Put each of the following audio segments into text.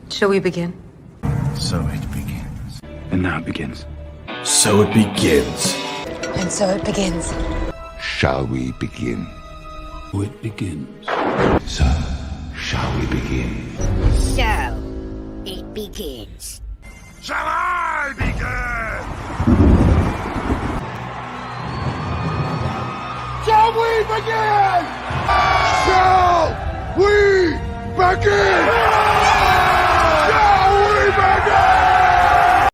Shall we begin? So it begins. And now it begins. So it begins. And so it begins. Shall we begin? So it begins. So, shall we begin? So, it begins. Shall I begin? Shall we begin? Shall we begin? Shall we begin?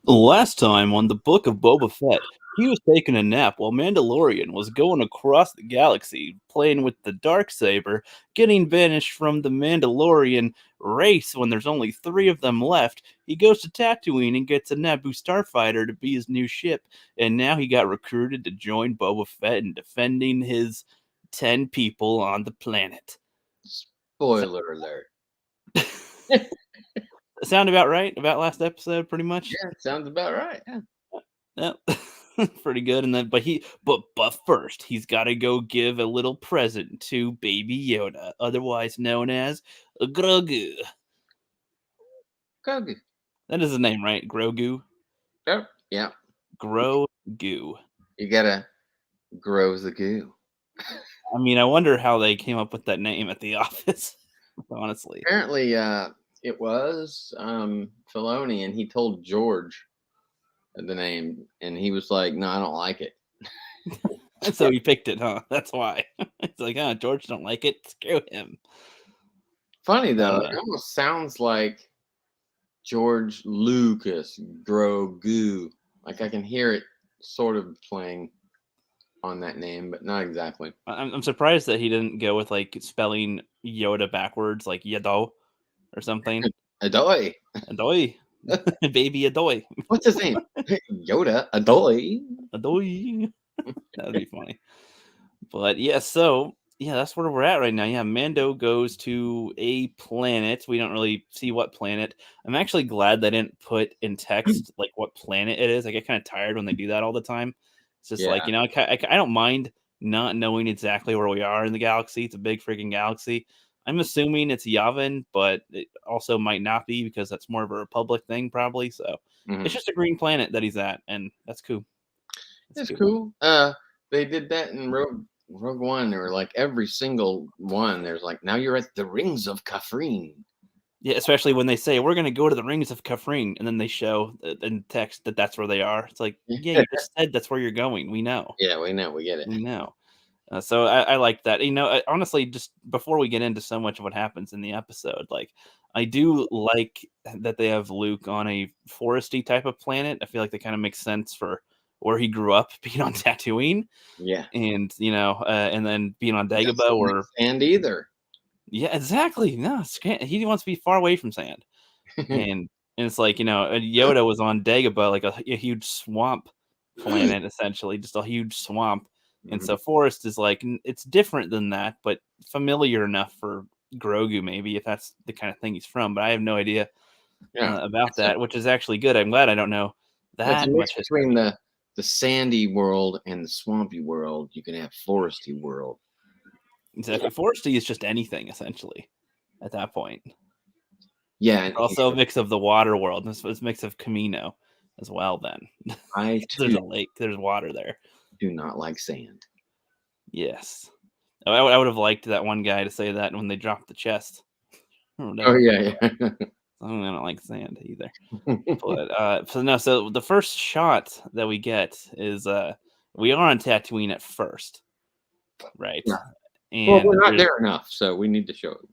Last time on the Book of Boba Fett, he was taking a nap while Mandalorian was going across the galaxy, playing with the Darksaber, getting banished from the Mandalorian race when there's only 3 of them left. He goes to Tatooine and gets a Naboo starfighter to be his new ship, and now he got recruited to join Boba Fett in defending his 10 people on the planet. Spoiler alert. Sound about right? About last episode, pretty much? Yeah, sounds about right. Yeah. Yep. Pretty good. And then but first he's got to go give a little present to Baby Yoda, otherwise known as Grogu. Grogu. That is his name, right? Grogu. Oh, yeah. Grogu. You gotta grow the goo. I mean, I wonder how they came up with that name at the office. Honestly, Apparently, it was Filoni, and he told George the name, and he was like, "No, I don't like it." and so he picked it, huh? That's why. It's like, George don't like it. Screw him. Funny though, it almost sounds like George Lucas Grogu. Like I can hear it sort of playing on that name, but not exactly. I'm surprised that he didn't go with like spelling Yoda backwards, like Yado or something. Adoy. Adoy. Baby Adoy. What's his name? Yoda. Adoy. Adoy. That would be funny. But yeah, so yeah, that's where we're at right now. Yeah, Mando goes to a planet. We don't really see what planet. I'm actually glad they didn't put in text like what planet it is. I get kind of tired when they do that all the time. It's just like, you know, I don't mind not knowing exactly where we are in the galaxy. It's a big freaking galaxy. I'm assuming it's Yavin, but it also might not be because that's more of a Republic thing, probably. So it's just a green planet that he's at, and that's cool. That's cool. They did that in Rogue One. They were like every single one. There's like, now you're at the Rings of Kafrene. Yeah, especially when they say we're going to go to the Rings of Kafrene, and then they show in text that that's where they are. It's like, yeah, you just said that's where you're going. We know. Yeah, we know. We get it. We know. So I like that. You know, honestly, just before we get into so much of what happens in the episode, like I do like that they have Luke on a foresty type of planet. I feel like that kind of makes sense for where he grew up, being on Tatooine. Yeah, and you know, and then being on Dagobah, or sand either. Yeah, exactly. No, he wants to be far away from sand, and it's like, you know, Yoda was on Dagobah, like a huge swamp planet, essentially, just a huge swamp. And so forest is like, it's different than that, but familiar enough for Grogu, maybe, if that's the kind of thing he's from. But I have no idea about that, which is actually good. I'm glad I don't know that much. Between the sandy world and the swampy world, you can have foresty world. Exactly. Foresty is just anything, essentially, at that point. Yeah. And also a mix of the water world. It's a mix of Camino as well, then. There's a lake. There's water there. Do not like sand. Yes. I would have liked that one guy to say that when they dropped the chest. Oh, yeah. I don't like sand either. But so the first shot that we get is we are on Tatooine at first. Right. Yeah. And well, we're not there enough, so we need to show it.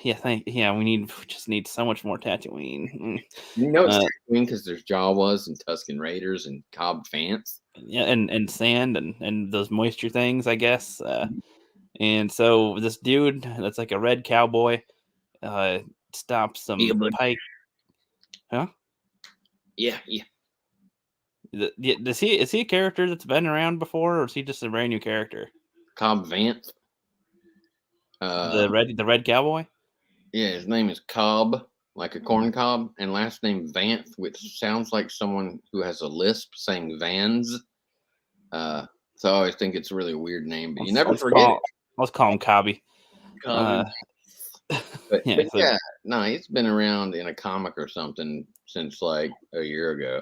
We just need so much more Tatooine. You know it's Tatooine because there's Jawas and Tusken Raiders and Cobb Vanth. Yeah, and sand and those moisture things, I guess. And so this dude that's like a red cowboy stops some pike. Huh? Yeah. Is he a character that's been around before, or is he just a brand new character? Cobb Vanth. The red cowboy? Yeah, his name is Cobb, like a corn cob, and last name Vanth, which sounds like someone who has a lisp saying Vans. So I always think it's a really weird name, but you never forget it. Let's call him Cobby. But Yeah, so- yeah, no, he's been around in a comic or something since like a year ago.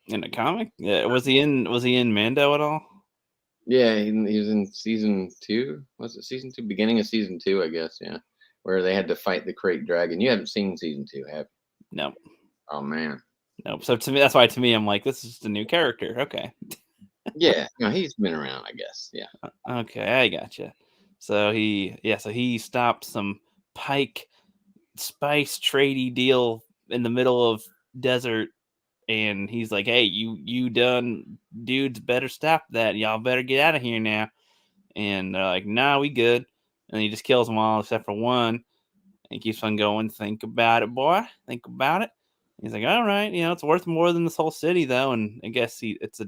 in a comic. Yeah, was he in Mando at all? Yeah, he was in season 2. Was it season 2? Beginning of season 2, I guess. Yeah, where they had to fight the Crate Dragon. You haven't seen season 2, have you? No, Oh man. no. So to me, that's why to me, I'm like, this is just a new character. Okay, Yeah, no, he's been around, I guess. Yeah. okay, I gotcha. So he stopped some Pike spice tradey deal in the middle of desert, and he's like, "Hey, you done, dudes? Better stop that. Y'all better get out of here now." And they're like, "Nah, we good." And he just kills them all except for one. And he keeps on going. Think about it, boy. Think about it. He's like, "All right, it's worth more than this whole city, though." And I guess it's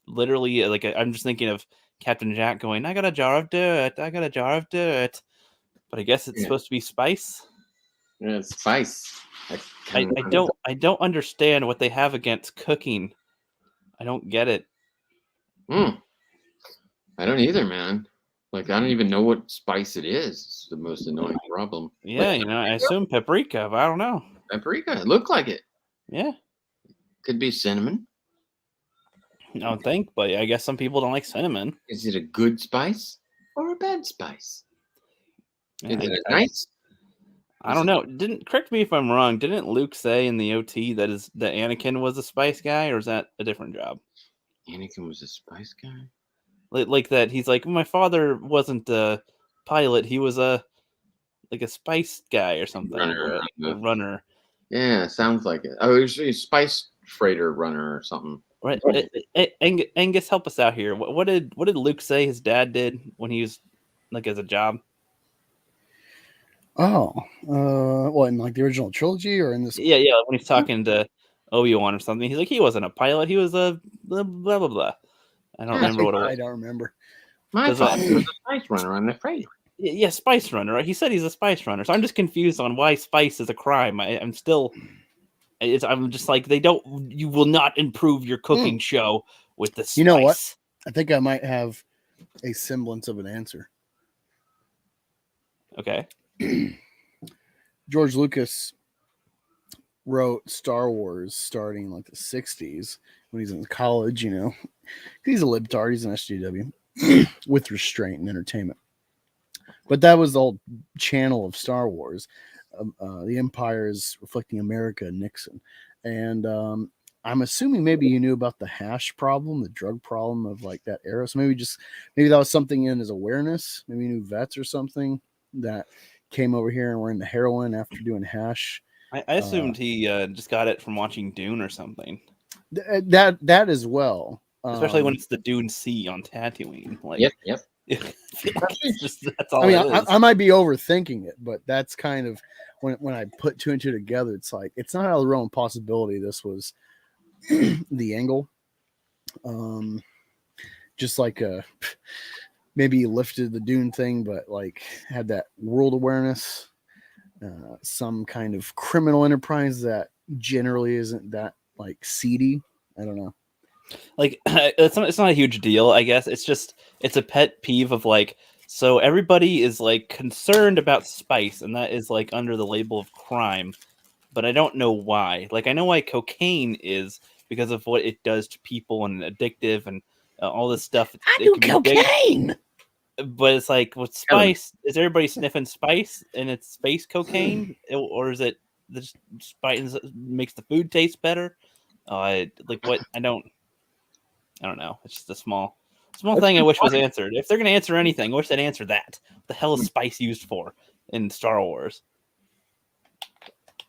literally like I'm just thinking of Captain Jack going, "I got a jar of dirt. I got a jar of dirt." But I guess it's supposed to be spice. Yeah, it's spice. I don't understand what they have against cooking. I don't get it. I don't either, man. Like, I don't even know what spice it is. It's the most annoying problem. Yeah, I assume paprika, but I don't know. Paprika. It looked like it. Yeah, Could be cinnamon. I don't think, but I guess some people don't like cinnamon. Is it a good spice or a bad spice? Yeah, Is it nice? I don't know. Correct me if I'm wrong. Didn't Luke say in the OT that Anakin was a spice guy, or is that a different job? Anakin was a spice guy. Like that, he's like, my father wasn't a pilot; he was a spice guy or something, Runner. a runner. Yeah, sounds like it. Oh, it was a spice freighter runner or something. Right, Angus, help us out here. What did Luke say his dad did when he was like as a job? Oh, what, in like the original trilogy or in this? Yeah, when he's talking to Obi-Wan or something, he's like, he wasn't a pilot; he was a blah blah blah. I don't remember what it was. I don't remember. My father was a spice runner on the freighter. Yeah, spice runner. Right? He said he's a spice runner, so I'm just confused on why spice is a crime. I'm just like, you will not improve your cooking show with the spice. You know what? I think I might have a semblance of an answer. Okay. George Lucas wrote Star Wars starting like the 60s when he's in college, he's a libtard, he's an SJW with restraint and entertainment. But that was the whole channel of Star Wars. The Empire is reflecting America and Nixon. And I'm assuming maybe you knew about the hash problem, the drug problem of like that era. So maybe that was something in his awareness. Maybe you knew vets or something that came over here and were into heroin after doing hash. I assumed he just got it from watching Dune or something. That as well. Especially when it's the Dune Sea on Tatooine. Like, Yep. That's all. I might be overthinking it, but that's kind of when I put two and two together, it's like it's not out of the realm of possibility. This was the angle. Just like maybe he lifted the Dune thing, but like had that world awareness, some kind of criminal enterprise that generally isn't that like seedy. I don't know. Like it's not a huge deal, I guess. It's a pet peeve of like, so everybody is like concerned about spice, and that is like under the label of crime, but I don't know why. Like, I know why cocaine is, because of what it does to people and addictive and all this stuff. I do cocaine. But it's like, with spice, is everybody sniffing spice and it's space cocaine, or is it the spice makes the food taste better? Like what? I don't know. It's just a small thing I wish was answered. If they're going to answer anything, I wish they'd answer that. What the hell is spice used for in Star Wars?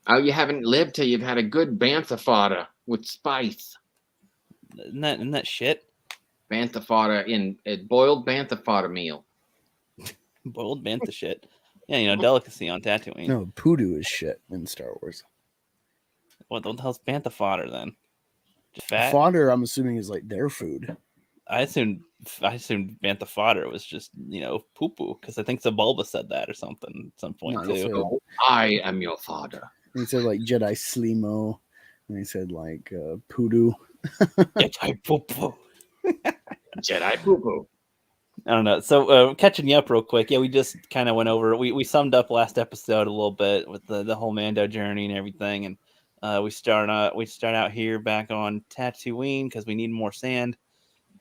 Oh, you haven't lived till you've had a good bantha fodder with spice. Isn't that shit? Bantha fodder in a boiled bantha fodder meal. Boiled bantha shit. Yeah, delicacy on Tatooine. No, poodoo is shit in Star Wars. What the hell's bantha fodder then? Just fat? Fodder, I'm assuming, is like their food. I assumed bantha fodder was just poo poo, because I think Bulba said that or something at some point too. I am your father. He said like Jedi Slimo, and he said like poodoo. Jedi poo poo. Jedi poo poo. I don't know. So catching you up real quick. Yeah, we just kind of went over. We summed up last episode a little bit with the whole Mando journey and everything, and we start out here back on Tatooine because we need more sand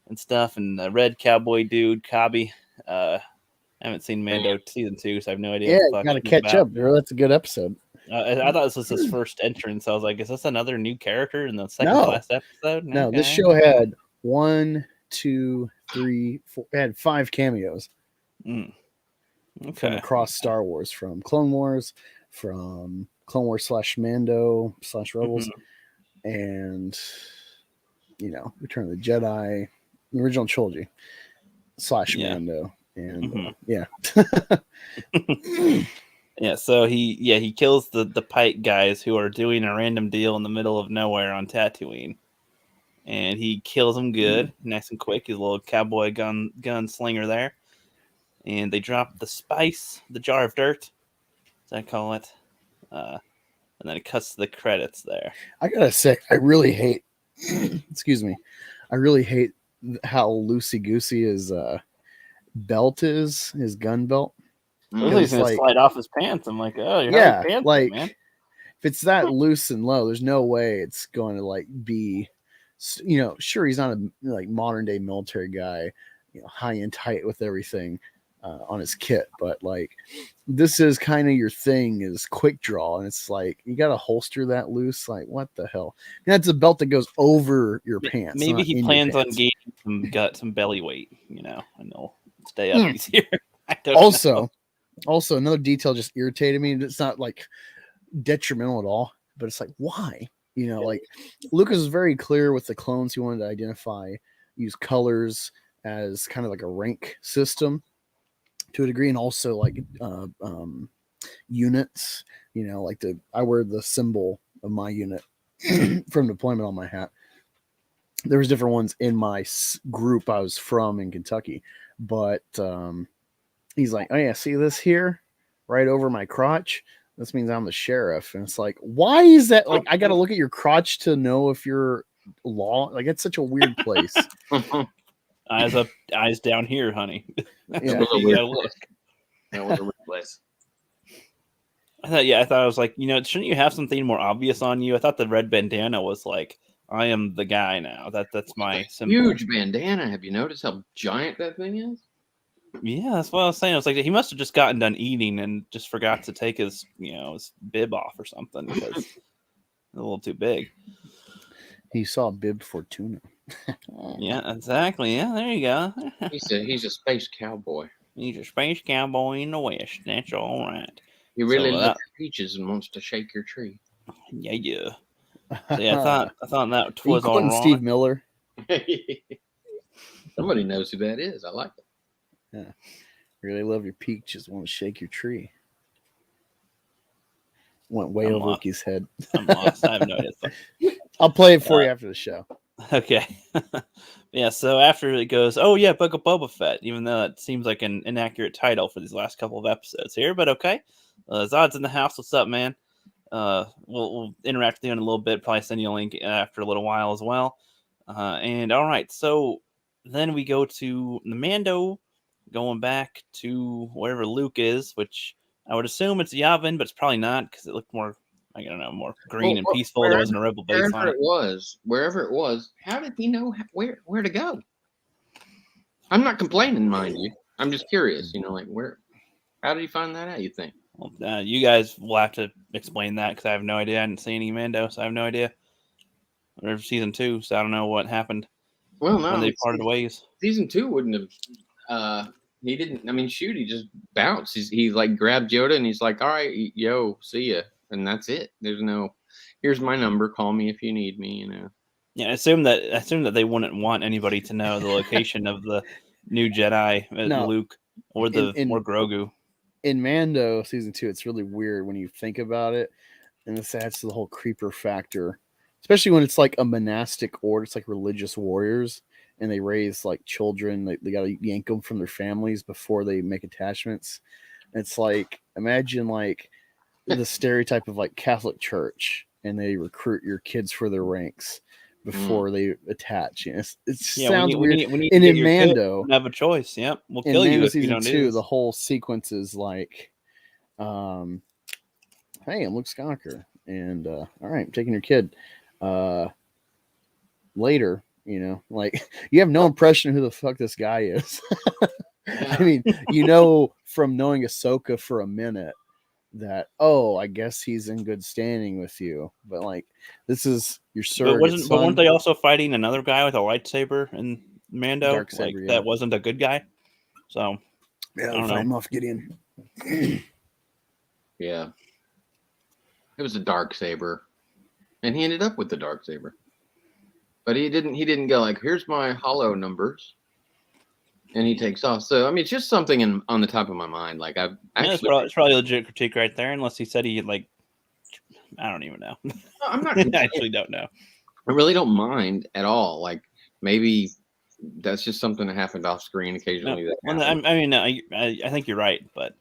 and stuff. And the red cowboy dude, Kabi. I haven't seen Mando season 2, so I have no idea. Yeah, what you the fuck gotta he's catch about. up, bro. That's a good episode. I thought this was his first entrance. I was like, is this another new character in the second No. to last episode? No, this Okay. show had 1, 2, 3, 4. It had 5 cameos from Okay. across Star Wars, from Clone Wars, from Clone Wars / Mando / Rebels, and Return of the Jedi, the original trilogy / Yeah. Mando, and yeah. Yeah, so he kills the Pike guys who are doing a random deal in the middle of nowhere on Tatooine, and he kills them good, nice and quick. He's a little cowboy gunslinger there, and they drop the spice, the jar of dirt, as I call it, and then it cuts to the credits there. I gotta say, I really hate. Excuse me, I really hate how loosey goosey his belt is, his gun belt. He's gonna slide off his pants. I'm like, oh, you're yeah, pants, like man. if it's that loose and low, there's no way it's going to like be, sure, he's not a like modern day military guy, high and tight with everything on his kit, but like this is kind of your thing is quick draw, and it's like you got to holster that loose. Like what the hell? And that's a belt that goes over your pants. Maybe not he in your plans on pants. gaining some belly weight, and they'll stay up easier. I don't know. Also, another detail just irritated me. It's not like detrimental at all, but it's like, why? Like Lucas was very clear with the clones he wanted to identify, use colors as kind of like a rank system to a degree, and also like units. Like I wear the symbol of my unit from deployment on my hat. There was different ones in my group I was from in Kentucky, but he's like, oh yeah, see this here right over my crotch? This means I'm the sheriff. And it's like, why is that? Like, I got to look at your crotch to know if you're law. Like, it's such a weird place. Eyes up, eyes down here, honey. Yeah. You gotta look. That was a weird place. I thought I was like, shouldn't you have something more obvious on you? I thought the red bandana was like, I am the guy now. That's my symbol. Huge bandana. Have you noticed how giant that thing is? Yeah, that's what I was saying. I was like, he must have just gotten done eating and just forgot to take his bib off or something because it's a little too big. He saw Bib Fortuna. Yeah, exactly. Yeah, there you go. He's a space cowboy. He's a space cowboy in the West. That's all right. He really So, loves peaches and wants to shake your tree. Yeah. So yeah, I thought that Are you was all quoting right. Steve Miller? Somebody knows who that is. I like it. Yeah. Really love your peaches. Want to shake your tree. Went way over Wookie's head. I'm lost. I have no idea. I'll play it for you after the show. Okay. Yeah, so after it goes, oh yeah, Book of Boba Fett, even though that seems like an inaccurate title for these last couple of episodes here, but okay. Zod's in the house. What's up, man? We'll interact with you in a little bit, probably send you a link after a little while as well. And all right, so then we go to the Mando going back to wherever Luke is, which I would assume it's Yavin, but it's probably not because it looked more, I don't know, more green and peaceful. There wasn't a rebel base on it. Wherever it was, how did he know where to go? I'm not complaining, mind you. I'm just curious, like how did he find that out, you think? Well, you guys will have to explain that because I have no idea. I didn't see any Mando, so I have no idea. Or season 2, so I don't know what happened. Well, no, when they parted ways. Season 2 wouldn't have. He didn't. I mean, shoot, he just bounced. He like grabbed Yoda and he's like, "All right, yo, see ya," and that's it. There's no, "Here's my number. Call me if you need me." Yeah, I assume that they wouldn't want anybody to know the location of the new Jedi, Luke, or or Grogu. In Mando season 2, it's really weird when you think about it, and this adds to the whole creeper factor, especially when it's like a monastic order. It's like religious warriors, and they raise like children. They got to yank them from their families before they make attachments. It's like, imagine like the stereotype of like Catholic Church, and they recruit your kids for their ranks before they attach. You know, it Yeah, sounds weird. we need And to in get your kid. Mando, We have a choice. Yep, we'll in kill you Mando if you season don't do 2, this. the whole sequence is like, hey, I'm Luke Skywalker, and all right, I'm taking your kid. Later, you know, like you have no impression of who the fuck this guy is. I mean, you know, from knowing Ahsoka for a minute that, oh, I guess he's in good standing with you, but like this is your surrogate But weren't son. they also fighting another guy with a lightsaber in Mando? Darksaber, Like yeah. that wasn't a good guy. So Yeah, I don't fight know. Moff Gideon. Yeah. It was a dark saber, and he ended up with the dark saber. But he didn't go like, here's my hollow numbers, and he takes off. So I mean, it's just something on the top of my mind. Like I've Yeah, actually, it's probably a legit critique right there, unless he said he like. I don't even know. I'm not. I actually don't know. I really don't mind at all. Like maybe that's just something that happened off screen occasionally. No, That well, happened. I mean, I think you're right, but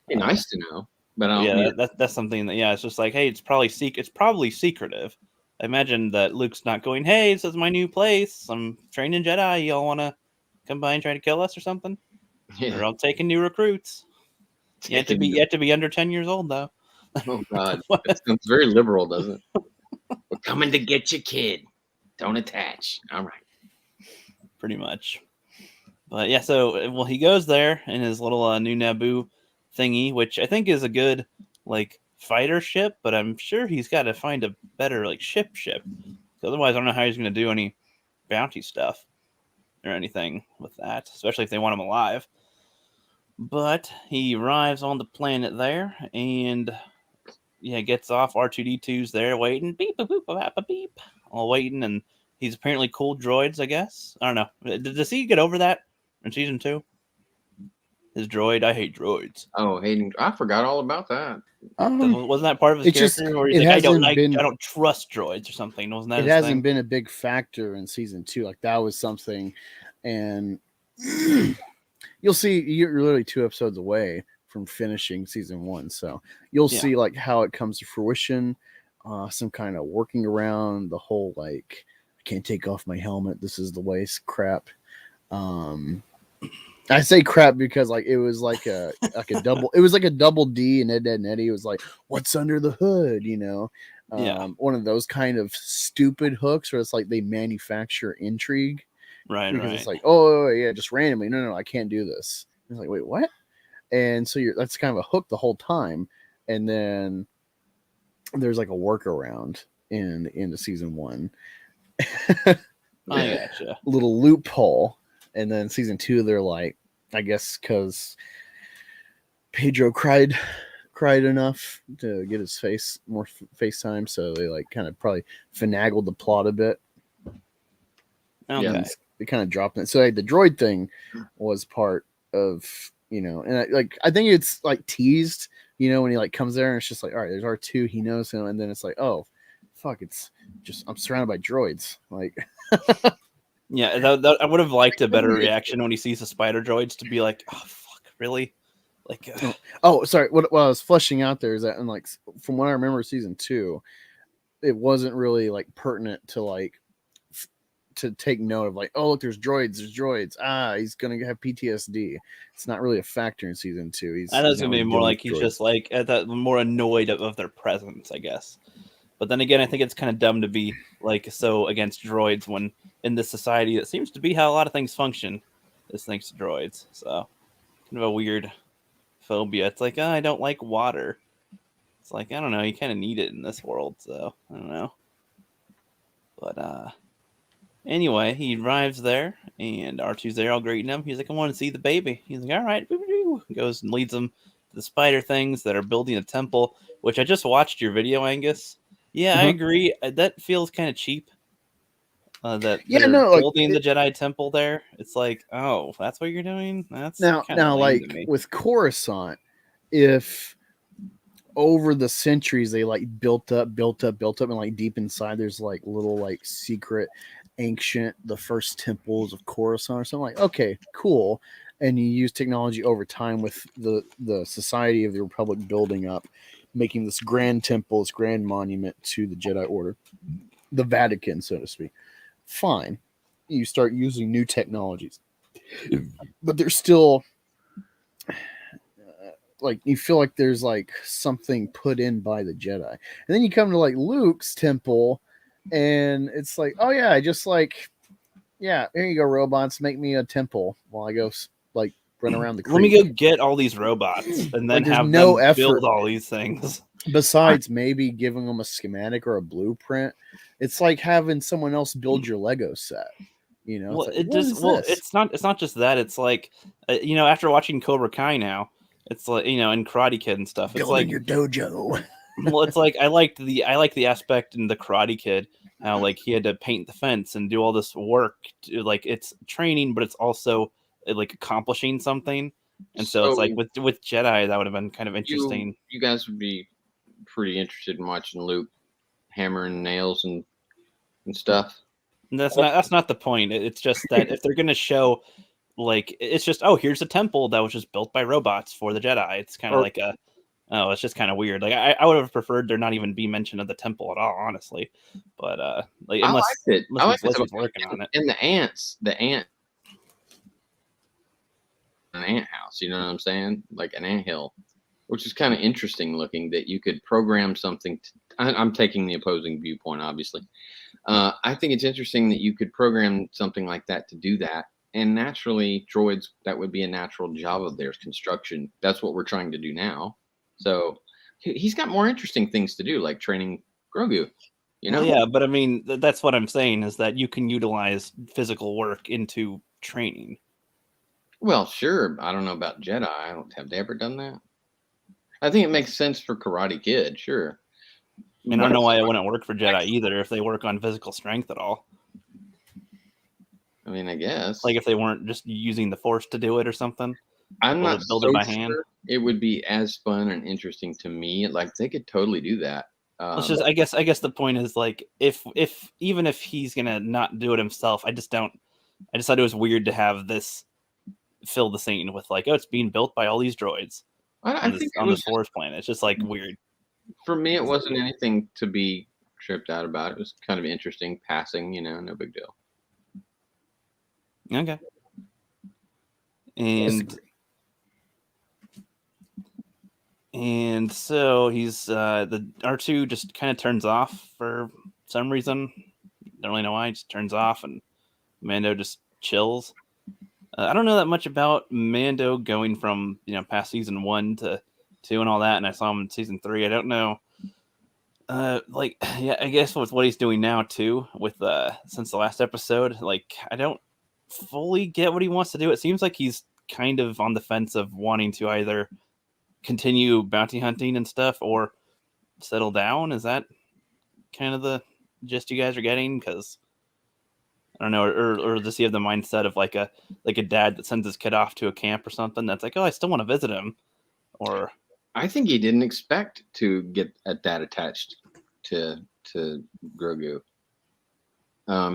It'd be nice to know. But I don't yeah, need that's something that it's just like, hey, it's probably secretive. I imagine that Luke's not going, hey, this is my new place. I'm training Jedi. Y'all want to come by and try to kill us or something? yeah. They're all taking new recruits. You have to be under 10 years old though. Oh God, it sounds very liberal, doesn't it? We're coming to get your kid. Don't attach. All right. Pretty much. But yeah, so well, he goes there in his little new Naboo thingy, which I think is a good like fighter ship, but I'm sure he's got to find a better like ship. Otherwise, I don't know how he's going to do any bounty stuff or anything with that, especially if they want him alive. But he arrives on the planet there, and gets off. R2D2's there waiting, beep boop boop boop beep, all waiting, and he's apparently cool droids. I guess I don't know. Does he get over that in season 2? His droid, I hate droids. Oh, Hayden, I forgot all about that. Wasn't that part of his it's just- character? Or he's it like, hasn't I been- don't trust droids or something. Wasn't that It his hasn't thing? been a big factor in season 2. Like that was something, and you'll see you're literally 2 episodes away from finishing season 1, so you'll see like how it comes to fruition, some kind of working around the whole like I can't take off my helmet, this is the way crap. I say crap because like it was like a double, it was like a double D, and Ed and Eddie was like, what's under the hood, you know? One of those kind of stupid hooks where it's like they manufacture intrigue, Right, because right. it's like, oh yeah, just randomly, no, I can't do this. It's like, wait, what? And so that's kind of a hook the whole time, and then there's like a workaround in the end of season 1. I gotcha. Little loophole. And then season 2, they're like, I guess because Pedro cried enough to get his more face time, so they like kind of probably finagled the plot a bit. Okay. Yeah. They kind of dropped it. So like, the droid thing was part of, and I think it's like teased, when he like comes there and it's just like, all right, there's R2, he knows him, and then it's like, oh, fuck, it's just I'm surrounded by droids, like. Yeah, I would have liked a better reaction when he sees the spider droids to be like, oh, fuck, really? Like, oh, sorry. What I was fleshing out there is that, and like from what I remember, season 2, it wasn't really like pertinent to like to take note of like, oh look, there's droids. He's gonna have PTSD. It's not really a factor in season 2. I know it's gonna be more like he's just like more annoyed of their presence, I guess. But then again, I think it's kind of dumb to be like so against droids when in this society it seems to be how a lot of things function is thanks to droids. So kind of a weird phobia. It's like, I don't like water. It's like, I don't know, you kind of need it in this world, so I don't know. But anyway, he arrives there and R2's there all greeting him. He's like, I want to see the baby. He's like, all right. Goes and leads him to the spider things that are building a temple, which I just watched your video, Angus. Yeah, I agree. That feels kind of cheap. Building the Jedi temple there. It's like, oh, that's what you're doing. That's now like to me. with Coruscant, if over the centuries they like built up, and like deep inside there's like little like secret ancient the first temples of Coruscant or something, like, okay, cool. And you use technology over time with the Society of the Republic building up, making this grand temple, this grand monument to the Jedi Order. the Vatican, so to speak. Fine, you start using new technologies, but there's still like you feel like there's like something put in by the Jedi, and then you come to like Luke's temple, and it's like, oh yeah, just like, yeah, here you go, robots, make me a temple while I go like run around the creek. Let me go get all these robots and then Like, there's have no them effort. build all these things. Besides maybe giving them a schematic or a blueprint. It's like having someone else build your Lego set. You know, Well, it's like, what is this? it's not just that. It's like, you know, after watching Cobra Kai now, it's like, you know, and Karate Kid and stuff. It's building like your dojo. well, it's like I like the aspect in the Karate Kid how like he had to paint the fence and do all this work. Like it's training, but it's also like accomplishing something. And so it's like with Jedi, that would have been kind of interesting. You guys would be pretty interested in watching Luke hammering nails and stuff. And that's not the point. It's just that if they're gonna show, like, it's just, oh, here's a temple that was just built by robots for the Jedi. It's kind of like a, oh, it's just kind of weird. Like I would have preferred there not even be mention of the temple at all, honestly. But like unless I liked Lizzie's it. working on it. And the ant an ant house, you know what I'm saying? Like an ant hill, which is kind of interesting looking that you could program something. I'm taking the opposing viewpoint, obviously. I think it's interesting that you could program something like that to do that. And naturally, droids, that would be a natural job of theirs, construction. That's what we're trying to do now. So he's got more interesting things to do, like training Grogu. You know? Well, yeah, but I mean, that's what I'm saying is that you can utilize physical work into training. Well, sure. I don't know about Jedi. Have they ever done that? I think it makes sense for Karate Kid, sure. I mean, I don't know why it wouldn't work for Jedi either if they work on physical strength at all. I mean, I guess. Like if they weren't just using the Force to do it or something. I'm not build so it by sure hand. It would be as fun and interesting to me. Like they could totally do that. It's just, I guess the point is like if even if he's gonna not do it himself, I just thought it was weird to have this fill the scene with like, oh, it's being built by all these droids I think on this Forest planet. It's just like weird. For me, it wasn't anything to be tripped out about. It was kind of interesting, passing, you know, no big deal. Okay. And so he's the R2 just kind of turns off for some reason. Don't really know why. He just turns off, and Mando just chills. I don't know that much about Mando going from, you know, past season 1 to 2 and all that, and I saw him in season 3. I don't know. Like, yeah, I guess with what he's doing now too, with since the last episode, like I don't fully get what he wants to do. It seems like he's kind of on the fence of wanting to either continue bounty hunting and stuff or settle down. Is that kind of the gist you guys are getting? Because I don't know, or does he have the mindset of like a dad that sends his kid off to a camp or something that's like, oh, I still want to visit him? Or I think he didn't expect to get that attached to Grogu.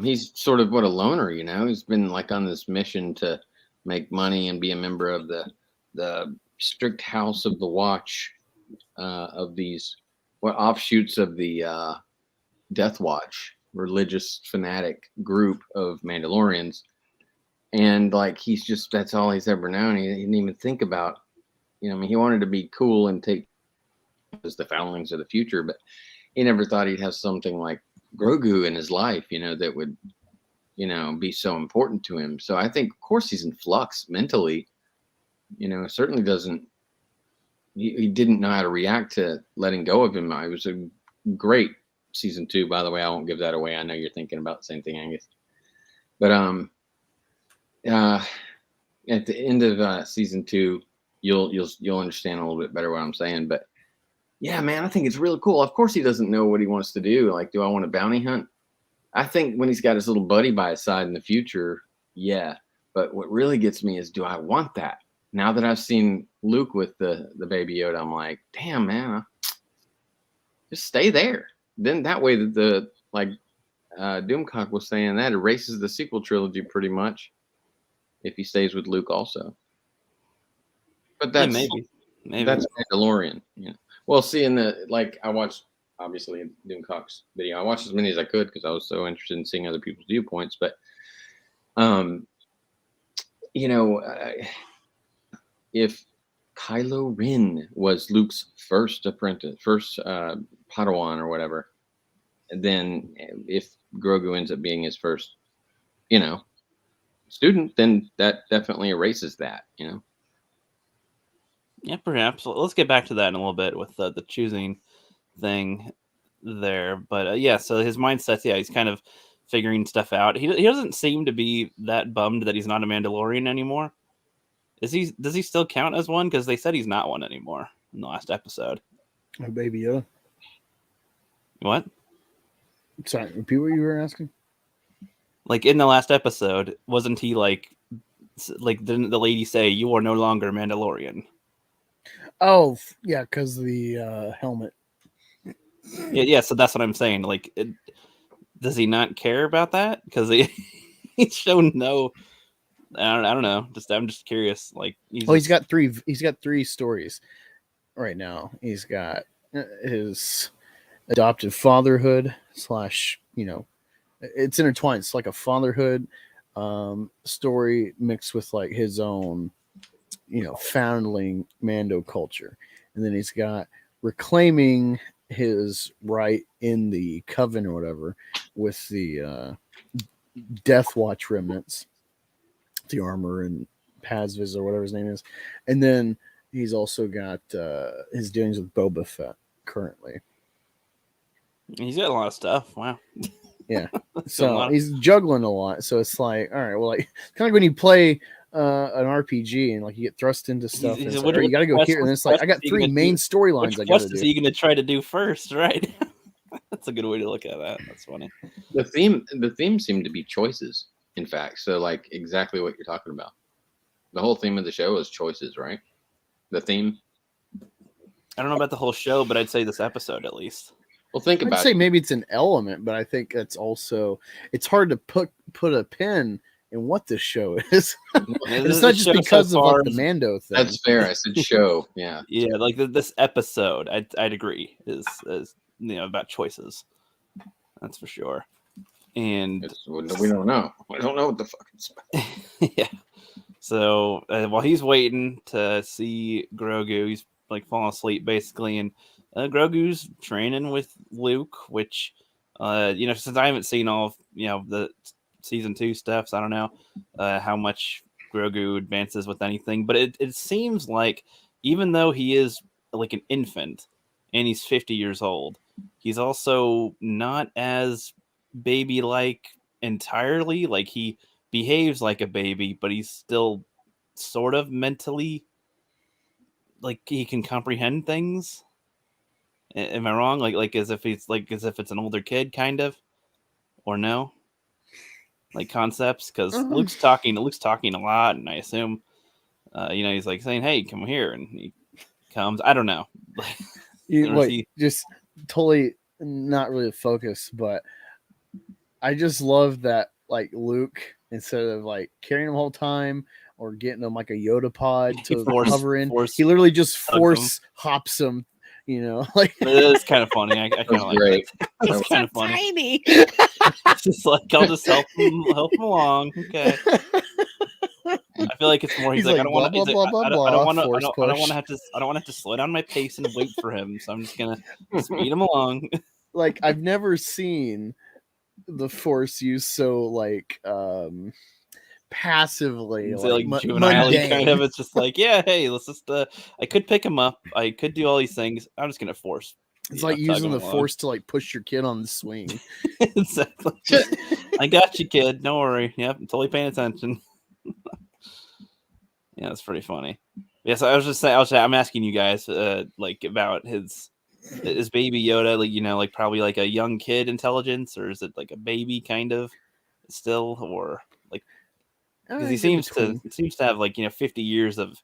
He's sort of a loner, you know. He's been like on this mission to make money and be a member of the strict House of the Watch, of these offshoots of the Death Watch, religious fanatic group of Mandalorians, and like that's all he's ever known. He didn't even think about, you know, I mean, he wanted to be cool and take as the foundlings of the future, but he never thought he'd have something like Grogu in his life, you know, that would, you know, be so important to him. So I think, of course, he's in flux mentally. You know, certainly doesn't. He didn't know how to react to letting go of him. It was a great season 2, by the way. I won't give that away. I know you're thinking about the same thing, Angus. But at the end of season 2, you'll understand a little bit better what I'm saying. But yeah, man, I think it's really cool. Of course, he doesn't know what he wants to do. Like, do I want to bounty hunt? I think when he's got his little buddy by his side in the future, yeah. But what really gets me is, do I want that? Now that I've seen Luke with the baby Yoda, I'm like, damn, man, just stay there. Then that way, like Doomcock was saying, that erases the sequel trilogy pretty much if he stays with Luke also. But that's maybe that's Mandalorian. Yeah. Well, see, I watched obviously in Doomcock's video. I watched as many as I could because I was so interested in seeing other people's viewpoints. But, if Kylo Ren was Luke's first apprentice, first Padawan or whatever, and then if Grogu ends up being his first, student, then that definitely erases that, Yeah, perhaps. Let's get back to that in a little bit with the choosing thing there. But yeah, so his mindset's, he's kind of figuring stuff out. He doesn't seem to be that bummed that he's not a Mandalorian anymore. Does he still count as one? Because they said he's not one anymore in the last episode. Oh, Baby Yoda. What? Sorry, repeat what you were asking. Like in the last episode, wasn't he like didn't the lady say you are no longer Mandalorian? Oh, yeah, because the helmet. Yeah. So that's what I'm saying. Like, does he not care about that? Because he's shown no. I don't know. I'm just curious. Like, he's got three. He's got three stories right now. He's got his adopted fatherhood / it's intertwined. It's like a fatherhood story mixed with like his own, foundling Mando culture, and then he's got reclaiming his right in the coven or whatever with the Death Watch remnants, the armor and Pazviz or whatever his name is, and then he's also got his dealings with Boba Fett currently. He's got a lot of stuff. Wow. Yeah. So he's juggling a lot. So it's like, all right, well, like kind of when you play an RPG and like you get thrust into stuff, and it's like, you got to go here, and it's like I got three main storylines I got to do. What is he going to try to do first, right? That's a good way to look at that. That's funny. The theme seemed to be choices, in fact. So like exactly what you're talking about. The whole theme of the show is choices, right? The theme. I don't know about the whole show, but I'd say this episode at least. Well, think about I'd say maybe it's an element, but I think it's also it's hard to put a pin in what this show is. It's not just because of like the Mando thing. That's fair. I said show. Yeah. Yeah, like this episode, I'd agree is about choices. That's for sure. And we don't know. We don't know what the fuck it's about. Yeah. So while he's waiting to see Grogu, he's like falling asleep basically, and Grogu's training with Luke, which since I haven't seen all of the season 2 stuff, so I don't know how much Grogu advances with anything, but it seems like even though he is like an infant and he's 50 years old, he's also not as baby-like entirely. Like he behaves like a baby, but he's still sort of mentally like he can comprehend things. Am I wrong? Like as if it's an older kid, kind of, or no? Like concepts, because Luke's talking a lot, and I assume, he's like saying, "Hey, come here," and he comes. I don't know. Just totally not really a focus, but I just love that like Luke, instead of like carrying him the whole time or getting him like a Yoda pod to hover in, he literally just force hops him. Like it is kind of funny. I kind of like great. It's kind of funny. Tiny. It's just like I'll just help him along. Okay. I feel like it's more. He's like I don't want to. I don't want to have to slow down my pace and wait for him. So I'm just gonna speed him along. Like I've never seen the Force used so like passively, like juvenile kind of. It's just like, yeah, hey, let's just I could pick him up, I could do all these things, I'm just gonna force. It's like using the Force to like push your kid on the swing. Exactly. I got you, kid, don't worry. Yep, I'm totally paying attention. Yeah, it's pretty funny. Yes, I was just saying, I'm asking you guys like about his baby Yoda, like like probably like a young kid intelligence, or is it like a baby kind of still, or like because he seems to have like 50 years of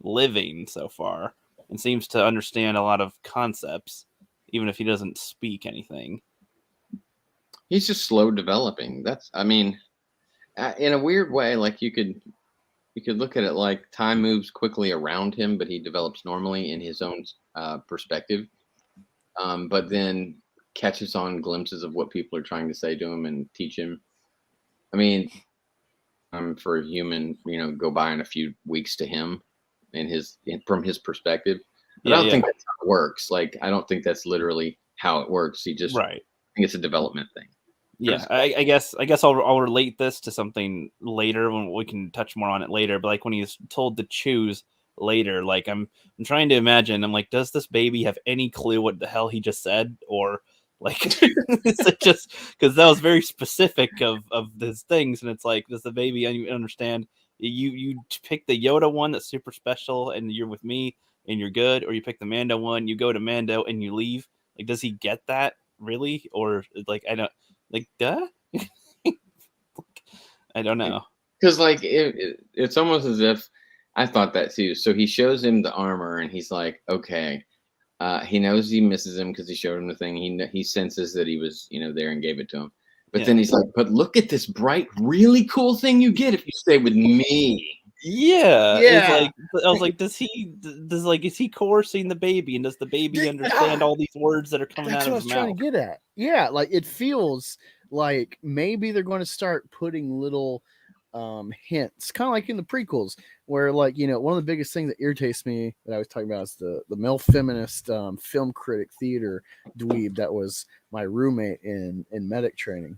living so far and seems to understand a lot of concepts, even if he doesn't speak anything. He's just slow developing. In a weird way, like you could look at it like time moves quickly around him, but he develops normally in his own perspective. but then catches on glimpses of what people are trying to say to him and teach him. I mean, for a human, go by in a few weeks to him from his perspective. But I don't think that's how it works. Like, I don't think that's literally how it works. He just, I think it's a development thing. Yeah, I guess I'll relate this to something later when we can touch more on it later. But like when he's told to choose later, like I'm trying to imagine. I'm like, does this baby have any clue what the hell he just said, or like is it just because that was very specific of these things, and it's like, does the baby understand? You pick the Yoda one that's super special, and you're with me, and you're good, or you pick the Mando one, you go to Mando, and you leave. Like, does he get that really, or like I don't. Like, duh? I don't know. Because, like, it's almost as if I thought that too. So he shows him the armor, and he's like, okay. He knows he misses him because he showed him the thing. He senses that he was, there and gave it to him. But then he's like, but look at this bright, really cool thing you get if you stay with me. Yeah. Like, I was like, is he coercing the baby, and does the baby understand all these words that are coming out of his mouth? That's what I was trying to get at. Yeah, like it feels like maybe they're going to start putting little hints, kind of like in the prequels, where like one of the biggest things that irritates me that I was talking about is the male feminist film critic theater dweeb that was my roommate in medic training.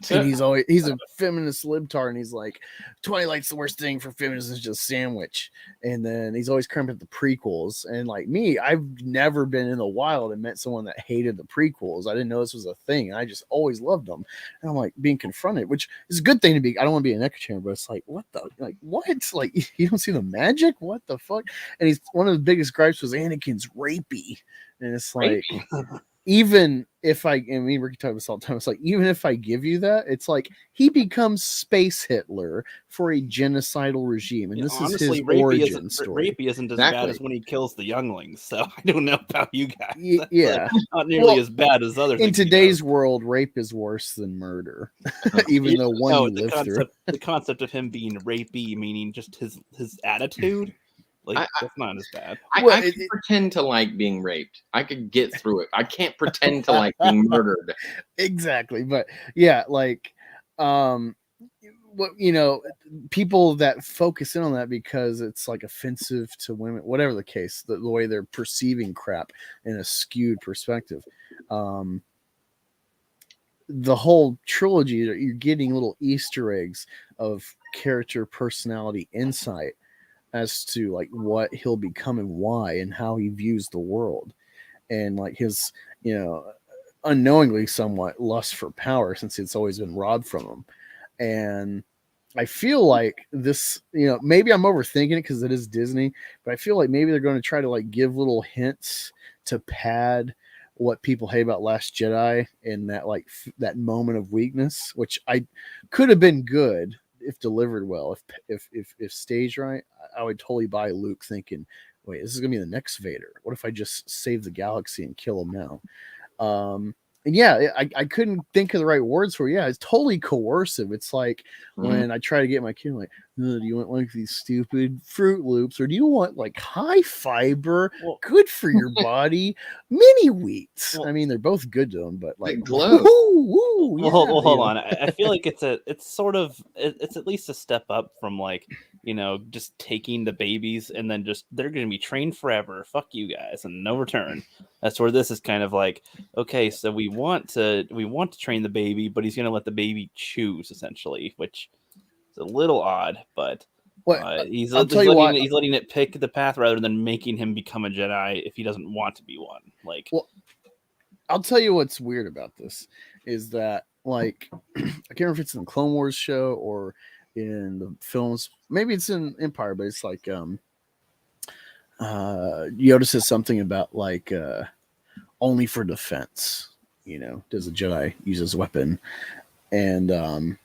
And he's a feminist libtard, and he's like, Twilight's the worst thing for feminism is just sandwich. And then he's always cramping at the prequels. And like me, I've never been in the wild and met someone that hated the prequels. I didn't know this was a thing, and I just always loved them. And I'm like being confronted, which is a good thing to be. I don't want to be an echo chamber, but it's like, what? Like, you don't see the magic? What the fuck? And he's one of the biggest gripes was Anakin's rapey, and it's like. Even if Ricky talks about this all the time, it's like, even if I give you that, it's like he becomes Space Hitler for a genocidal regime, and this honestly, is his origin story. Rapey isn't as bad as when he kills the younglings, so I don't know about you guys. Yeah, not nearly as bad as other things. In today's world, rape is worse than murder, even though you live through. The concept of him being rapey, meaning just his attitude. Like, that's not as bad. I can pretend to like being raped. I could get through it. I can't pretend to like being murdered. Exactly. But yeah, like, people that focus in on that because it's like offensive to women, whatever the case, the way they're perceiving crap in a skewed perspective. The whole trilogy, you're getting little Easter eggs of character, personality, insight as to like what he'll become and why and how he views the world, and like his unknowingly somewhat lust for power since it's always been robbed from him. And I feel like this, maybe I'm overthinking it because it is Disney, but I feel like maybe they're going to try to like give little hints to pad what people hate about Last Jedi in that like that moment of weakness, which I could have been good if delivered well, if staged right. I would totally buy Luke thinking, wait, this is gonna be the next Vader. What if I just save the galaxy and kill him now? And yeah, I couldn't think of the right words for it. Yeah, it's totally coercive. It's like when I try to get my kid, like, do you want like these stupid Fruit Loops, or do you want like high fiber, good for your body, mini wheats? I mean, they're both good to them, but like, hold on. I feel like it's at least a step up from like, just taking the babies and then just they're going to be trained forever. Fuck you guys, and no return. That's where this is kind of like, okay, so we want to train the baby, but he's going to let the baby choose essentially, which is a little odd, but he's letting it pick the path rather than making him become a Jedi if he doesn't want to be one. Like, I'll tell you what's weird about this is that, like, I can't remember if it's in the Clone Wars show or in the films. Maybe it's in Empire, but it's like Yoda says something about like only for defense. Does a Jedi use his weapon? And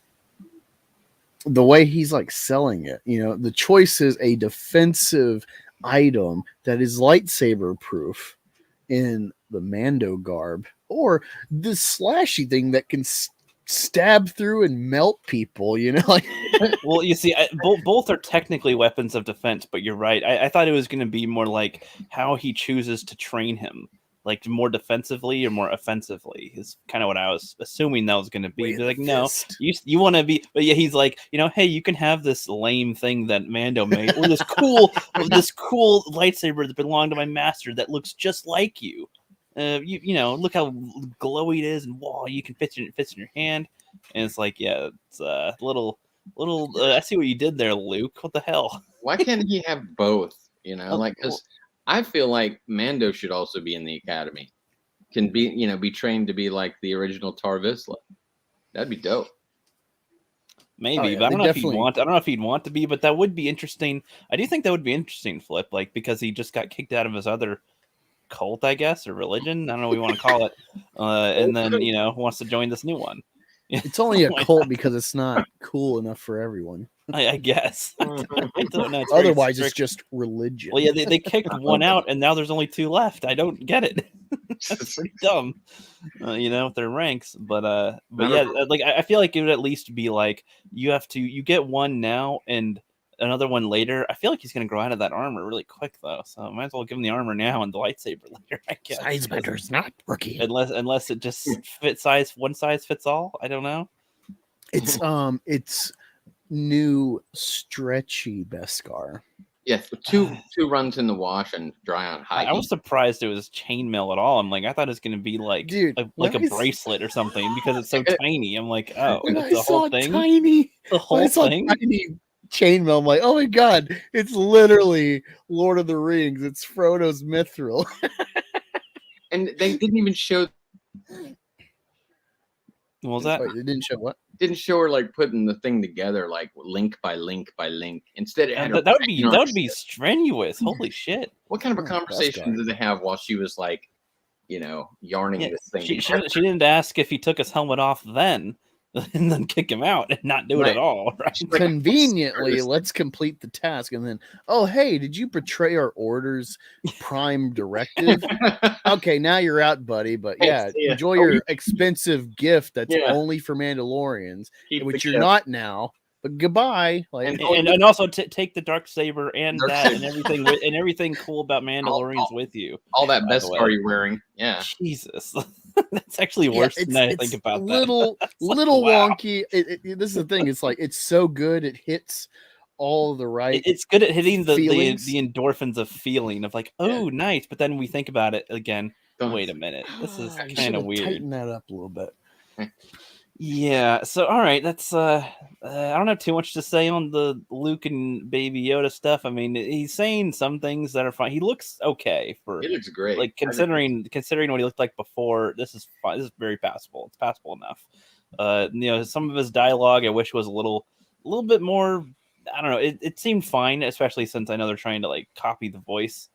the way he's like selling it, the choice is a defensive item that is lightsaber proof in the Mando garb, or this slashy thing that can stab through and melt people, Well, you see, both are technically weapons of defense, but you're right. I thought it was going to be more like how he chooses to train him. like more defensively or more offensively is kind of what I was assuming that was going to be. Like, no, you want to be, but yeah, he's like, hey, you can have this lame thing that Mando made, or this cool lightsaber that belonged to my master that looks just like you. Look how glowy it is, and wow, you can fit it fits in your hand. And it's like, yeah, it's a little. I see what you did there, Luke. What the hell? Why can't he have both? Because I feel like Mando should also be in the academy. Can be trained to be like the original Tar Vizsla. That'd be dope. Maybe, but I don't know if he'd want. I don't know if he'd want to be, but that would be interesting. I do think that would be interesting, Flip, like because he just got kicked out of his other cult, I guess, or religion. I don't know what you want to call it, and then wants to join this new one. It's only a cult because it's not cool enough for everyone. I guess. I don't know. Otherwise, it's just religion. Well, yeah, they kicked one out, and now there's only 2 left. I don't get it. That's pretty dumb, with their ranks. But yeah, like I feel like it would at least be like you get one now and another one later. I feel like he's gonna grow out of that armor really quick though, so I might as well give him the armor now and the lightsaber later. I guess Sizebender's not rookie unless it just fits one size fits all. I don't know. It's new stretchy Beskar. Yes, two runs in the wash and dry on high. I was surprised it was chainmail at all. I'm like, I thought it was going to be like, dude, like a bracelet or something because it's so tiny. I'm like, oh, that's the whole thing. The whole thing. Tiny chainmail. I'm like, oh my god, it's literally Lord of the Rings. It's Frodo's mithril. And they didn't even show. What was that? Wait, they didn't show what? Didn't show her like putting the thing together, like link by link by link. Instead, that would be strenuous. Holy shit! What kind of a conversation did they have while she was like, yarning this thing? She didn't ask if he took his helmet off then, and then kick him out and not do it at all. Right? Conveniently, let's complete the task, and then, oh hey, did you betray our orders? Prime directive. Okay, now you're out, buddy. But yeah, enjoy your expensive gift that's only for Mandalorians, which you're not now. But goodbye. Like, and also take the Darksaber and that and everything and everything cool about Mandalorians with you. All that Beskar you're wearing. Yeah. Jesus. That's actually worse than I think about little wonky. This is the thing. It's like it's so good. It hits all the right. It's good at hitting the endorphins of feeling of like, oh, nice. But then we think about it again. Wait a minute. This is kind of weird. Tighten that up a little bit. Yeah. So all right. That's I don't have too much to say on the Luke and Baby Yoda stuff. I mean, he's saying some things that are fine. He looks okay for. He looks great. Like considering what he looked like before, this is fine. This is very passable. It's passable enough. Some of his dialogue I wish was a little bit more. I don't know. It seemed fine, especially since I know they're trying to like copy the voice,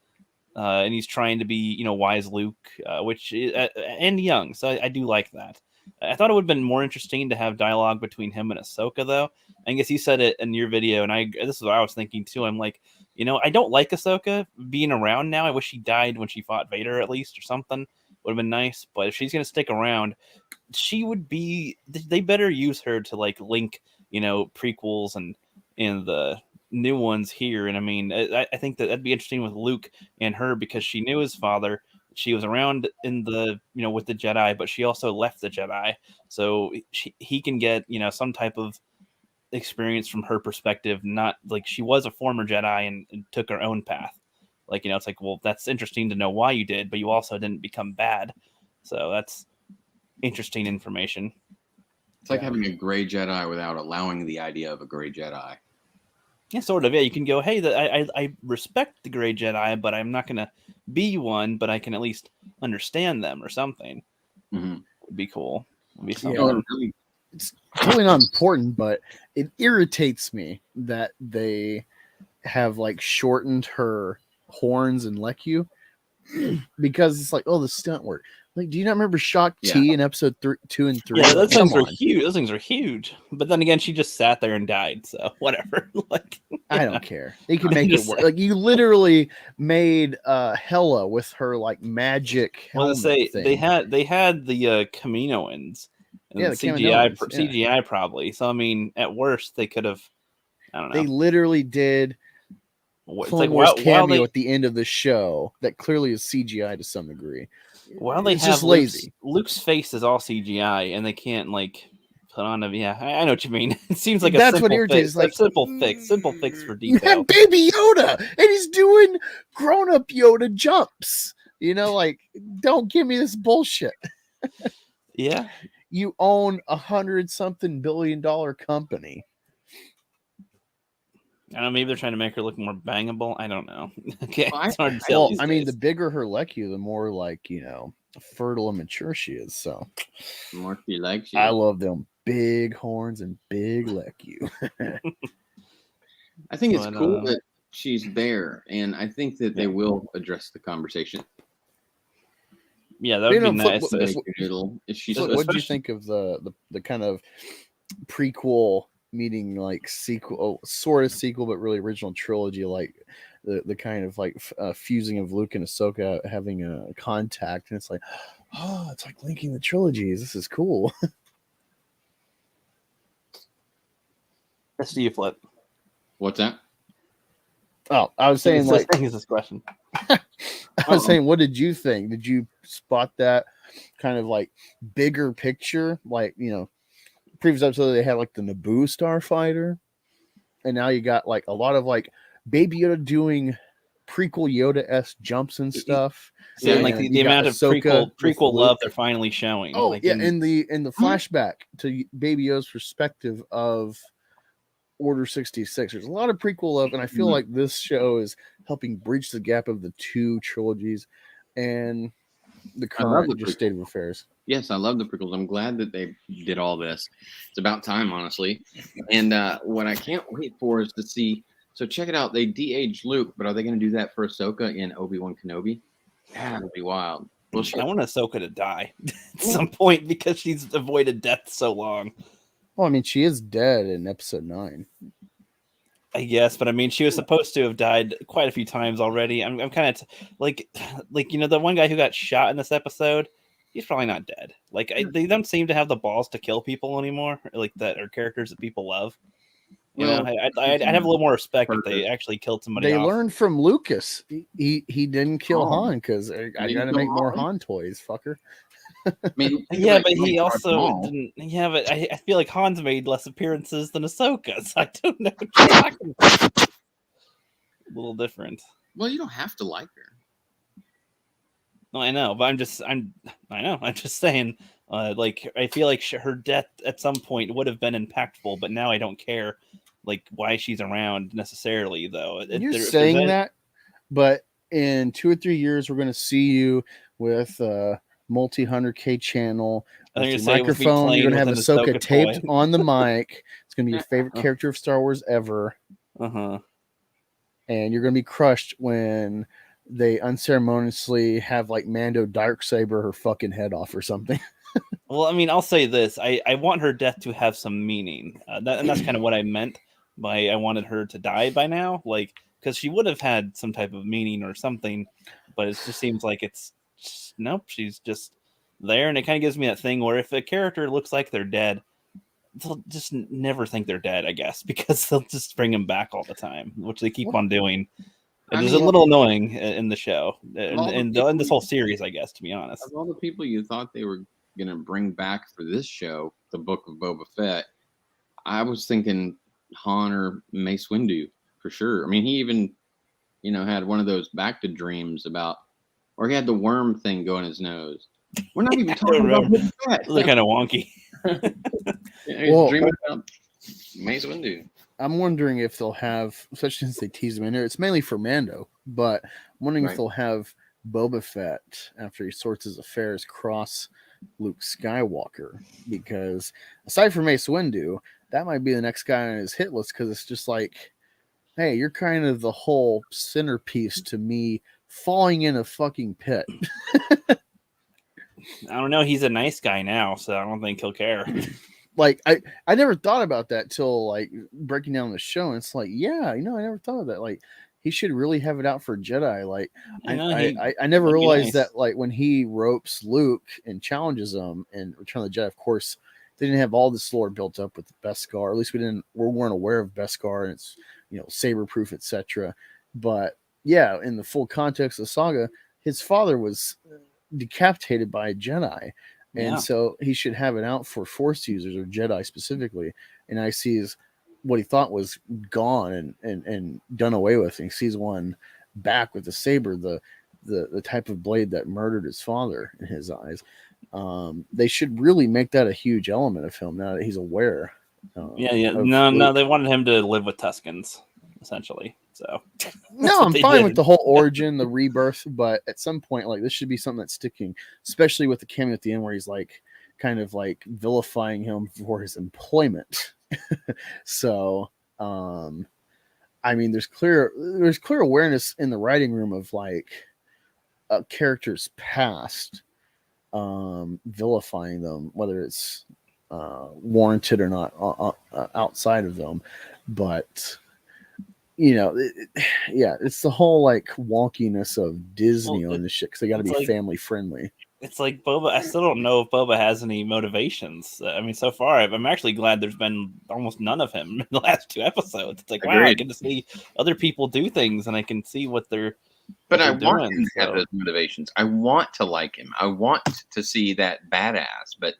and he's trying to be wise Luke, which and young. So I do like that. I thought it would have been more interesting to have dialogue between him and Ahsoka, though. I guess you said it in your video, and this is what I was thinking too. I'm like, I don't like Ahsoka being around now. I wish she died when she fought Vader, at least, or something. Would have been nice. But if she's gonna stick around, she would be. They better use her to like link, prequels and the new ones here. And I mean, I think that'd be interesting with Luke and her because she knew his father. She was around in the, with the Jedi, but she also left the Jedi. So he can get, some type of experience from her perspective. Not like she was a former Jedi and took her own path. Like, it's like, well, that's interesting to know why you did, but you also didn't become bad. So that's interesting information. It's like having a gray Jedi without allowing the idea of a gray Jedi. Yeah, sort of. Yeah, you can go, hey, I respect the gray Jedi, but I'm not going to be one, but I can at least understand them or something. Mm-hmm. Would be cool. Would be something. Yeah, it's totally not important, but it irritates me that they have like shortened her horns and Lecu because it's like, oh, the stunt work. Like, do you not remember Shock T in episode 2 and 3? Yeah, those things are huge. Those things are huge. But then again, she just sat there and died. So whatever. Like, I don't care. They can make it work. Like, you literally made Hela with her like magic helmet thing. They had the Kaminoans. Yeah, the CGI probably. So I mean, at worst, they could have. I don't know. They literally did. Clone Wars cameo at the end of the show that clearly is CGI to some degree. Well, they it's have just lazy. Luke's face is all CGI, and they can't like put on a. Yeah, I know what you mean. It seems like That's a what simple irritates. fix. Like Simple fix for you detail. have Baby Yoda, and he's doing grown-up Yoda jumps. You know, like don't give me this bullshit. Yeah, You own $100-something billion company. I don't know. Maybe they're trying to make her look more bangable. I don't know. Okay, Well, it's hard to tell. Well, these I mean, the days. bigger her lecu, the more like fertile and mature she is. So The more she likes you. I love them big horns and big lecu. I think it's But, cool that she's there, and I think that they will address the conversation. Yeah, that would be nice. If she's What did you think of the kind of prequel meeting, like sequel, sort of sequel, but really original trilogy, like the kind of like fusing of Luke and Ahsoka having a contact, and it's like, oh, it's like linking the trilogies. This is cool. That's to you, Flip. What's that? Oh, I was saying, like, I think it's this question. I was saying, what did you think? Did you spot that kind of like bigger picture? Like, previous episode they had like the Naboo starfighter, and now you got like a lot of like Baby Yoda doing prequel Yoda-esque jumps and stuff. Yeah, and like the amount of prequel love they're finally showing. Oh, like yeah, in the flashback to Baby Yoda's perspective of Order 66. There's a lot of prequel love, and I feel like this show is helping bridge the gap of the two trilogies and the current state of affairs. Yes, I love the prequels. I'm glad that they did all this. It's about time, honestly. And what I can't wait for is to see. So check it out. They de-aged Luke, but are they going to do that for Ahsoka in Obi-Wan Kenobi? That'd be wild. Well, I want Ahsoka to die at some point because she's avoided death so long. Well, I mean, she is dead in episode 9. I guess, but I mean, she was supposed to have died quite a few times already. I'm kind of like the one guy who got shot in this episode. He's probably not dead. Like they don't seem to have the balls to kill people anymore, like that are characters that people love. I'd have a little more respect if they actually killed somebody. They off. learned from Lucas. He didn't kill Han because I got to make more Han toys, fucker. I mean, yeah, but he also didn't. Yeah, but I feel like Han's made less appearances than Ahsoka, so I don't know. A little different. Well, you don't have to like her. No, I know, but I'm just saying. Like I feel like her death at some point would have been impactful, but now I don't care. Like why she's around necessarily, though. You're saying that, but in 2 or 3 years, we're going to see you with multi-100K channel with your microphone. You're gonna have Ahsoka taped on the mic. It's gonna be your favorite character of Star Wars ever. And you're gonna be crushed when they unceremoniously have like Mando Darksaber her fucking head off or something. Well, I mean, I'll say this: I want her death to have some meaning, and that's kind of what I meant by I wanted her to die by now, like because she would have had some type of meaning or something, but it just seems like it's. Nope, she's just there, and it kind of gives me that thing where if a character looks like they're dead, they'll just never think they're dead, I guess, because they'll just bring them back all the time, which they keep on doing. It is a little annoying in the show, and in this whole series, I guess, to be honest. Of all the people you thought they were going to bring back for this show, the Book of Boba Fett, I was thinking Han or Mace Windu for sure. I mean, he even, had one of those back to dreams about. Or he had the worm thing go in his nose. We're not even talking about that. They're kind of wonky. He's dreaming about Mace Windu. I'm wondering if they'll have, especially since they tease him in there, it's mainly for Mando, but I'm wondering if they'll have Boba Fett, after he sorts his affairs, cross Luke Skywalker. Because aside from Mace Windu, that might be the next guy on his hit list, because it's just like, hey, you're kind of the whole centerpiece to me falling in a fucking pit. I don't know. He's a nice guy now, so I don't think he'll care. Like I never thought about that till like breaking down the show, and it's like, yeah, I never thought of that. Like he should really have it out for Jedi. Like I never realized that like when he ropes Luke and challenges him in Return of the Jedi, of course they didn't have all this lore built up with the Beskar, or at least we weren't aware of Beskar and its saber proof, etc. But yeah, in the full context of the saga, his father was decapitated by a Jedi. And Yeah. so he should have it out for Force users or Jedi specifically. And I sees what he thought was gone and done away with. And he sees one back with the saber, the type of blade that murdered his father in his eyes. They should really make that a huge element of him now that he's aware. No, they wanted him to live with Tuscans, essentially. So no, I'm fine with the whole origin, the rebirth, but at some point, like, this should be something that's sticking, especially with the cameo at the end where he's like kind of like vilifying him for his employment. So I mean, there's clear awareness in the writing room of like a character's past, vilifying them, whether it's warranted or not outside of them. But you know, it's the whole like wonkiness of Disney on this shit because they got to be like, family friendly. It's like Boba. I still don't know if Boba has any motivations. I mean, so far, I'm actually glad there's been almost none of him in the last 2 episodes. It's like, wow, I get to see other people do things, and I can see what they're. But I want him to have those motivations. I want to like him. I want to see that badass. But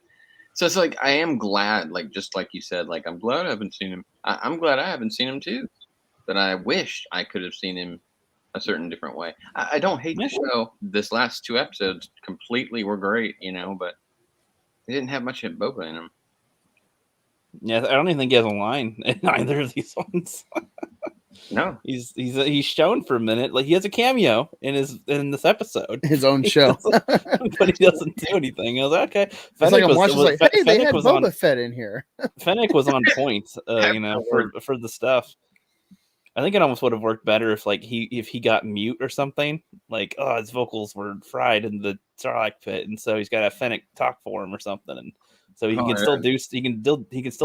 so it's like I am glad, like just like you said, like I'm glad I haven't seen him. I'm glad I haven't seen him too. But I wish I could have seen him a certain different way. I don't hate the show. This last 2 episodes completely were great, you know, but they didn't have much of Boba in them. Yeah, I don't even think he has a line in either of these ones. No, he's shown for a minute. Like, he has a cameo in this episode, his own show, but he doesn't do anything. I was like, okay. It's like I'm watching, like, hey, they had Boba Fett in here. Fennec was on point, you know, for the stuff. I think it almost would have worked better if he got mute or something. Like, oh, his vocals were fried in the Sarlacc pit, and so he's got to have Fennec talk for him or something, and so he can still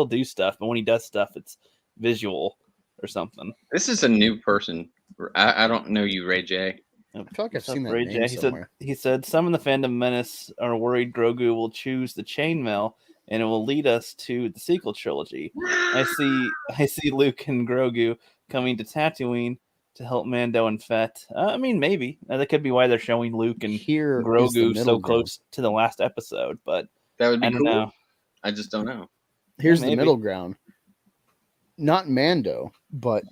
do stuff. But when he does stuff, it's visual or something. This is a new person. I don't know you, Ray J. I feel like I've seen that name somewhere. He said some of the Fandom Menace are worried Grogu will choose the chainmail and it will lead us to the sequel trilogy. I see Luke and Grogu coming to Tatooine to help Mando and Fett. I mean, maybe that could be why they're showing Luke and Grogu so close to the last episode. But that would be cool. Know. I just don't know. Here's the middle ground. Not Mando, but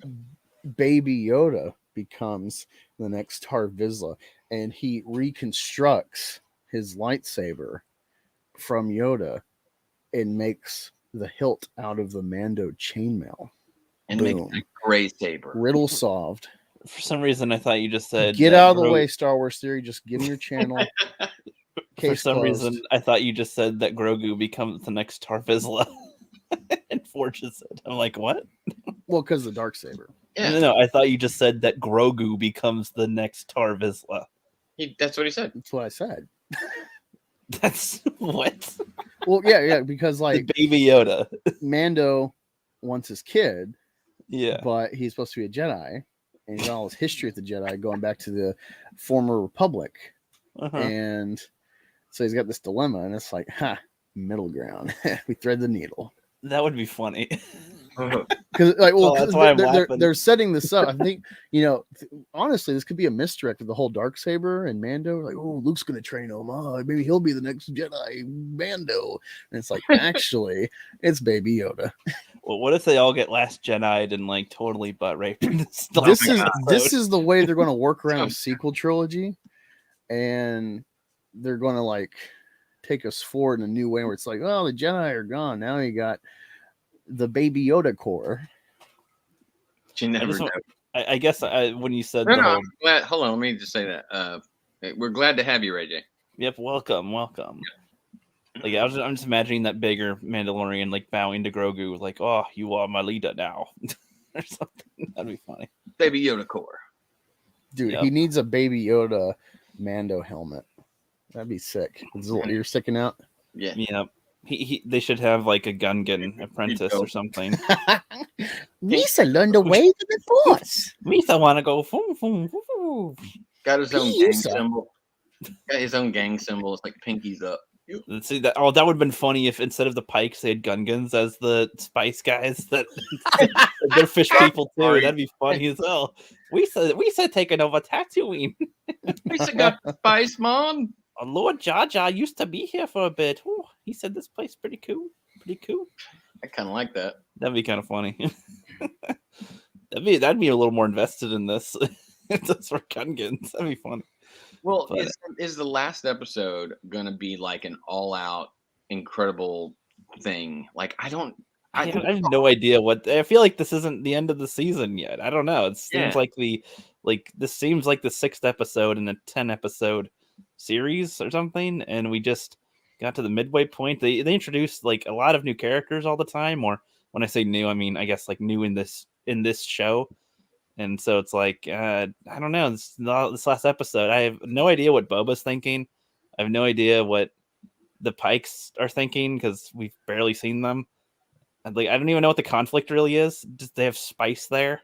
Baby Yoda becomes the next Tar Vizsla, and he reconstructs his lightsaber from Yoda and makes the hilt out of the Mando chainmail. And makes a gray saber. Riddle solved. For some reason, I thought you just said... Get out of the way, Star Wars Theory. Just give me your channel. For some reason, I thought you just said that Grogu becomes the next Tar Vizsla. And forges it. I'm like, what? Well, because of the Darksaber. Yeah. No, I thought you just said that Grogu becomes the next Tar Vizsla. That's what he said. That's what I said. That's what? Well, yeah, because like Baby Yoda. Mando wants his kid. Yeah. But he's supposed to be a Jedi. And he's got all his history with the Jedi going back to the former Republic. And so he's got this dilemma, and it's like, middle ground. We thread the needle. That would be funny. Because they're setting this up. I think, honestly, this could be a misdirect of the whole Darksaber and Mando. Like, oh, Luke's gonna train him. Oh, maybe he'll be the next Jedi Mando. And it's like, actually, it's Baby Yoda. Well, what if they all get Last Jedi'd and like totally butt raped? This is the way they're going to work around a sequel trilogy, and they're going to like take us forward in a new way where it's like, oh, the Jedi are gone. Now you got the Baby Yoda core. You never know. I guess when you said I'm glad. Hold on, let me just say that we're glad to have you, Ray J. Yep, welcome. Like I'm just imagining that bigger Mandalorian like bowing to Grogu, like, "Oh, you are my leader now," or something. That'd be funny. Baby Yoda core, dude. Yep. He needs a Baby Yoda Mando helmet. That'd be sick. Is what you're sticking out? Yeah. They should have like a Gungan apprentice or something. Misa learned the way to the Force. Misa wanna go. Boom. Got his own gang symbol. Got his own gang symbol. It's like pinkies up. Let's see that. Oh, that would have been funny if instead of the Pikes, they had Gungans as the spice guys. That they're fish people too. That'd be funny as hell. We said taking over Tatooine. We said got spice, mom. Lord Jar Jar used to be here for a bit. Ooh, he said this place pretty cool. Pretty cool. I kind of like that. That'd be kind of funny. that'd be a little more invested in this. That's for Gungans. That'd be funny. Well, But- is the last episode gonna be like an all-out incredible thing? Like I have no idea what. I feel like this isn't the end of the season yet. I don't know. It seems like this seems like the 6th episode in a 10-episode series or something, and we just got to the midway point. They introduced like a lot of new characters all the time, or when I say new, I mean I guess like new in this show. And so it's like I don't know. This last episode, I have no idea what Boba's thinking. I have no idea what the Pikes are thinking because we've barely seen them. I don't even know what the conflict really is. Just they have spice there.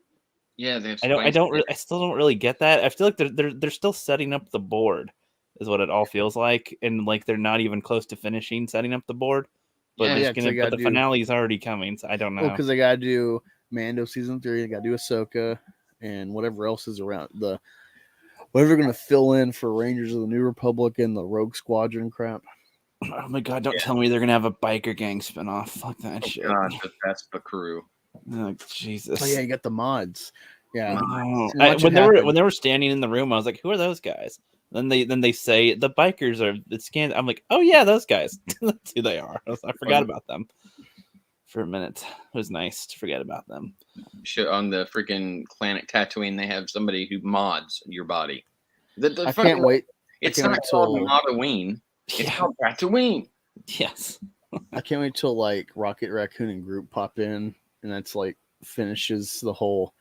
Yeah, they have I still don't really get that. I feel like they're still setting up the board, is what it all feels like, and like they're not even close to finishing setting up the board. But the finale is already coming, so I don't know. Well, because they gotta do Mando season 3, they gotta do Ahsoka, and whatever else is around whatever they're gonna fill in for Rangers of the New Republic and the Rogue Squadron crap. Oh my god! Don't tell me they're gonna have a biker gang spinoff. Fuck that shit. God, the Vespa crew. Oh Jesus! Oh yeah, you got the mods. Yeah. Oh. Watch it When happen. they were standing in the room, I was like, "Who are those guys?" Then they say the bikers are the scan. I'm like, "Oh yeah, those guys. That's who they are." I forgot about them for a minute. It was nice to forget about them. On the freaking planet Tatooine, they have somebody who mods your body. I can't wait. It's can't not wait called till- Tatooine. It's Yeah. called Tatooine. Yes. I can't wait till like Rocket Raccoon and Groot pop in, and that's like finishes the whole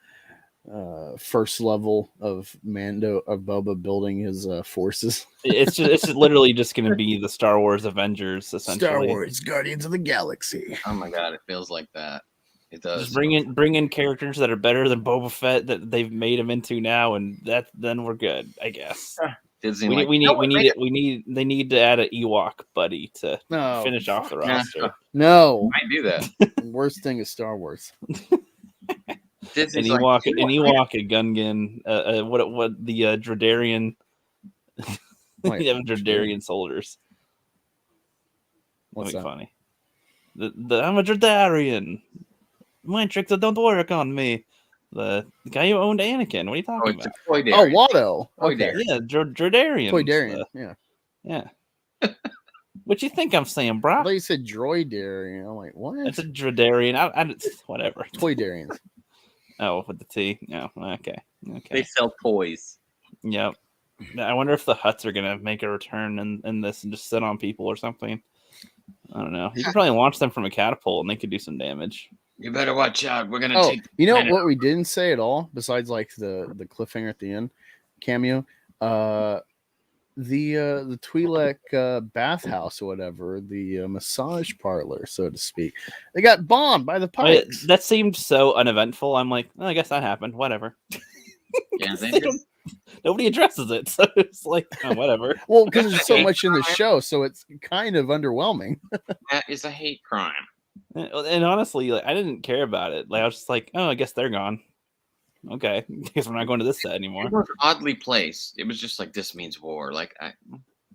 first level of Boba building his forces. It's literally just going to be the Star Wars Avengers essentially. Star Wars Guardians of the Galaxy. Oh my god, it feels like that. It does. Just bring in characters that are better than Boba Fett that they've made him into now, and then we're good, I guess. Disney, They need to add an Ewok buddy to No, finish off the roster. No, I do that. the worst thing is Star Wars. An Disney's Ewok, like, an Ewok, a Gungan, what the Dredarian, Wait, you have Dredarian soldiers. What's That'd be that? funny. I'm a Dredarian. My tricks don't work on me. The guy who owned Anakin. What are you Oh, talking it's a about? Toy Oh, Dairy. Watto. Toy Okay. Dairy. Yeah, Dredarian. Toy Darian. Yeah. Yeah. What you think I'm saying, I bro? thought you said Droid Darian. I'm like, what? It's a Dredarian. Whatever. Toy Darians. Oh, with the T. No. Okay. They sell toys. Yep. I wonder if the Hutts are gonna make a return in this and just sit on people or something. I don't know. You could probably launch them from a catapult and they could do some damage. You better watch out. We're gonna Oh, take. you know planet what we didn't say at all, besides like the cliffhanger at the end cameo, the Twi'lek bathhouse or whatever, the massage parlor, so to speak. They got bombed by the Pikes. That seemed so uneventful. I'm like, I guess that happened. Whatever. Yeah, they They just, Nobody addresses it, so it's like, oh, whatever. Well, because there's so hate much in the crime. show, so it's kind of underwhelming. that is a hate crime. And honestly, like, I didn't care about it. Like, I was just like, oh, I guess they're gone. Okay, I guess we're not going to this set anymore. It was oddly placed. It was just like this means war. Like,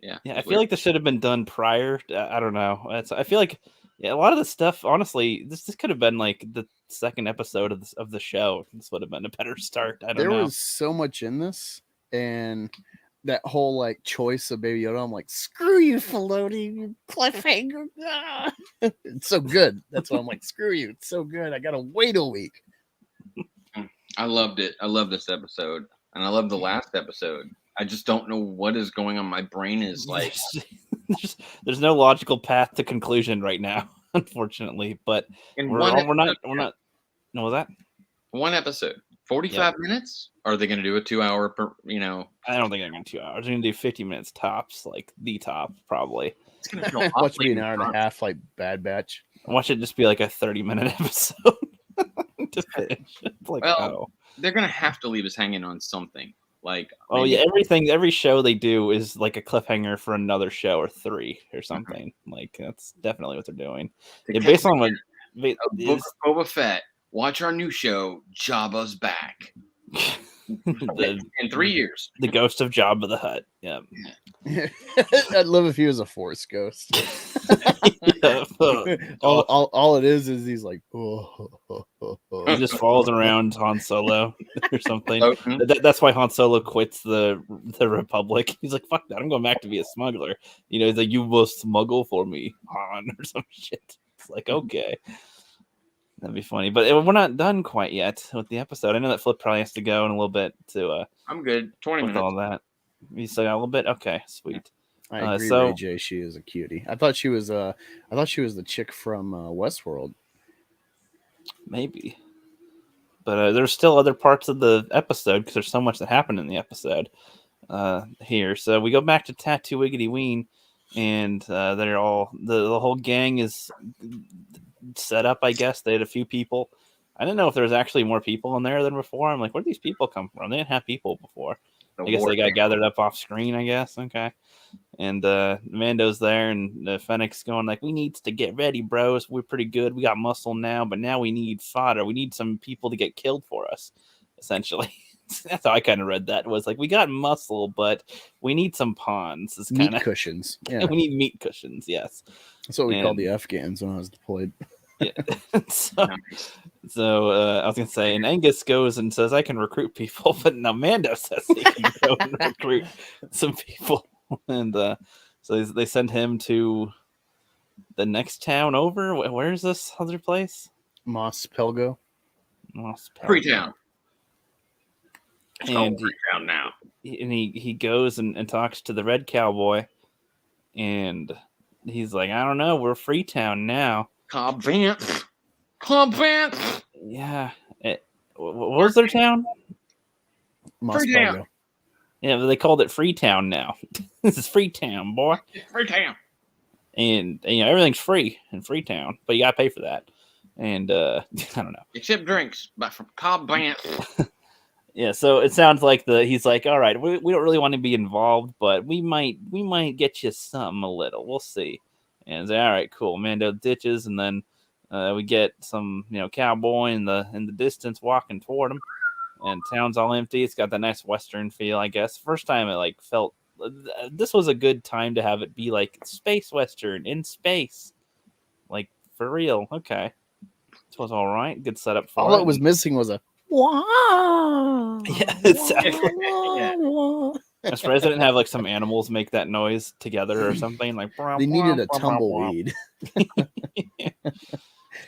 Yeah, I feel like this should have been done prior. I don't know. I feel like a lot of the stuff, honestly, this could have been like the second episode of the show. This would have been a better start. I don't There know. was so much in this, and that whole like choice of Baby Yoda. I'm like, screw you, Filoni, you cliffhanger. Ah. It's so good. That's why I'm like, screw you. It's so good. I gotta wait a week. I loved it. I love this episode, and I love the last episode. I just don't know what is going on. My brain is like, there's no logical path to conclusion right now, unfortunately. But in we're not. No, was that? one episode, 45 minutes. Are they going to do a 2 hour per? You know, I don't think they're going to 2 hours. They're going to do 50 minutes tops, like the top, probably. it's going to feel Watch it be awfully an hour and a half, like Bad Batch. Watch it just be like a 30-minute episode to finish. It's like, Well, They're going to have to leave us hanging on something. Like, oh maybe- yeah, every show they do is like a cliffhanger for another show or three or something. Like that's definitely what they're doing. to Yeah, catch based on what a book of Boba Fett. Watch our new show, Jabba's Back. In 3 years. The ghost of Jabba the Hutt. Yeah. I'd love if he was a Force ghost. Yeah. all it is he's like, He just falls around Han Solo or something. Floating. That's why Han Solo quits the Republic. He's like, fuck that, I'm going back to be a smuggler. You know, he's like, you will smuggle for me, Han, or some shit. It's like, okay. That'd be funny. But we're not done quite yet with the episode. I know that Flip probably has to go in a little bit to I'm good. 20 with minutes. all that. You still got a little bit? Okay, sweet. I agree, so- Ray J. She is a cutie. I thought she was the chick from Westworld. Maybe. But there's still other parts of the episode because there's so much that happened in the episode here. So we go back to Tattoo Wiggity Ween, and they're all the whole gang is set up. I guess they had a few people. I didn't know if there was actually more people in there than before. I'm like, where did these people come from? They didn't have people before. I guess they got gathered up off screen. I guess okay. And Mando's there, and Fennec's going like, we need to get ready, bros. We're pretty good. We got muscle now, but now we need fodder. We need some people to get killed for us, essentially. That's how I kind of read that. Was like, we got muscle, but we need some pawns. It's Meat kind of cushions. Yeah, we need meat cushions. Yes, that's what we called and- the Afghans when I was deployed. yeah. So I was gonna say, and Angus goes and says, I can recruit people, but now Mando says he can go and recruit some people. And so they send him to the next town over. Where is this other place? Mos Pelgo. Mos Pelgo. Freetown. And Freetown now. he goes and talks to the red cowboy, and he's like, I don't know, we're Freetown now. Cobb Vance. Yeah. What was their town? Mos Freetown. Pelgo. Yeah, but they called it Freetown now. This is Freetown, boy. Freetown. And you know, everything's free in Freetown, but you gotta pay for that. And I don't know. Except drinks, but from Cobb Vance. Yeah, so it sounds like he's like, all right, we don't really want to be involved, but we might get you something a little. We'll see. And it's like, all right, cool. Mando ditches, and then we get some cowboy in the distance walking toward him, and town's all empty. It's got that nice Western feel, I guess. First time it felt this was a good time to have it be like space Western in space, like for real. Okay, this was all right. Good setup for All it. it was missing was a wow. Yeah, exactly. Yeah. I'm surprised they didn't have some animals make that noise together or something. Like They needed a tumbleweed.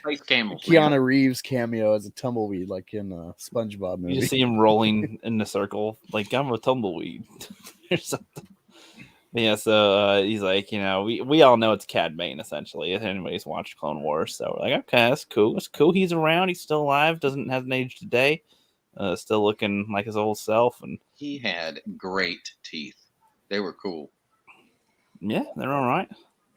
Space camels. Keanu Reeves cameo as a tumbleweed, like in a SpongeBob movie. You just see him rolling in a circle, like I'm a tumbleweed or something. But yeah, so he's like, we all know it's Cad Bane essentially. If anybody's watched Clone Wars, so we're like, okay, that's cool. It's cool. He's around. He's still alive. Hasn't aged a day. Still looking like his old self, and He had great teeth. They were cool. yeah, they're all right.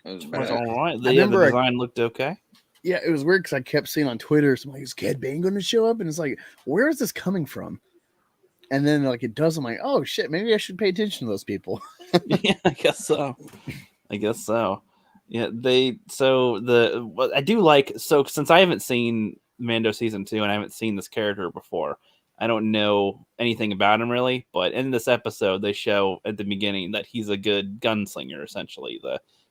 It was It's bad. all right. I The remember design looked okay. Yeah, it was weird because I kept seeing on Twitter, so I'm like, is Cad Bane going to show up? And it's like, where is this coming from? And then it does. I'm like, oh shit, maybe I should pay attention to those people. Yeah, I guess so. Yeah, what I do like, so since I haven't seen Mando season 2 and I haven't seen this character before, I don't know anything about him really, but in this episode they show at the beginning that he's a good gunslinger essentially.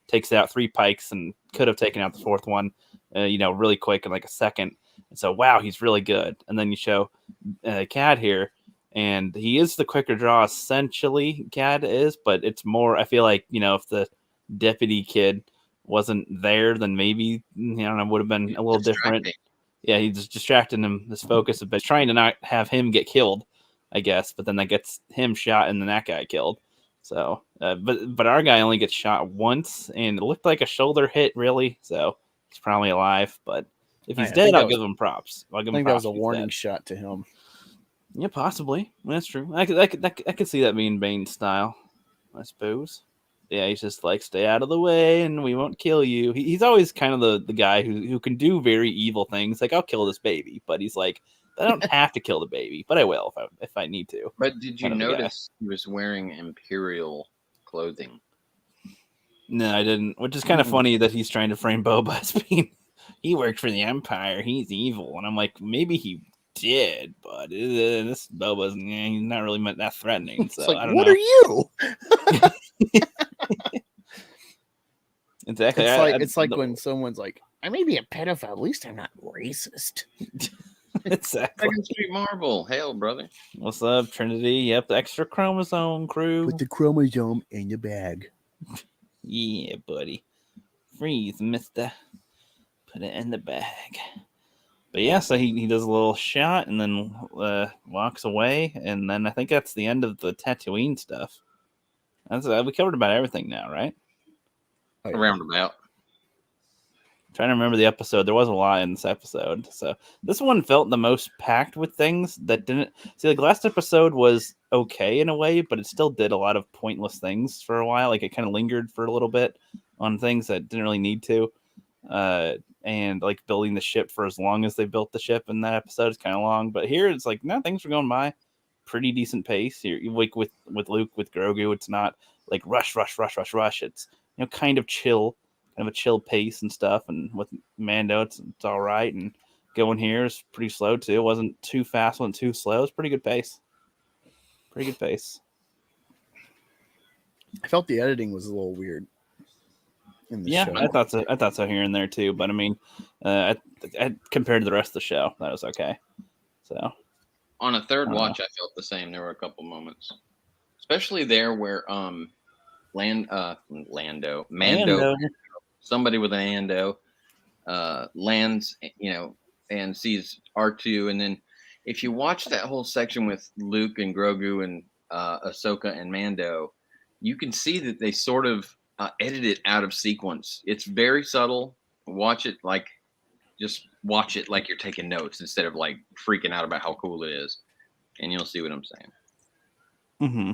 Takes out 3 pikes and could have taken out the 4th one really quick in like a second. And so wow, he's really good. And then you show Cad here, and he is the quicker draw essentially, Cad is, but it's more, I feel like, if the deputy kid wasn't there, then maybe, I don't know, would have been a little different. Yeah, he's distracting him, his focus a bit, trying to not have him get killed, I guess, but then that gets him shot and then that guy killed. So, but our guy only gets shot once, and it looked like a shoulder hit, really, so he's probably alive, but if he's dead, I'll give him props. I think that was a warning shot to him. Yeah, possibly. That's true. I could see that being Bane's style, I suppose. Yeah, he's just like, stay out of the way and we won't kill you. He's always kind of the guy who can do very evil things. Like, I'll kill this baby, but he's like, I don't have to kill the baby, but I will if I need to. But did you Kind of a guy. notice he was wearing Imperial clothing? No, I didn't. Which is kind of funny that he's trying to frame Boba as being, he worked for the Empire. He's evil. And I'm like, maybe he did, but this Boba's he's not really that threatening. So It's like, I don't what know. are you? Exactly. It's like when someone's like, I may be a pedophile, at least I'm not racist. Exactly. Second Street Marble. Hail, brother. What's up, Trinity? Yep, the extra chromosome crew. Put the chromosome in your bag. Yeah, buddy. Freeze, mister. Put it in the bag. But yeah, so he does a little shot and then walks away. And then I think that's the end of the Tatooine stuff. That's we covered about everything now, right? Oh, yeah. Roundabout. Trying to remember the episode. There was a lot in this episode. So this one felt the most packed with things that didn't... See, the last episode was okay in a way, but it still did a lot of pointless things for a while. Like, it kind of lingered for a little bit on things that didn't really need to. And, like, building the ship for as long as they built the ship in that episode is kind of long. But here, it's like, no, things were going by pretty decent pace. Here, like, with Luke, with Grogu, it's not, like, rush. It's, you know, kind of chill. Kind of a chill pace and stuff, and with Mando, it's all right. And going here is pretty slow too. It wasn't too fast, wasn't too slow. It's pretty good pace. Pretty good pace. I felt the editing was a little weird. In the show. I thought so here and there too. But I mean, compared to the rest of the show, that was okay. So On a third watch, I felt the same. There were a couple moments, especially there where Mando. Somebody with an Ando lands, you know, and sees R2. And then if you watch that whole section with Luke and Grogu and Ahsoka and Mando, you can see that they sort of edit it out of sequence. It's very subtle. Just watch it like you're taking notes instead of like freaking out about how cool it is. And you'll see what I'm saying. Mm-hmm.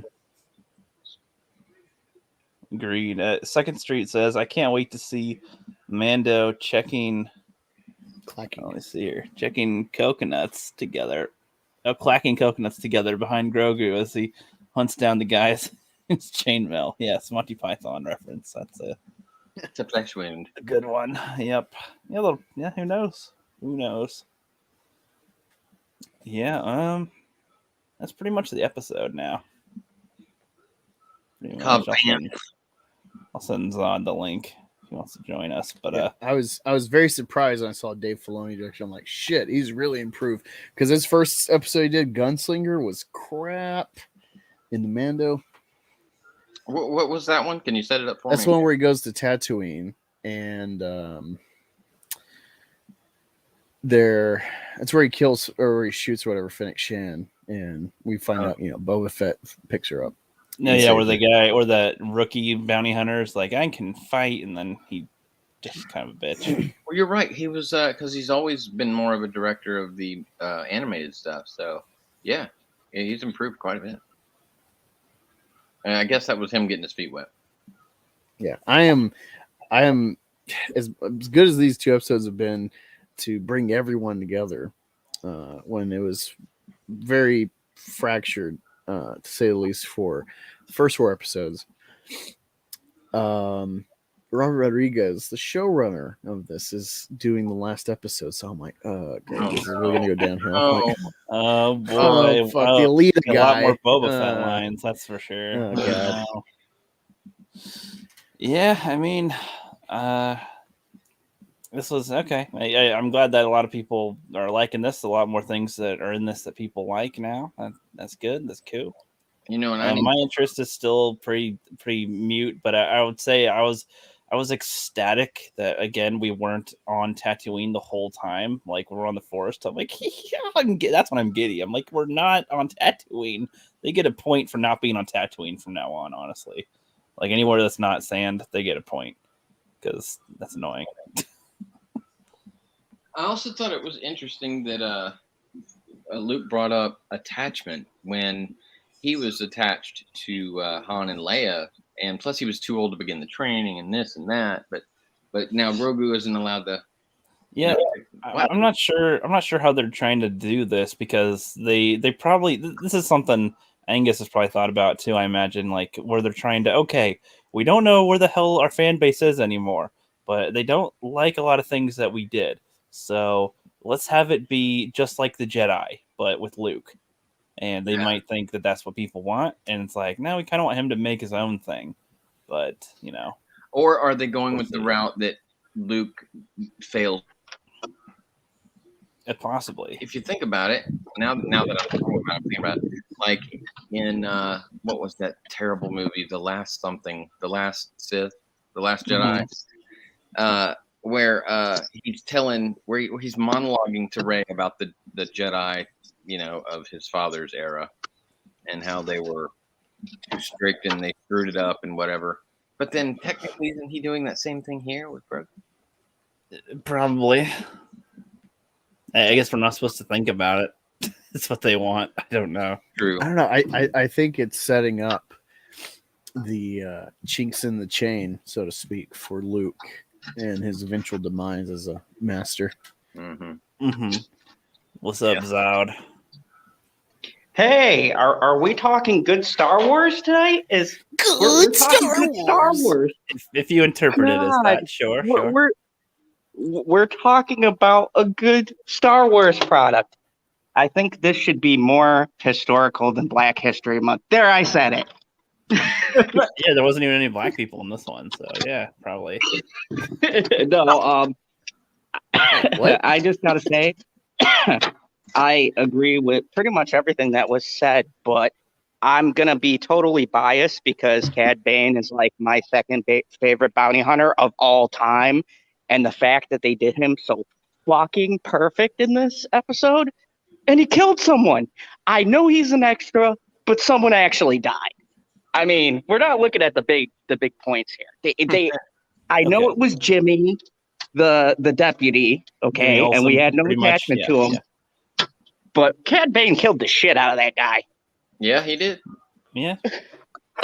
Agreed. Second Street says, I can't wait to see Mando checking. Let me see here. Checking coconuts together. Clacking coconuts together behind Grogu as he hunts down the guys in his chainmail. Yes, Monty Python reference. It's a flesh wound. A good one. Yep. Yeah, who knows? Who knows? Yeah, that's pretty much the episode now. I'll send Zod the link if he wants to join us. But yeah, I was very surprised when I saw Dave Filoni direction. I'm like, shit, he's really improved. Because his first episode he did, Gunslinger, was crap in the Mando. What was that one? Can you set it up for me? That's the one where he goes to Tatooine and that's where he kills or where he shoots or whatever Fennec Shan, and we find out, you know, Boba Fett picks her up. No, yeah, where the guy or the rookie bounty hunter is like, I can fight, and then he just kind of a bitch. Well, you're right. He was because he's always been more of a director of the animated stuff. So yeah, he's improved quite a bit. And I guess that was him getting his feet wet. Yeah, I am as good as these two episodes have been to bring everyone together when it was very fractured. To say the least, for the first 4 episodes. Robert Rodriguez, the showrunner of this, is doing the last episode. So I'm like, we're going to go downhill. Oh boy. Oh, fuck, the Alita guy. A lot more Boba Fett lines, that's for sure. Oh, God. Yeah, I mean, this was okay. I'm glad that a lot of people are liking this. A lot more things that are in this that people like now. That's good. That's cool. You know, and my interest is still pretty mute, but I would say I was ecstatic that again we weren't on Tatooine the whole time. Like we're on the forest. I'm like, yeah, that's when I'm giddy. I'm like, we're not on Tatooine. They get a point for not being on Tatooine from now on. Honestly, like anywhere that's not sand, they get a point because that's annoying. I also thought it was interesting that Luke brought up attachment when he was attached to Han and Leia, and plus he was too old to begin the training and this and that. But now Grogu isn't allowed to. Yeah, I'm not sure. I'm not sure how they're trying to do this because they probably this is something Angus has probably thought about too. I imagine like where they're trying to. Okay, we don't know where the hell our fan base is anymore, but they don't like a lot of things that we did. So let's have it be just like the Jedi, but with Luke. And they might think that that's what people want. And it's like, no, we kind of want him to make his own thing. But, you know. Or are they going with the route that Luke failed? Possibly. If you think about it, now that I'm thinking about it, like in what was that terrible movie, The Last Sith, The Last Jedi, where he's telling where he's monologuing to Rey about the Jedi, you know, of his father's era, and how they were too strict and they screwed it up and whatever. But then technically, isn't he doing that same thing here with Grogu? Probably. I guess we're not supposed to think about it. It's what they want. I don't know. True. I don't know. I think it's setting up the chinks in the chain, so to speak, for Luke and his eventual demise as a master. What's up, Zod? Hey, are we talking good Star Wars tonight? We're talking good Star Wars. If you interpret it as that, sure. We're talking about a good Star Wars product. I think this should be more historical than Black History Month. There, I said it. Yeah, there wasn't even any black people in this one, so yeah, probably. No, I just gotta say, I agree with pretty much everything that was said, but I'm gonna be totally biased because Cad Bane is like my second favorite bounty hunter of all time, and the fact that they did him so fucking perfect in this episode, and he killed someone. I know he's an extra, but someone actually died. I mean, we're not looking at the big points here. I know it was Jimmy, the deputy, okay, and we had no attachment to him. Yeah. But Cad Bane killed the shit out of that guy. Yeah, he did. Yeah,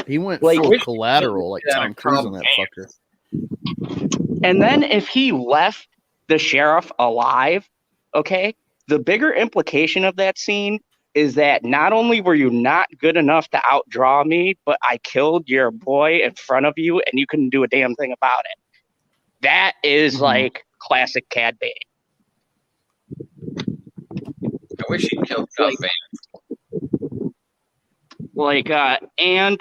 he went full collateral like Tom Cruise on that fucker. And then if he left the sheriff alive, okay, the bigger implication of that scene is that not only were you not good enough to outdraw me, but I killed your boy in front of you and you couldn't do a damn thing about it. That is like classic Cad Bane. I wish he'd killed Cad Bane. And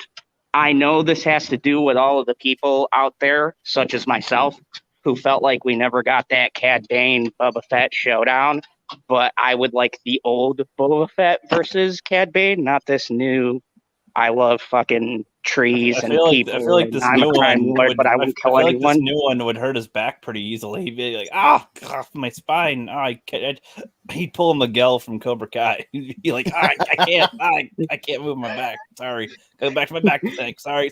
I know this has to do with all of the people out there, such as myself, who felt like we never got that Cad Bane Boba Fett showdown. But I would like the old Boba Fett versus Cad Bane, not this new. I love fucking trees and people. I feel like this new one would, but I wouldn't kill anyone. This new one would hurt his back pretty easily. He'd be like, my spine. He'd pull a Miguel from Cobra Kai. He'd be like, I can't move my back. Sorry, go back to my back. Thanks. Sorry.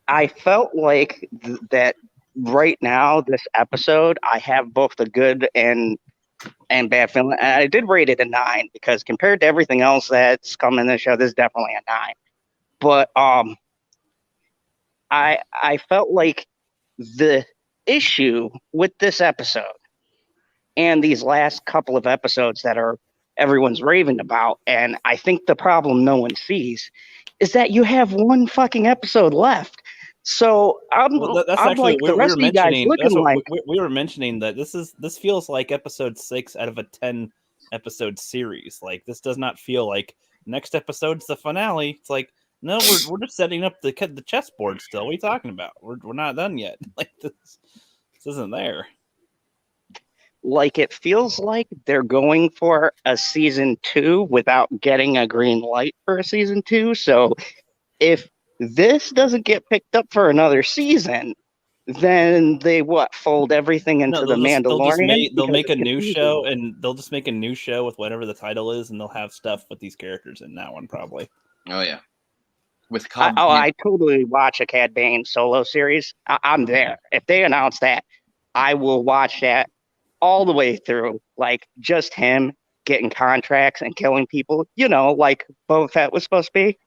I felt like that. Right now, this episode, I have both the good and bad feeling. And I did rate it a 9 because compared to everything else that's come in the show, this is definitely a 9. But I felt like the issue with this episode and these last couple of episodes that everyone's raving about, and I think the problem no one sees, is that you have one fucking episode left. So I'm like the rest of you guys looking like we were mentioning that this feels like episode 6 out of a 10 episode series. Like this does not feel like next episode's the finale. It's like no, we're just setting up the chessboard still. What are you talking about? We're not done yet. Like this isn't there. Like it feels like they're going for a season 2 without getting a green light for a season 2. So if this doesn't get picked up for another season, then they fold everything into the Mandalorian. They'll make a new show, and they'll just make a new show with whatever the title is, and they'll have stuff with these characters in that one probably. Oh yeah, with I totally watch a Cad Bane solo series. I'm there. If they announce that, I will watch that all the way through. Like just him getting contracts and killing people. You know, like Boba Fett was supposed to be.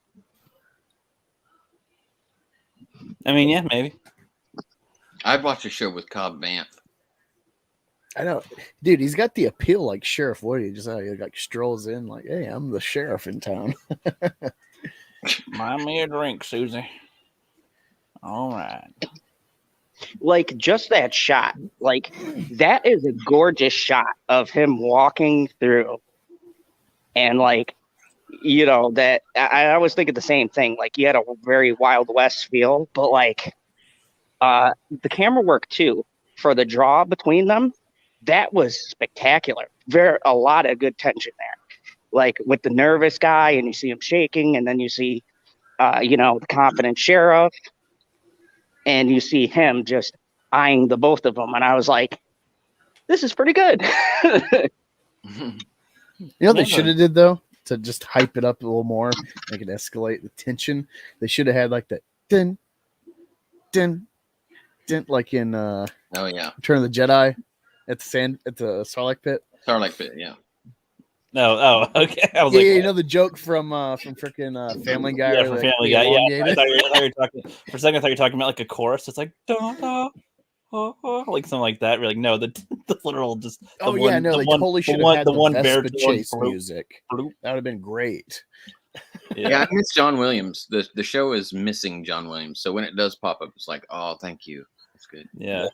I mean, yeah, maybe. I'd watch a show with Cobb Vanth. I know, dude. He's got the appeal like Sheriff Woody. Just like strolls in, like, "Hey, I'm the sheriff in town." Buy me a drink, Susie. All right. Like just that shot, like that is a gorgeous shot of him walking through, and like, you know, that I was thinking the same thing. Like you had a very Wild West feel, but like the camera work too for the draw between them, that was spectacular. A lot of good tension there. Like with the nervous guy, and you see him shaking, and then you see, you know, the confident sheriff, and you see him just eyeing the both of them, and I was like, "This is pretty good." You know what they should have did though, to just hype it up a little more, make it escalate the tension. They should have had like that din, din, din, like in Oh yeah, Return of the Jedi at the Sarlacc pit. Sarlacc pit, yeah. No, oh, okay. I was Yeah, like, you know the joke from freaking Family Guy. yeah, where from they Family Guy. Yeah, I elongate thought it? you were talking for a second. I thought you were talking about like a chorus. It's like da, da, like something like that. We're like, no, the literal just. The Oh one, yeah, no, the they one, totally should the have had the the one Vespa baritone chase flute. music. That would have been great. Yeah, I miss John Williams. The show is missing John Williams. So when it does pop up, it's like, oh, thank you. That's good. Yeah.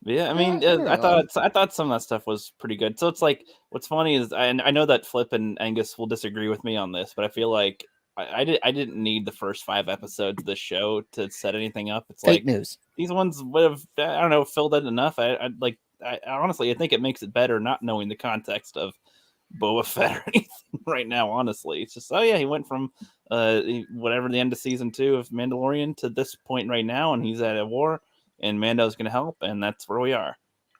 Yeah, I mean, Yeah, I thought some of that stuff was pretty good. So it's like, what's funny is, I know that Flip and Angus will disagree with me on this, but I feel like I didn't need the first 5 episodes of the show to set anything up. It's Fake like news. these ones would have, I don't know, filled it enough. I honestly, I think it makes it better not knowing the context of Boba Fett or anything right now. Honestly, it's just, oh yeah, he went from whatever the end of season 2 of Mandalorian to this point right now, and he's at a war. And Mando's going to help, and that's where we are.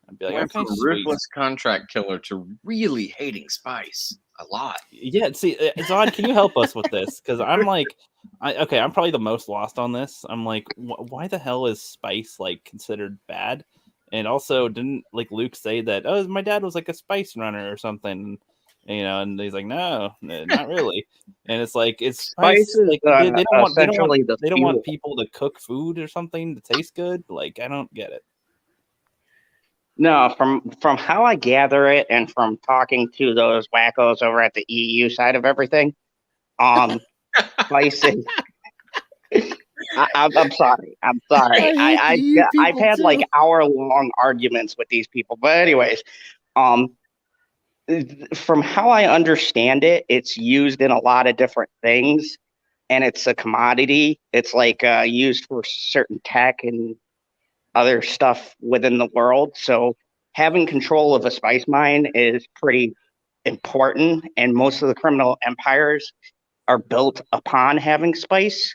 I'd be like, Went okay, from ruthless contract killer to really hating Spice a lot. yeah. See, it's odd. Can you help us with this? Because I'm like, I'm probably the most lost on this. I'm like, why the hell is Spice like considered bad? And also, didn't like Luke say that? Oh, my dad was like a spice runner or something. You know, and he's like, no, not really. And it's like, it's spice. Like, they don't want people to cook food or something to taste good. Like, I don't get it. No, from how I gather it, and from talking to those wackos over at the EU side of everything, spice is. I'm sorry. I've had too. Like hour-long arguments with these people, but anyways, from how I understand it, it's used in a lot of different things, and it's a commodity. It's like used for certain tech and other stuff within the world. So having control of a spice mine is pretty important, and most of the criminal empires are built upon having spice.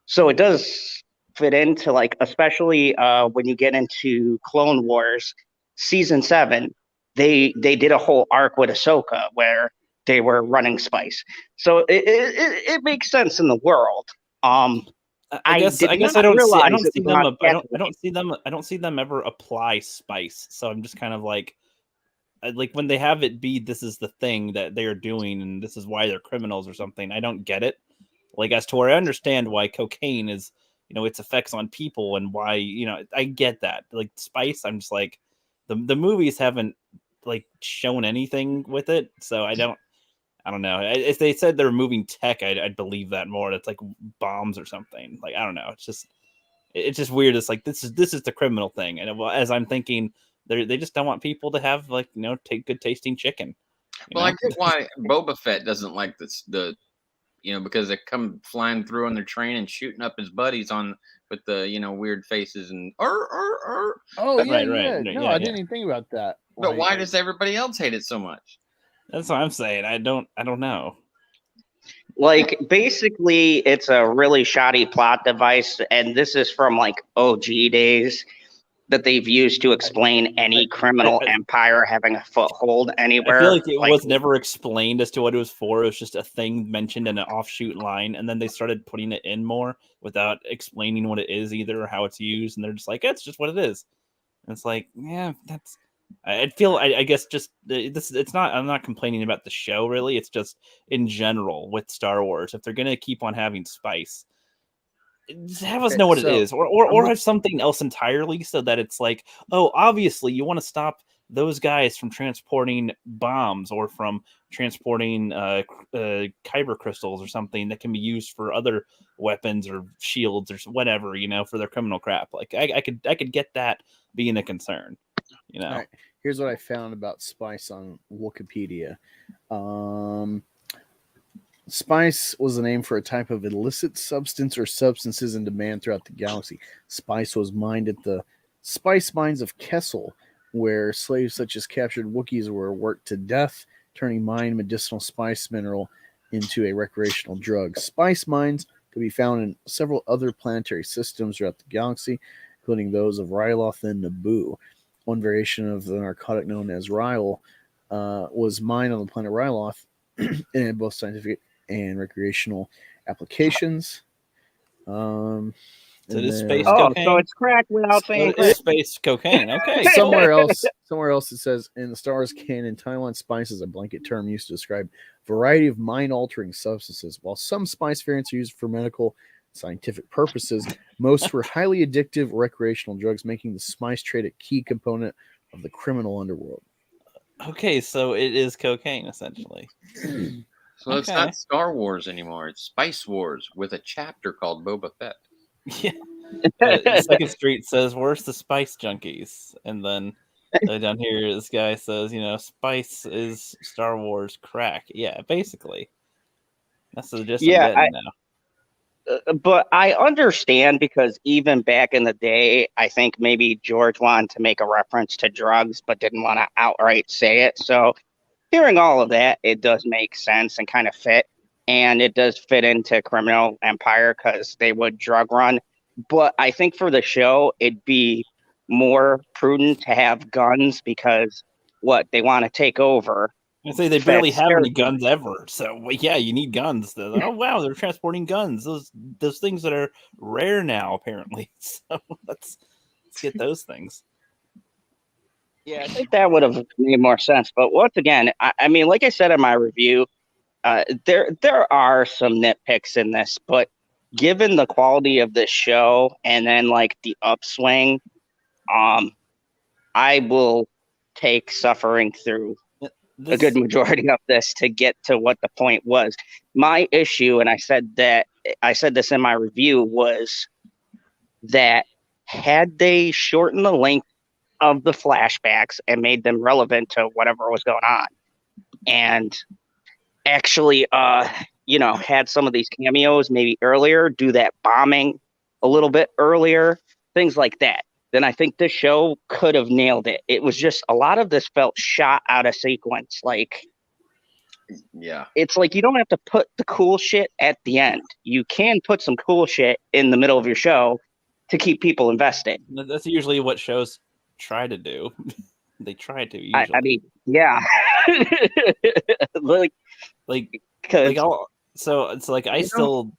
So it does fit into, like, especially when you get into Clone Wars season 7. They did a whole arc with Ahsoka where they were running spice, so it makes sense in the world. I guess I don't see them ever apply spice. So I'm just kind of like when they have it be, this is the thing that they are doing and this is why they're criminals or something. I don't get it. Like, as to where I understand why cocaine is, you know, its effects on people and why, you know, I get that. Like spice, I'm just like, the movies haven't like shown anything with it, so I don't know. If they said they're moving tech, I'd believe that more. It's like bombs or something. Like, I don't know. It's just weird. It's like this is the criminal thing, and as I'm thinking, they just don't want people to have, like, you know, take good tasting chicken. Well, I get why Boba Fett doesn't like the you know, because they come flying through on their train and shooting up his buddies with the, you know, weird faces and Oh yeah, right. No, yeah, I didn't even think about that. But why does everybody else hate it so much? That's what I'm saying. I don't know. Like, basically, it's a really shoddy plot device, and this is from like OG days that they've used to explain any criminal empire having a foothold anywhere. I feel like it was never explained as to what it was for. It was just a thing mentioned in an offshoot line, and then they started putting it in more without explaining what it is either or how it's used, and they're just like, it's just what it is. And it's like, yeah, that's. I guess just this. It's not. I'm not complaining about the show really. It's just in general with Star Wars. If they're gonna keep on having spice, just have us know what it is, or have something else entirely, so that it's like, oh, obviously you want to stop those guys from transporting bombs or from transporting kyber crystals or something that can be used for other weapons or shields or whatever, for their criminal crap. Like I could get that being a concern, All right, here's what I found about spice on Wikipedia. Spice was the name for a type of illicit substance or substances in demand throughout the galaxy. Spice was mined at the spice mines of Kessel, where slaves such as captured Wookiees were worked to death, turning mined medicinal spice mineral into a recreational drug. Spice mines could be found in several other planetary systems throughout the galaxy, including those of Ryloth and Naboo. One variation of the narcotic known as Ryle was mined on the planet Ryloth and had both scientific and recreational applications. So it is space Oh, cocaine. so it's crack without saying It crack. is space cocaine. Okay. Somewhere else it says in the Star Wars canon, Taiwan spice is a blanket term used to describe a variety of mind-altering substances. While some spice variants are used for medical and scientific purposes, most were highly addictive recreational drugs, making the spice trade a key component of the criminal underworld. Okay, so it is cocaine essentially. So it's not Star Wars anymore. It's Spice Wars with a chapter called Boba Fett. Yeah. Second Street says, "Where's the spice junkies?" And then down here, this guy says, spice is Star Wars crack. Yeah, basically. That's the gist I'm getting now. But I understand, because even back in the day, I think maybe George wanted to make a reference to drugs, but didn't want to outright say it. So hearing all of that, it does make sense and kind of fit. And it does fit into Criminal Empire because they would drug run. But I think for the show, it'd be more prudent to have guns because they want to take over. I say they barely have any guns ever. So yeah, you need guns. Oh wow, they're transporting guns. Those things that are rare now, apparently. So let's get those things. Yeah, I think that would have made more sense. But once again, I mean, like I said in my review, there are some nitpicks in this, but given the quality of this show and then like the upswing, I will take suffering through a good majority of this to get to what the point was. My issue, and I said this in my review, was that had they shortened the length of the flashbacks and made them relevant to whatever was going on, and actually had some of these cameos maybe earlier, do that bombing a little bit earlier, things like that, then I think this show could have nailed it. It was just a lot of this felt shot out of sequence. Like, yeah, it's like you don't have to put the cool shit at the end. You can put some cool shit in the middle of your show to keep people invested. That's usually what shows try to do. They try to. Usually. I mean, yeah. So it's like I still.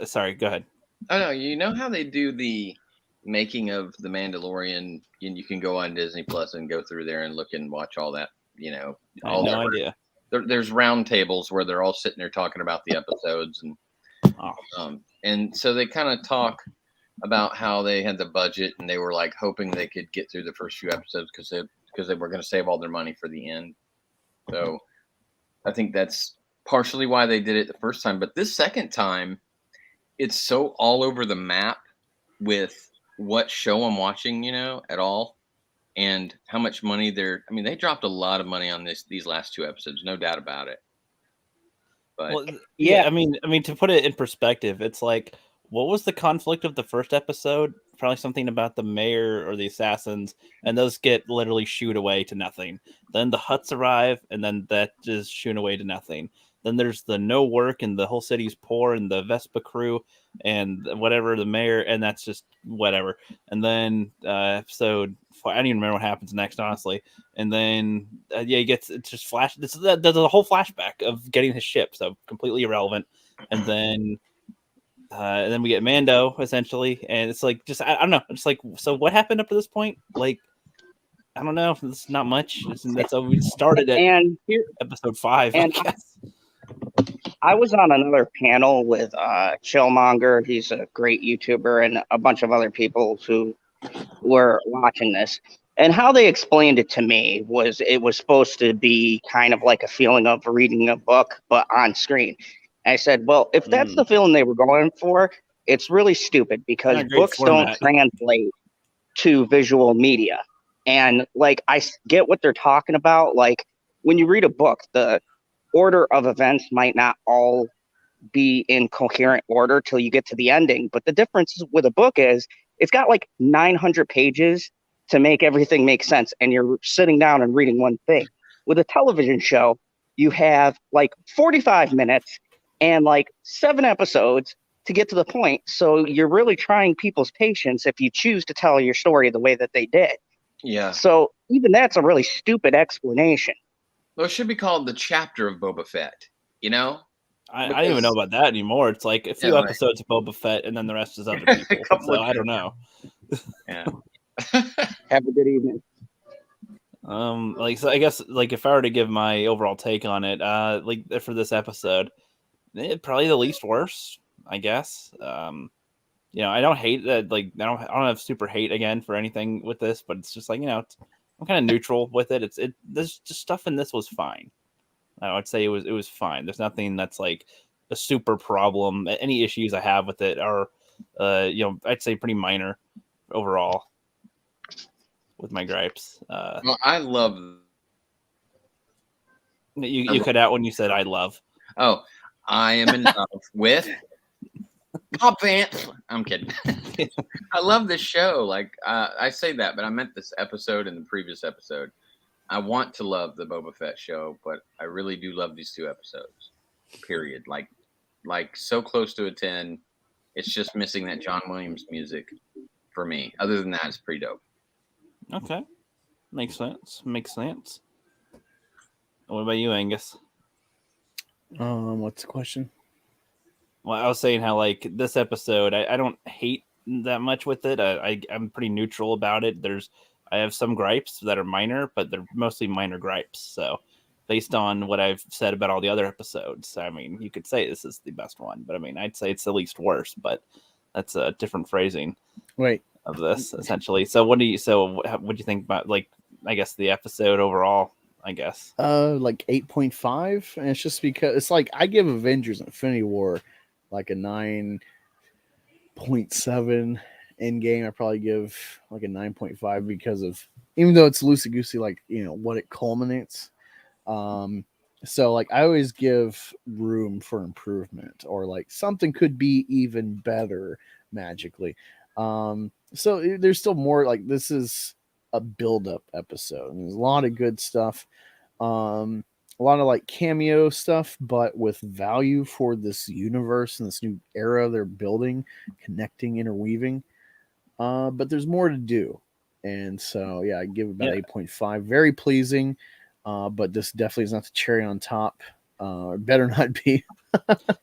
Sorry, go ahead. Oh no, you know how they do the making of The Mandalorian, and you can go on Disney Plus and go through there and look and watch all that. I have no idea. There's round tables where they're all sitting there talking about the episodes, and so they kind of talk about how they had the budget and they were like hoping they could get through the first few episodes because they were going to save all their money for the end. So I think that's partially why they did it the first time. But this second time, it's so all over the map with what show I'm watching, at all, and how much money they dropped a lot of money on these last two episodes, no doubt about it. But yeah, I mean, to put it in perspective, it's like, what was the conflict of the first episode? Probably something about the mayor or the assassins, and those get literally shooed away to nothing. Then the Hutts arrive, and then that is shoot away to nothing. Then there's the no work, and the whole city's poor, and the Vespa crew, and whatever, the mayor, and that's just whatever. And then episode 4, I don't even remember what happens next, honestly. And then it's just flash. There's a whole flashback of getting his ship, so completely irrelevant. And then we get Mando essentially, and it's like I don't know. It's like, so what happened up to this point? Like, I don't know. It's not much. That's how we started at episode 5. I guess. I was on another panel with Chillmonger. He's a great YouTuber, and a bunch of other people who were watching this. And how they explained it to me was it was supposed to be kind of like a feeling of reading a book, but on screen. I said, well, if that's the feeling they were going for, it's really stupid because Not a great books don't format. translate to visual media. And like, I get what they're talking about. Like, when you read a book, the order of events might not all be in coherent order till you get to the ending. But the difference with a book is it's got like 900 pages to make everything make sense. And you're sitting down and reading one thing. With a television show, you have like 45 minutes and like 7 episodes to get to the point. So you're really trying people's patience if you choose to tell your story the way that they did. Yeah. So even that's a really stupid explanation. Well, it should be called the chapter of Boba Fett, you know? I don't even know about that anymore. It's like a few like- episodes of Boba Fett, and then the rest is other people. So I don't know. Yeah. Have a good evening. Like, so I guess, like, if I were to give my overall take on it, like, for this episode, probably the least worst, I guess. You know, I don't hate that. Like, I don't have super hate again for anything with this, but it's just like, you know, I'm kind of neutral with it. There's just stuff in this was fine. I would say it was fine. There's nothing that's like a super problem. Any issues I have with it are, you know, I'd say pretty minor overall with my gripes. Well, I love. You cut out when you said I love. Oh, I am in love with Bob Vance. I'm kidding. I love this show. Like I say that, but I meant this episode and the previous episode. I want to love the Boba Fett show, but I really do love these 2 episodes. Period. Like so close to a 10. It's just missing that John Williams music for me. Other than that, it's pretty dope. Okay, makes sense. What about you, Angus? What's the question? Well, I was saying how, like, this episode, I don't hate that much with it. I'm pretty neutral about it. I have some gripes that are minor, but they're mostly minor gripes. So based on what I've said about all the other episodes, I mean, you could say this is the best one, but I mean, I'd say it's the least worst, but that's a different phrasing of this, essentially. So what do you think about, like, I guess the episode overall, I guess? Like 8.5. And it's just because it's like I give Avengers Infinity War like a 9.7. Endgame, I probably give like a 9.5 because of, even though it's loosey goosey, like, you know, what it culminates. So like I always give room for improvement, or like something could be even better magically. So there's still more. Like, this is a build-up episode, and there's a lot of good stuff. A lot of like cameo stuff, but with value for this universe and this new era they're building, connecting, interweaving. But there's more to do. And so, yeah, I give it about 8.5. Very pleasing. But this definitely is not the cherry on top. Better not be.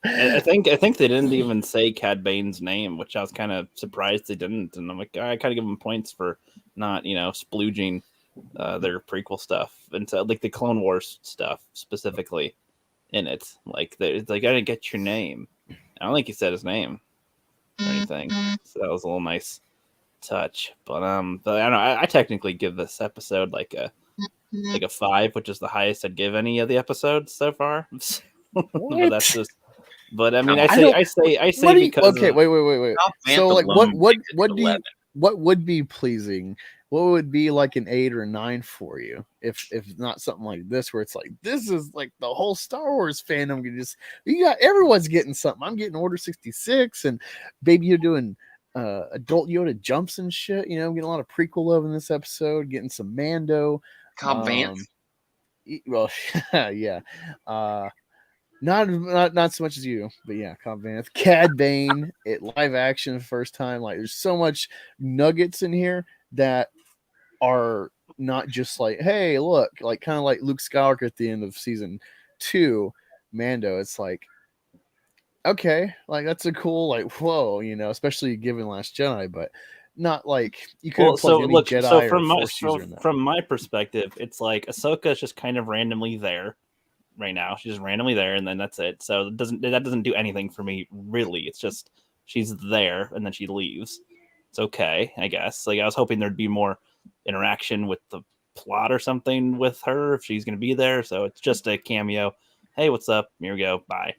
I think they didn't even say Cad Bane's name, which I was kind of surprised they didn't. And I'm like, I kind of give them points for not, you know, splooging their prequel stuff, and so, like, the Clone Wars stuff specifically in it. Like, it's like, I didn't get your name. I don't think he said his name or anything. So that was a little nice touch. But I don't know. I technically give this episode like a 5, which is the highest I'd give any of the episodes so far. But that's just. But I mean, I say because. Okay, wait. So like, what would be pleasing? What would be like an 8 or a 9 for you? If not something like this, where it's like, this is like the whole Star Wars fandom. Everyone's getting something. I'm getting Order 66, and baby, you're doing adult Yoda jumps and shit. You know, I'm getting a lot of prequel love in this episode. Getting some Mando. Cobb Vanth. Well, yeah. Not so much as you, but yeah, Cobb Vanth. Cad Bane at live action first time. Like, there's so much nuggets in here that are not just like, hey, look, like kind of like Luke Skywalker at the end of season 2, Mando. It's like, okay, like that's a cool, like, whoa, you know, especially given Last Jedi, but not like you could have plugged any Jedi. So from my perspective, it's like Ahsoka is just kind of randomly there right now. She's just randomly there, and then that's it. So that doesn't do anything for me, really. It's just she's there, and then she leaves. It's okay, I guess. Like, I was hoping there'd be more interaction with the plot or something with her if she's going to be there. So it's just a cameo. Hey, what's up? Here we go. Bye.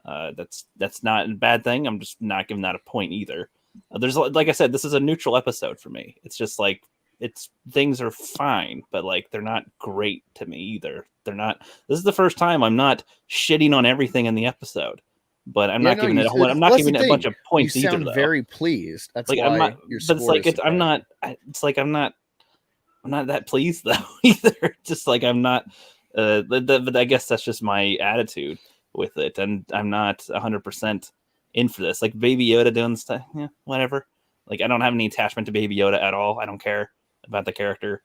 That's not a bad thing. I'm just not giving that a point either. There's, like I said, this is a neutral episode for me. It's just like, things are fine, but like they're not great to me either. They're not. This is the first time I'm not shitting on everything in the episode, but I'm not giving it. I'm not giving it a bunch of points either. You sound very pleased. That's like, why I'm not, your but it's like I'm not. It's like I'm not that pleased though either. Just like I'm not. But I guess that's just my attitude with it, and I'm not 100% in for this. Like Baby Yoda doing stuff, yeah, whatever. Like I don't have any attachment to Baby Yoda at all. I don't care about the character.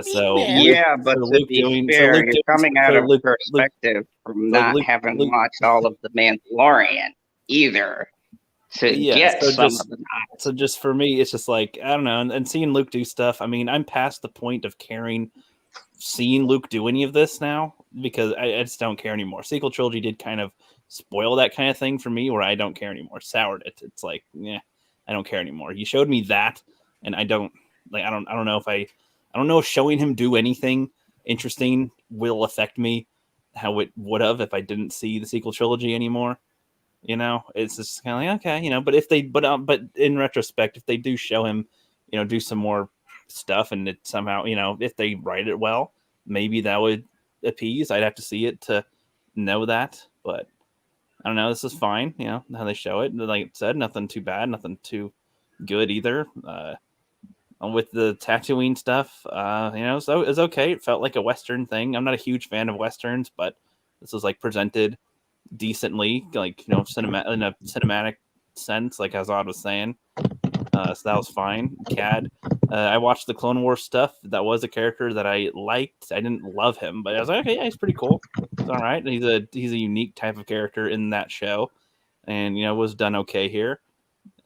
So yeah, but to be fair, you're coming out of perspective from not having watched all of the Mandalorian either to get some of the nods. So just for me, it's just like I don't know, and seeing Luke do stuff. I mean, I'm past the point of caring, seeing Luke do any of this now because I just don't care anymore. Sequel trilogy did kind of spoil that kind of thing for me, where I don't care anymore. Soured it. It's like, yeah, I don't care anymore. You showed me that, and I don't know if showing him do anything interesting will affect me how it would have if I didn't see the sequel trilogy anymore. You know, it's just kind of like, okay, you know, but in retrospect, if they do show him, you know, do some more stuff and it somehow, you know, if they write it well, maybe that would appease. I'd have to see it to know that, but I don't know. This is fine. You know, how they show it. Like I said, nothing too bad, nothing too good either. With the Tatooine stuff, you know, so it was okay. It felt like a Western thing. I'm not a huge fan of Westerns, but this was like presented decently, like, you know, in a cinematic sense, like Azad was saying. So that was fine. Cad, I watched the Clone Wars stuff. That was a character that I liked. I didn't love him, but I was like, okay, yeah, he's pretty cool. It's all right. He's a unique type of character in that show, and you know, was done okay here.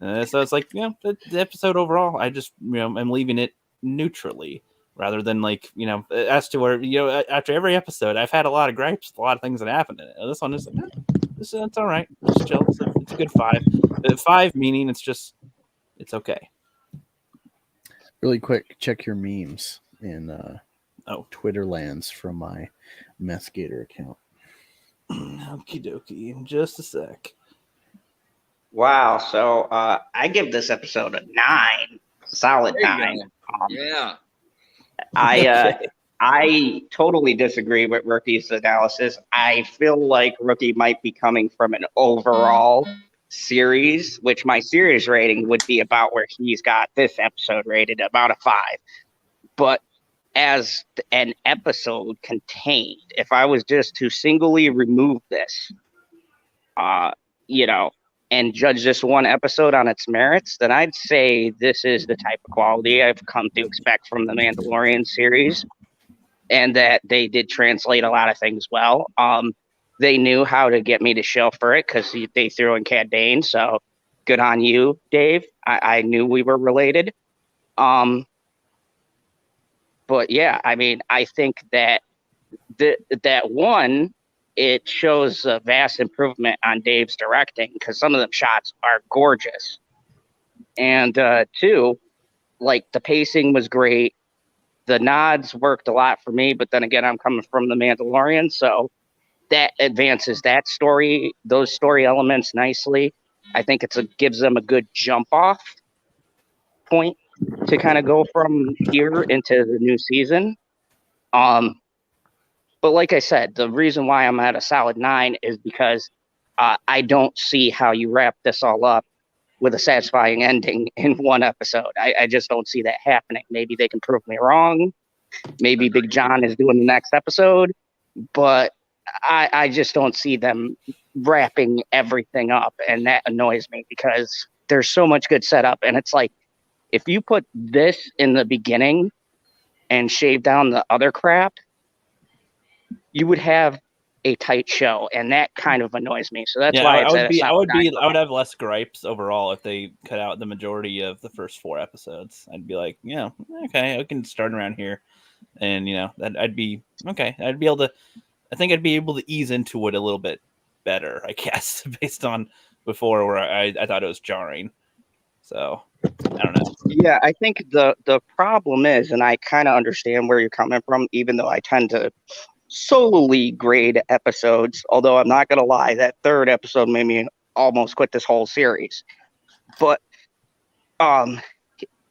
So it's like, you know, the episode overall, I just, you know, I'm leaving it neutrally rather than like, you know, as to where, you know, after every episode, I've had a lot of gripes, a lot of things that happened in it. This one is like, it's all right. It's chill. It's a good 5. 5 meaning it's okay. Really quick, check your memes in Twitter lands from my Meth Gator account. Okie dokie. Just a sec. Wow. So I give this episode a 9, solid 9. Yeah. I totally disagree with Rookie's analysis. I feel like Rookie might be coming from an overall series, which my series rating would be about where he's got this episode rated, about a 5. But as an episode contained, if I was just to singly remove this, you know, and judge this one episode on its merits, then I'd say this is the type of quality I've come to expect from the Mandalorian series, and that they did translate a lot of things well. They knew how to get me to show for it because they threw in Cad Bane, so good on you, Dave. I knew we were related. But yeah, I mean, I think that that one, it shows a vast improvement on Dave's directing because some of them shots are gorgeous. And 2, like the pacing was great. The nods worked a lot for me, but then again, I'm coming from the Mandalorian, so that advances that story, those story elements nicely. I think gives them a good jump off point to kind of go from here into the new season. But like I said, the reason why I'm at a solid 9 is because I don't see how you wrap this all up with a satisfying ending in one episode. I just don't see that happening. Maybe they can prove me wrong. Maybe Big John is doing the next episode, but I just don't see them wrapping everything up, and that annoys me because there's so much good setup, and it's like if you put this in the beginning and shave down the other crap, you would have a tight show, and that kind of annoys me. So that's why I would have less gripes overall if they cut out the majority of the first 4 episodes. I'd be like, yeah, okay, I can start around here, and you know, that I'd be okay. I think I'd be able to ease into it a little bit better, I guess, based on before where I thought it was jarring. So I don't know. Yeah, I think the problem is, and I kind of understand where you're coming from, even though I tend to solely grade episodes. Although I'm not gonna lie, that third episode made me almost quit this whole series. But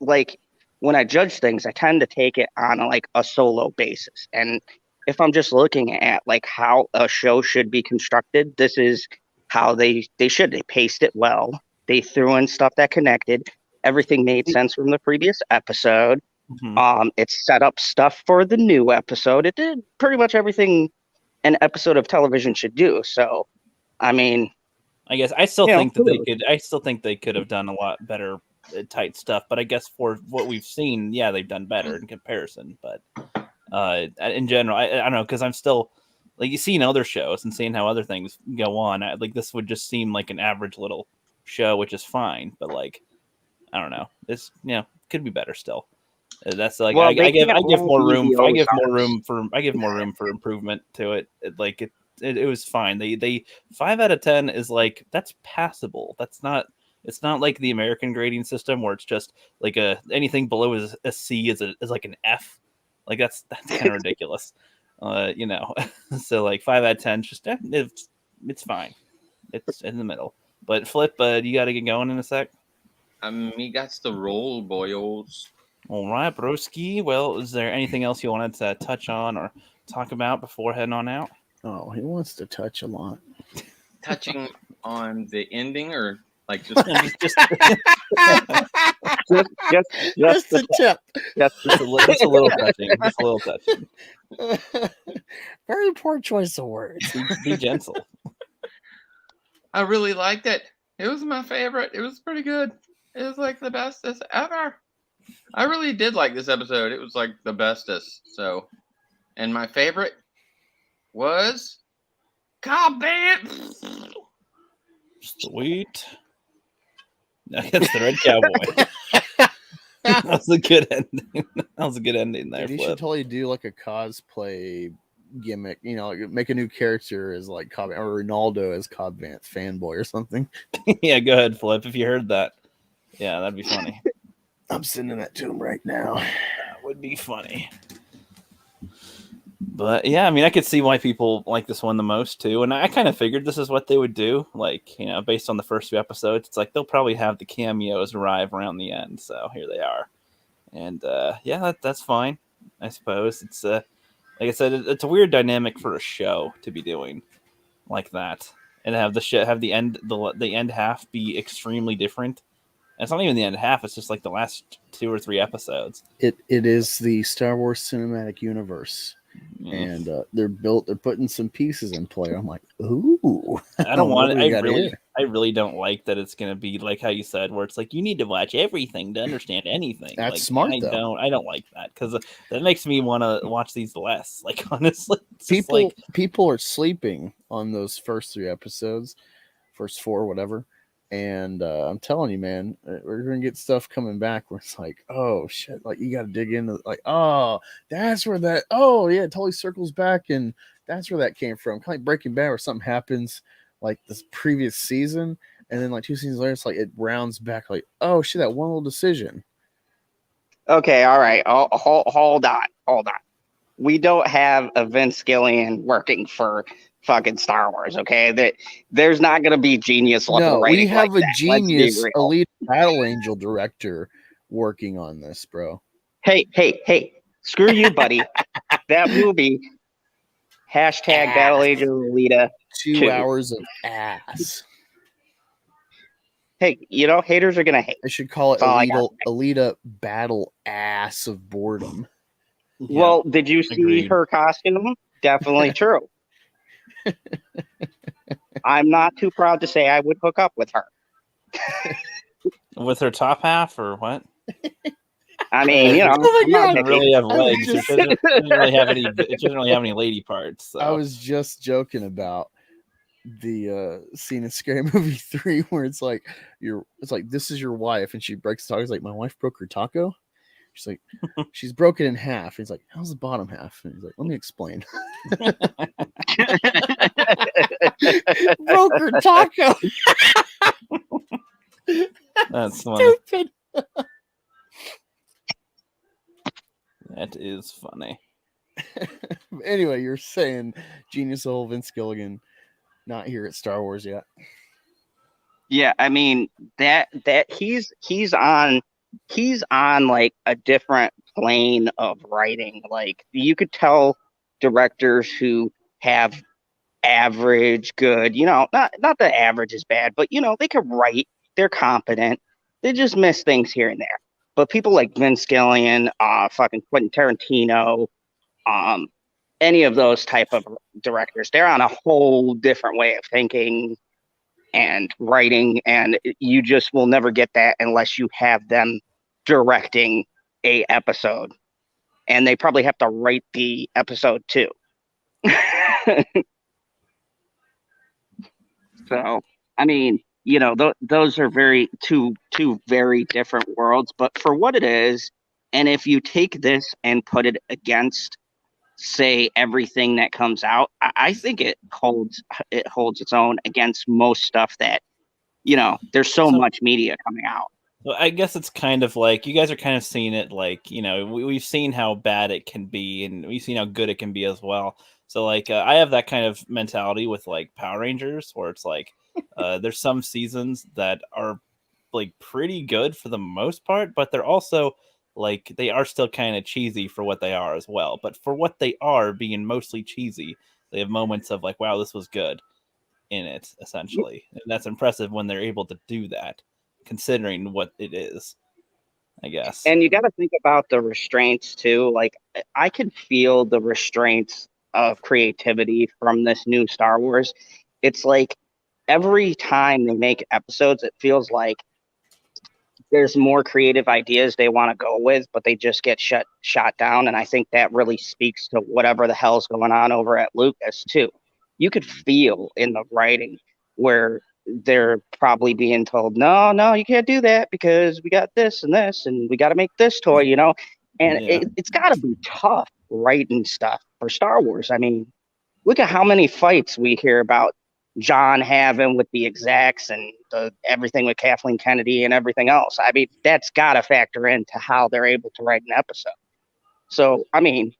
like when I judge things, I tend to take it on like a solo basis. And if I'm just looking at like how a show should be constructed, this is how they should. They paced it well. They threw in stuff that connected. Everything made sense from the previous episode. It set up stuff for the new episode. It did pretty much everything an episode of television should do. So, I mean, I guess I still think that they could. I still think they could have done a lot better, tight stuff. But I guess for what we've seen, yeah, they've done better in comparison. But in general, I don't know, because I'm still like, you seen other shows and seeing how other things go on. Like this would just seem like an average little show, which is fine. But like, I don't know, this could be better still. That's like, well, I give more room for improvement to it. It was fine. They 5 out of 10 is like, that's passable. It's not like the American grading system where it's just like anything below is a C is like an F. Like that's kind of ridiculous. So like 5 out of 10 just it's fine. It's in the middle. But Flip, you got to get going in a sec. Me got the roll, boyos. All right, broski. Well, is there anything else you wanted to touch on or talk about before heading on out? Oh, he wants to touch a lot. Touching on the ending, or like just just a tip. Just a little touching. Just a little touching. Very poor choice of words. Be gentle. I really liked it. It was my favorite. It was pretty good. It was like the bestest ever. I really did like this episode. It was like the bestest. So, and my favorite was Cobbant. Sweet. That's the Red Cowboy. That was a good ending. That was a good ending there. You should totally do like a cosplay gimmick. Like make a new character as like Cobb or Ronaldo as Cobb Vanth fanboy or something. Yeah, go ahead, Flip. If you heard that, yeah, that'd be funny. I'm sending that to him right now. That would be funny. But yeah, I mean, I could see why people like this one the most too, and I kind of figured this is what they would do. Like, based on the first 2 episodes, it's like they'll probably have the cameos arrive around the end. So here they are, and yeah, that's fine, I suppose. It's like I said, it's a weird dynamic for a show to be doing like that, and have the end half be extremely different. And it's not even the end half; it's just like the last 2 or 3 episodes. It is the Star Wars cinematic universe. And they're putting some pieces in play. I'm like, ooh. I don't want it. I really don't like that it's going to be like how you said, where it's like you need to watch everything to understand anything. That's like, smart. I don't like that, because that makes me want to watch these less. Like, honestly, people are sleeping on those first 3 episodes, first 4, whatever. And I'm telling you, man, we're gonna get stuff coming back where it's like, oh shit, like you got to dig into, like, oh, that's where that, oh yeah, it totally circles back, and that's where that came from. Kind of like Breaking Bad, where something happens like this previous season, and then like 2 seasons later, it's like it rounds back, like, oh shit, that one little decision. Okay, all right, hold on. We don't have a Vince Gilligan working for fucking Star Wars, okay? There's not going to be genius level writing. We have like a genius elite battle angel director working on this, bro. Hey, screw you, buddy. That movie, hashtag Battle Angel Alita 2 hours of ass. Hey, haters are going to hate. I should call it Alita battle ass of boredom. Yeah, well, did you see her costume? Definitely true. I'm not too proud to say I would hook up with her. With her top half, or what? I mean, it doesn't really have legs. It doesn't really have any lady parts. So. I was just joking about the scene in Scary Movie 3 where it's like this is your wife, and she breaks the taco. It's like, my wife broke her taco. She's like, she's broken in half. He's like, how's the bottom half? And he's like, let me explain. Broke her taco. That's stupid. That is funny. Anyway, you're saying genius old Vince Gilligan not here at Star Wars yet. Yeah, I mean that he's on like a different plane of writing. Like you could tell directors who have average, good, not that average is bad, but they can write, they're competent, they just miss things here and there. But people like Vince Gilligan, fucking Quentin Tarantino, any of those type of directors, they're on a whole different way of thinking and writing, and you just will never get that unless you have them directing a episode, and they probably have to write the episode too. So I mean, those are two very different worlds, but for what it is, and if you take this and put it against, say, everything that comes out, I think it holds its own against most stuff that, there's so much media coming out. Well, I guess it's kind of like you guys are kind of seeing it like, we've seen how bad it can be, and we've seen how good it can be as well. So like I have that kind of mentality with like Power Rangers, where it's like there's some seasons that are like pretty good for the most part, but they're also like they are still kind of cheesy for what they are as well. But for what they are, being mostly cheesy, they have moments of like, wow, this was good in it, essentially. And that's impressive when they're able to do that, considering what it is, I guess. And you got to think about the restraints too. Like I can feel the restraints of creativity from this new Star Wars. It's like every time they make episodes, it feels like there's more creative ideas they want to go with, but they just get shot down. And I think that really speaks to whatever the hell's going on over at Lucas too. You could feel in the writing where they're probably being told, no, you can't do that because we got this and this, and we got to make this toy, and it's got to be tough writing stuff for Star Wars. I mean, look at how many fights we hear about John having with the execs and everything with Kathleen Kennedy and everything else. I mean, that's got to factor into how they're able to write an episode. So, I mean,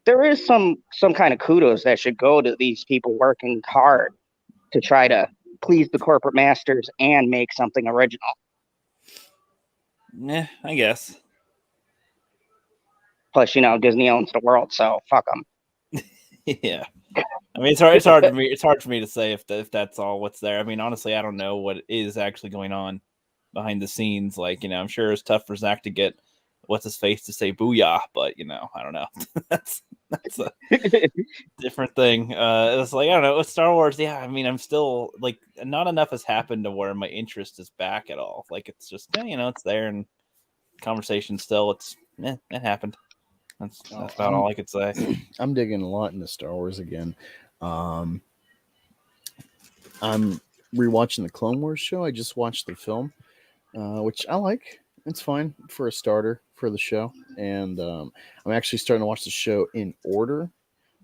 there is some kind of kudos that should go to these people working hard to try to please the corporate masters and make something original. Yeah, I guess. Plus, Disney owns the world, so fuck them. Yeah. I mean, it's hard for me. It's hard for me to say if that's all what's there. I mean, honestly, I don't know what is actually going on behind the scenes. Like, I'm sure it's tough for Zach to get what's his face to say "booyah," but I don't know. that's a different thing. It's like I don't know with Star Wars. Yeah, I mean, I'm still like not enough has happened to where my interest is back at all. Like, it's just it's there and conversation still. It happened. That's about all I could say. I'm digging a lot into Star Wars again. I'm rewatching the Clone Wars show. I just watched the film, which I like. It's fine for a starter for the show. And I'm actually starting to watch the show in order.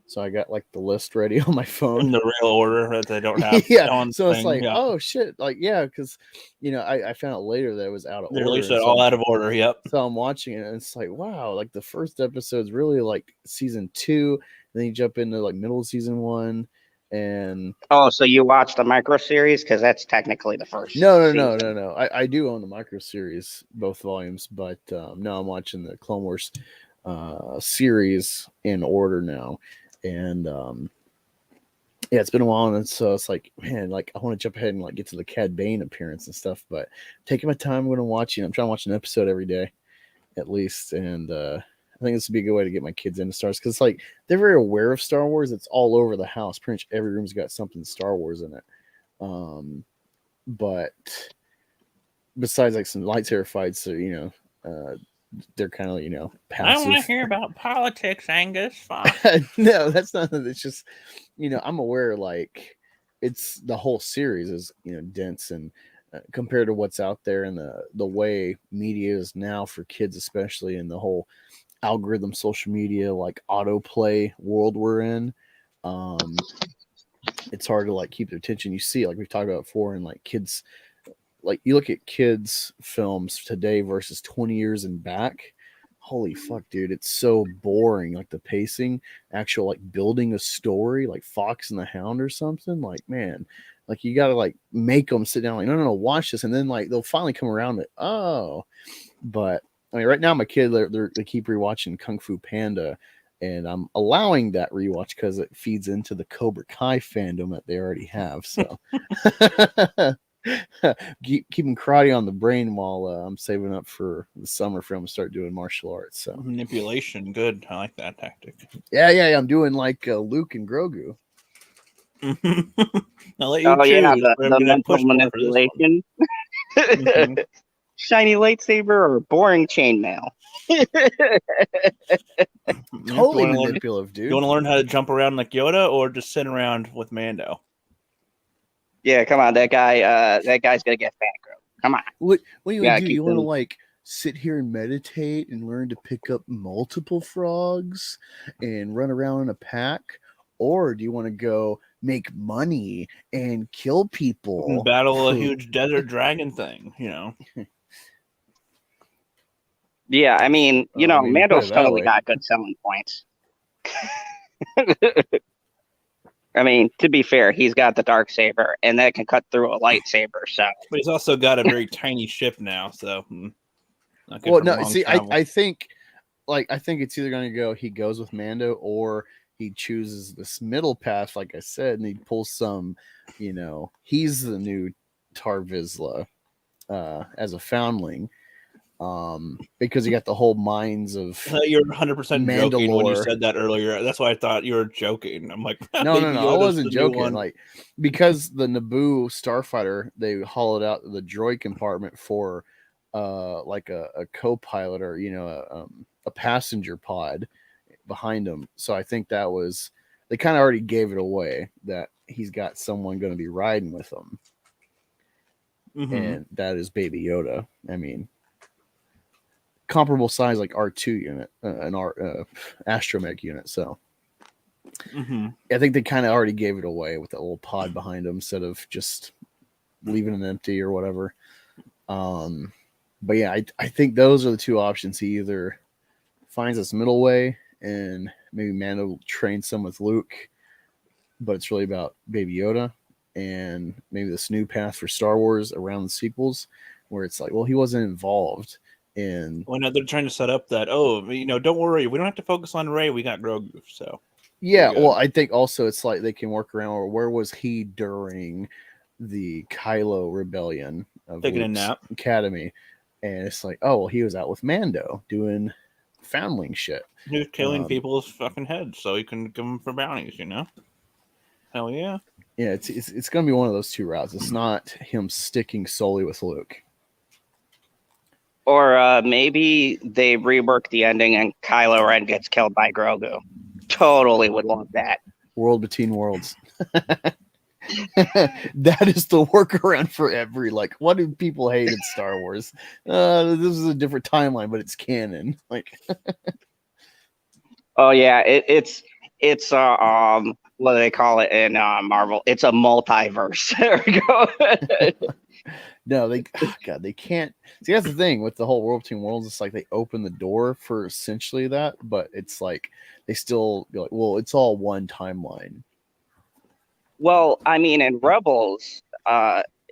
So I got like the list ready on my phone. In the real order that they don't have. Yeah. So it's like, oh shit. Like, yeah, because I found out later that it was out of order. They released it all out of order, yep. So I'm watching it and it's like, wow, like the first episode's really like season 2, then you jump into like middle of season 1. And so you watched the micro series because that's technically the first. No. I do own the micro series, both volumes, but no, I'm watching the Clone Wars series in order now. And yeah, it's been a while, and so it's like, man, like I want to jump ahead and like get to the Cad Bane appearance and stuff, but taking my time, I'm going to watch. I'm trying to watch an episode every day, at least, and I think this would be a good way to get my kids into Star Wars because like they're very aware of Star Wars. It's all over the house. Pretty much every room's got something Star Wars in it. But besides like some lightsaber fights, they're kind of passive. I want to hear about politics, Angus. No, that's not. It's just I'm aware like it's the whole series is dense and compared to what's out there and the way media is now for kids, especially in the whole algorithm, social media, like autoplay world we're in. It's hard to like keep their attention. You see, like we've talked about before, and like kids, like you look at kids films today versus 20 years and back, holy fuck, dude, it's so boring. Like the pacing, actual like building a story, like Fox and the Hound or something. Like, man, like you gotta like make them sit down. Like, no, watch this, and then like they'll finally come around. Like, oh, but I mean, right now my kid they keep rewatching Kung Fu Panda, and I'm allowing that rewatch because it feeds into the Cobra Kai fandom that they already have. So. keeping karate on the brain while I'm saving up for the summer for him to start doing martial arts. So Manipulation, good. I like that tactic. Yeah. I'm doing like Luke and Grogu. I'll let you choose. Yeah, The mental manipulation. Shiny lightsaber or boring chainmail. Totally manipulative, dude. You want to learn how to jump around like Yoda, or just sit around with Mando? Yeah, come on, that guy's gonna get fangirl. Come on. What do you want to do? You want to like sit here and meditate and learn to pick up multiple frogs and run around in a pack, or do you want to go make money and kill people and battle a huge desert dragon thing? You know. Yeah, I mean, Mando's totally got good selling points. I mean, to be fair, he's got the dark saber, and that can cut through a lightsaber. So, but he's also got a very tiny ship now. So, well, no, see, I think it's either going to go. He goes with Mando, or he chooses this middle path, like I said, and he pulls some. He's the new Tar Vizsla as a foundling. Because you got the whole minds of you're 100% joking when you said that earlier. That's why I thought you were joking. I'm like, no, I wasn't joking. Like, because the Naboo starfighter, they hollowed out the droid compartment for like a co-pilot or a passenger pod behind him. So I think that was, they kind of already gave it away that he's got someone going to be riding with him, and that is Baby Yoda. I mean, comparable size like R2 unit, an astromech unit. So I think they kind of already gave it away with that little pod behind him instead of just leaving it empty or whatever. But yeah, I think those are the two options. He either finds this middle way and maybe Mando trains some with Luke, but it's really about Baby Yoda, and maybe this new path for Star Wars around the sequels where it's like, well, he wasn't involved. And well, no, they're trying to set up that, don't worry, we don't have to focus on Rey, we got Grogu. So yeah, well, I think also it's like they can work around, or where was he during the Kylo rebellion of taking Luke's a nap academy? And it's like, oh well, he was out with Mando doing foundling shit. He was killing people's fucking heads so he can give them for bounties, Hell yeah. Yeah, it's gonna be one of those two routes. It's not him sticking solely with Luke. Or maybe they rework the ending and Kylo Ren gets killed by Grogu. Totally would love that. World between worlds. That is the workaround for every, like, what do people hate in Star Wars? This is a different timeline, but it's canon. Like, oh yeah, it's what do they call it in Marvel? It's a multiverse. There we go. No, they can't. See, that's the thing with the whole World Between Worlds. It's like they open the door for essentially that, but it's like they still go like, well, it's all one timeline. Well, I mean, in Rebels,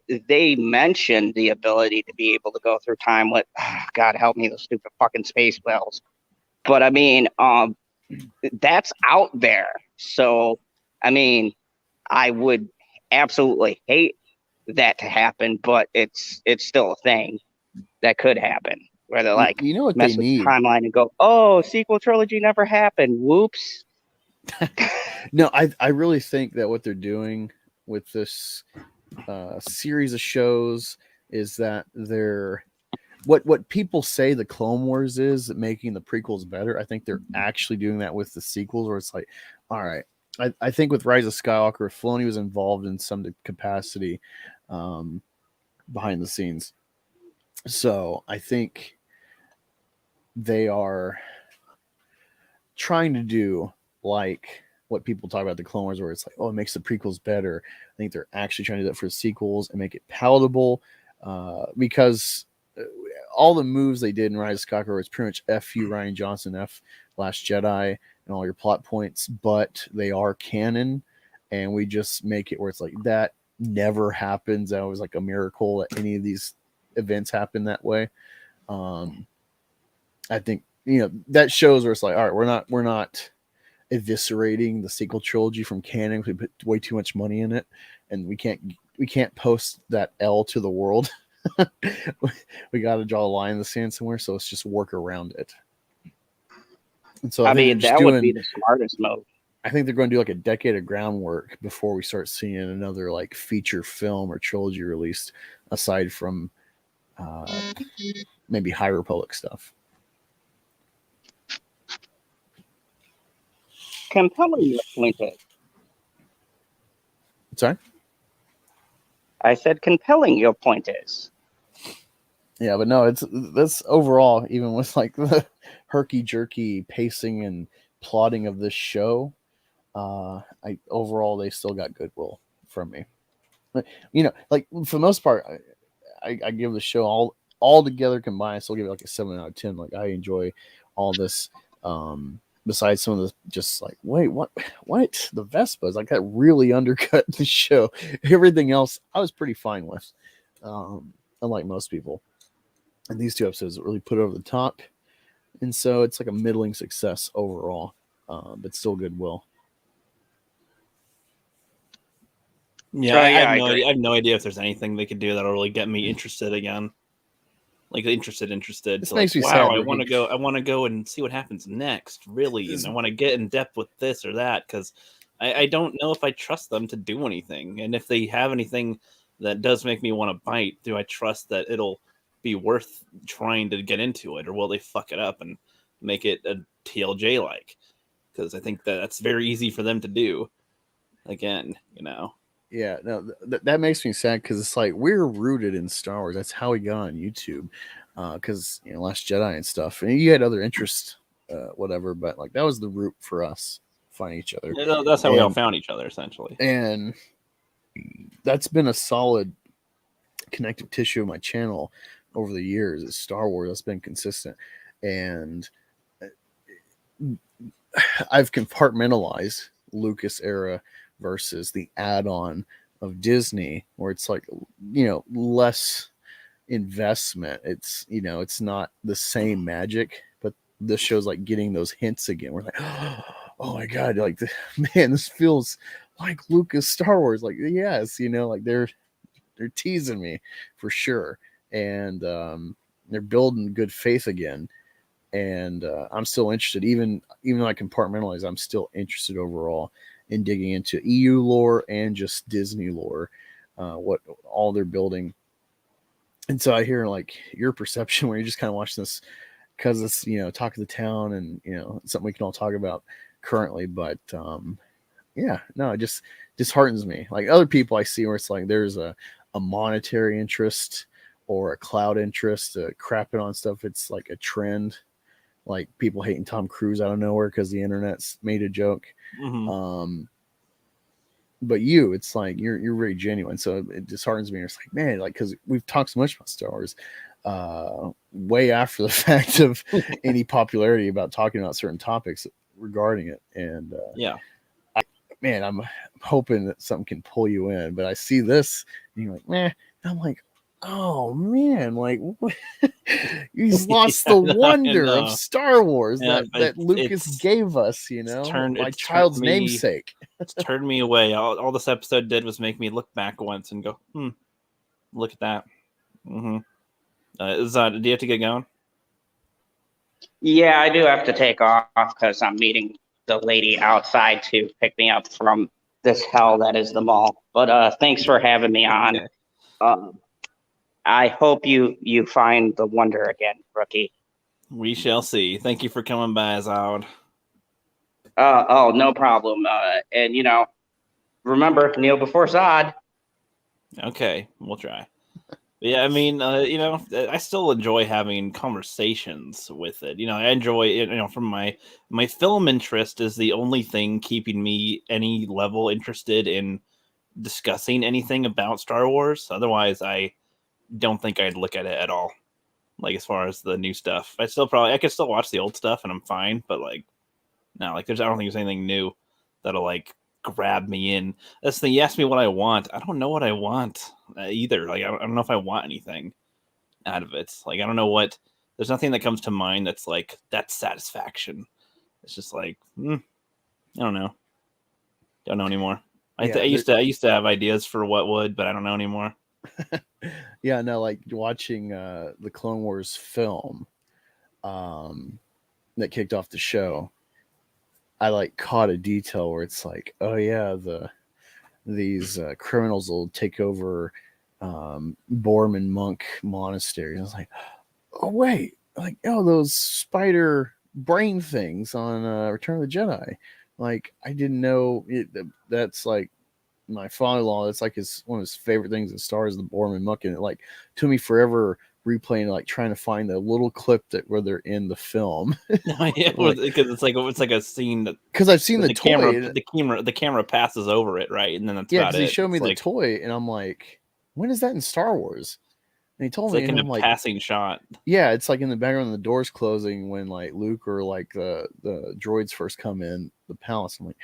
they mentioned the ability to be able to go through time with, God help me, those stupid fucking space whales. But I mean, that's out there. So, I mean, I would absolutely hate that to happen, but it's still a thing that could happen. Where they're like, what mess they with need? The timeline and go, oh, sequel trilogy never happened. Whoops. No, I really think that what they're doing with this series of shows is that they're what people say the Clone Wars is making the prequels better. I think they're actually doing that with the sequels, where it's like, all right, I think with Rise of Skywalker, Filoni was involved in some capacity behind the scenes. So I think they are trying to do like what people talk about the Clone Wars, where it's like, oh, it makes the prequels better. I think they're actually trying to do that for the sequels and make it palatable, because all the moves they did in Rise of Skywalker was pretty much F you, Ryan Johnson, F Last Jedi, and all your plot points, but they are canon, and we just make it where it's like that never happens. That was like a miracle that any of these events happen that way. I think, you know, that shows where it's like, all right, we're not eviscerating the sequel trilogy from canon. We put way too much money in it, and we can't post that L to the world. We got to draw a line in the sand somewhere, so let's just work around it. And so I mean, that would be the smartest move. I think they're going to do like a decade of groundwork before we start seeing another like feature film or trilogy released, aside from maybe High Republic stuff. Compelling your point is. Sorry? I said compelling your point is. Yeah, but no, that's overall, even with like the herky-jerky pacing and plotting of this show, overall they still got goodwill from me. You know, like for the most part, I give the show all together combined, I still give it like a 7 out of 10. Like I enjoy all this. Besides some of the just like, wait, what the Vespas, like that really undercut the show. Everything else I was pretty fine with, unlike most people. And these 2 episodes really put it over the top, and so it's like a middling success overall, but still goodwill. Yeah, I have no idea if there's anything they could do that'll really get me interested again. Like interested. This so makes like, me wow, sad. I want to go and see what happens next, really, and I want to get in depth with this or that, because I don't know if I trust them to do anything, and if they have anything that does make me want to bite, do I trust that it'll be worth trying to get into it, or will they fuck it up and make it a TLJ like? Because I think that's very easy for them to do. Again, you know. Yeah, no, that makes me sad, because it's like we're rooted in Star Wars. That's how we got on YouTube, because you know, Last Jedi and stuff. And you had other interests, whatever, but like that was the root for us finding each other. Yeah, that's how we all found each other, essentially. And that's been a solid connective tissue of my channel over the years. Is Star Wars. That's been consistent, and I've compartmentalized Lucas era versus the add-on of Disney, where it's like, you know, less investment. It's, you know, it's not the same magic, but this show's like getting those hints again. We're like, oh my god, like man, this feels like Lucas Star Wars. Like, yes, you know, like they're teasing me for sure, and they're building good faith again. And I'm still interested, even though I compartmentalize, I'm still interested overall in digging into EU lore and just Disney lore, what all they're building. And so I hear like your perception where you're just kind of watching this because it's, you know, talk of the town and, you know, something we can all talk about currently. But yeah, no, it just disheartens me. Like other people I see where it's like there's a monetary interest or a cloud interest, crapping on stuff. It's like a trend. Like people hating Tom Cruise out of nowhere because the internet's made a joke. Mm-hmm. But it's like you're very genuine, so it disheartens me. It's like, man, like because we've talked so much about Star Wars, way after the fact of any popularity about talking about certain topics regarding it, and I'm hoping that something can pull you in. But I see this, and you're like, man, and I'm like, oh man, like he's lost the wonder of Star Wars that Lucas gave us, you know, my child's namesake. It's turned me away. All this episode did was make me look back once and go, look at that. Mm-hmm. Do you have to get going? Yeah, I do have to take off because I'm meeting the lady outside to pick me up from this hell that is the mall. But thanks for having me on. Okay. I hope you find the wonder again, Rookie. We shall see. Thank you for coming by, Zod. Oh, no problem. And, you know, remember, kneel before Zod. Okay, we'll try. Yeah, I mean, you know, I still enjoy having conversations with it. You know, I enjoy it, you know, from my film interest is the only thing keeping me any level interested in discussing anything about Star Wars. Otherwise, I don't think I'd look at it at all. Like as far as the new stuff, I could still watch the old stuff and I'm fine. But like, no, like I don't think there's anything new that'll like grab me in. That's the thing. You ask me what I want. I don't know what I want either. Like I don't know if I want anything out of it. Like I don't know what. There's nothing that comes to mind that's like that's satisfaction. It's just like I don't know. Don't know anymore. I used to have ideas for what would, but I don't know anymore. Yeah, no, like watching the Clone Wars film that kicked off the show, I like caught a detail where it's like, oh yeah, these criminals will take over Borman monk monastery. I was like, oh wait, like those spider brain things on Return of the Jedi. Like I didn't know that's like my father-in-law. That's like one of his favorite things in Star Wars, the Borman monk, and it like took me forever replaying, like trying to find the little clip where they're in the film. Yeah, because it's like a scene that because I've seen the toy. The camera passes over it, right, and then that's yeah. Because he showed me the toy, and I'm like, when is that in Star Wars? And he told me, like and in I'm a like, passing shot. Yeah, it's like in the background, the doors closing when like Luke or like the droids first come in the palace. I'm like,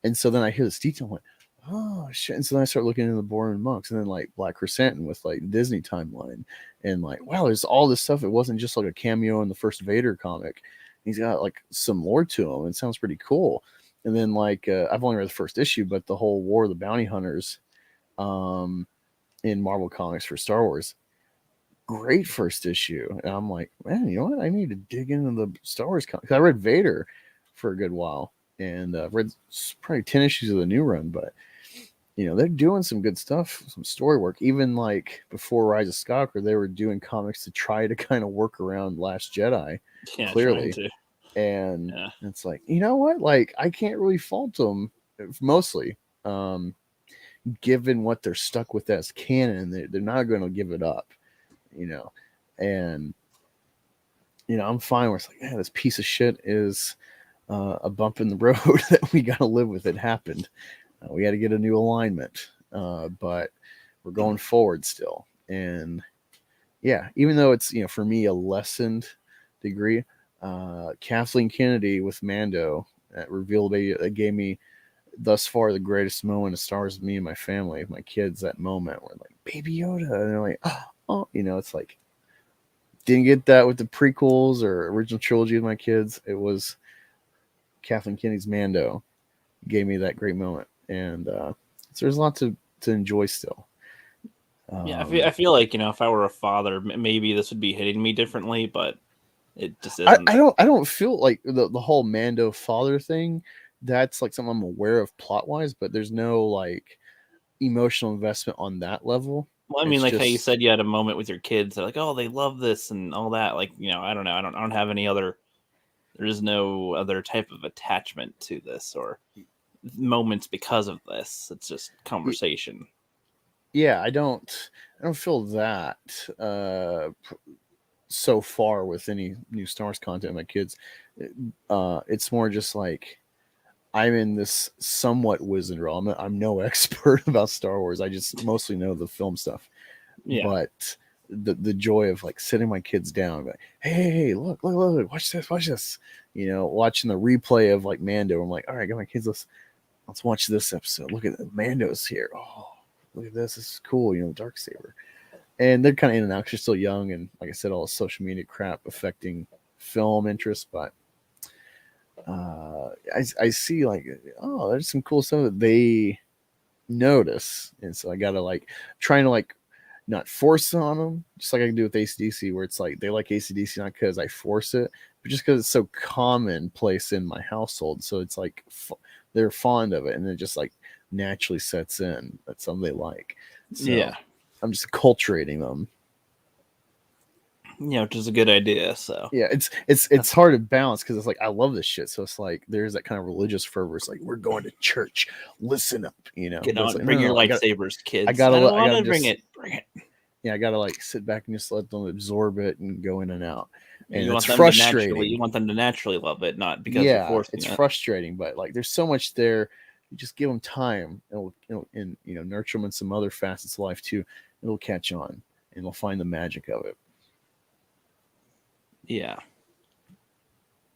and so then I hear this detail. I'm like, oh shit! And so then I start looking into the Borman monks, and then like Black Chrysanthemum with like Disney timeline, and like wow, there's all this stuff. It wasn't just like a cameo in the first Vader comic. He's got like some lore to him. It sounds pretty cool. And then like I've only read the first issue, but the whole War of the Bounty Hunters, in Marvel Comics for Star Wars, great first issue. And I'm like, man, you know what? I need to dig into the Star Wars comics. I read Vader for a good while, and read probably 10 issues of the new run, but they're doing some good stuff, some story work. Even like before Rise of Skywalker, they were doing comics to try to kind of work around Last Jedi, clearly. And it's like, you know what? Like, I can't really fault them mostly, given what they're stuck with as canon. They're not going to give it up, and I'm fine where it's like, yeah, this piece of shit is a bump in the road that we got to live with. It happened. We had to get a new alignment, but we're going forward still. And yeah, even though it's, for me, a lessened degree, Kathleen Kennedy with Mando revealed that gave me thus far the greatest moment of Star Wars with me and my family, my kids. That moment where like Baby Yoda, and they're like, oh, it's like, didn't get that with the prequels or original trilogy with my kids. It was Kathleen Kennedy's Mando gave me that great moment. And so there's a lot to enjoy still. I feel like if I were a father, maybe this would be hitting me differently, but it just isn't. I don't feel like the whole Mando father thing. That's like something I'm aware of plot wise, but there's no like emotional investment on that level. Well, I mean, like how you said you had a moment with your kids. They're like, oh, they love this and all that. Like, I don't know. I don't have any other. There is no other type of attachment to this or moments because of this. It's just conversation. Yeah, I don't feel that so far with any new Star Wars content with my kids. It's more just like I'm in this somewhat wizard realm. I'm no expert about Star Wars. I just mostly know the film stuff. Yeah. But the joy of like sitting my kids down, like, hey, look, watch this. Watching the replay of like Mando. I'm like, all right, got my kids. Let's watch this episode. Look at Mando's here. Oh, look at this. This is cool. Darksaber. And they're kind of in and out because they're still young. And like I said, all the social media crap affecting film interest. But I see like, oh, there's some cool stuff that they notice. And so I got to like trying to like not force it on them, just like I can do with AC/DC, where it's like they like AC/DC not because I force it, but just because it's so commonplace in my household. So it's like they're fond of it, and it just like naturally sets in. That's something they like. So yeah, I'm just acculturating them. Which is a good idea. So yeah, it's hard to balance because it's like I love this shit. So it's like there's that kind of religious fervor. It's like we're going to church. Listen up, Get on, like, bring your lightsabers, kids. I gotta bring it. Yeah, I gotta like sit back and just let them absorb it and go in and out. And it's frustrating. You want them to naturally love it, not because you're forcing it. It's frustrating, but like there's so much there. You just give them time, and nurture them in some other facets of life too. It'll catch on, and they'll find the magic of it. Yeah.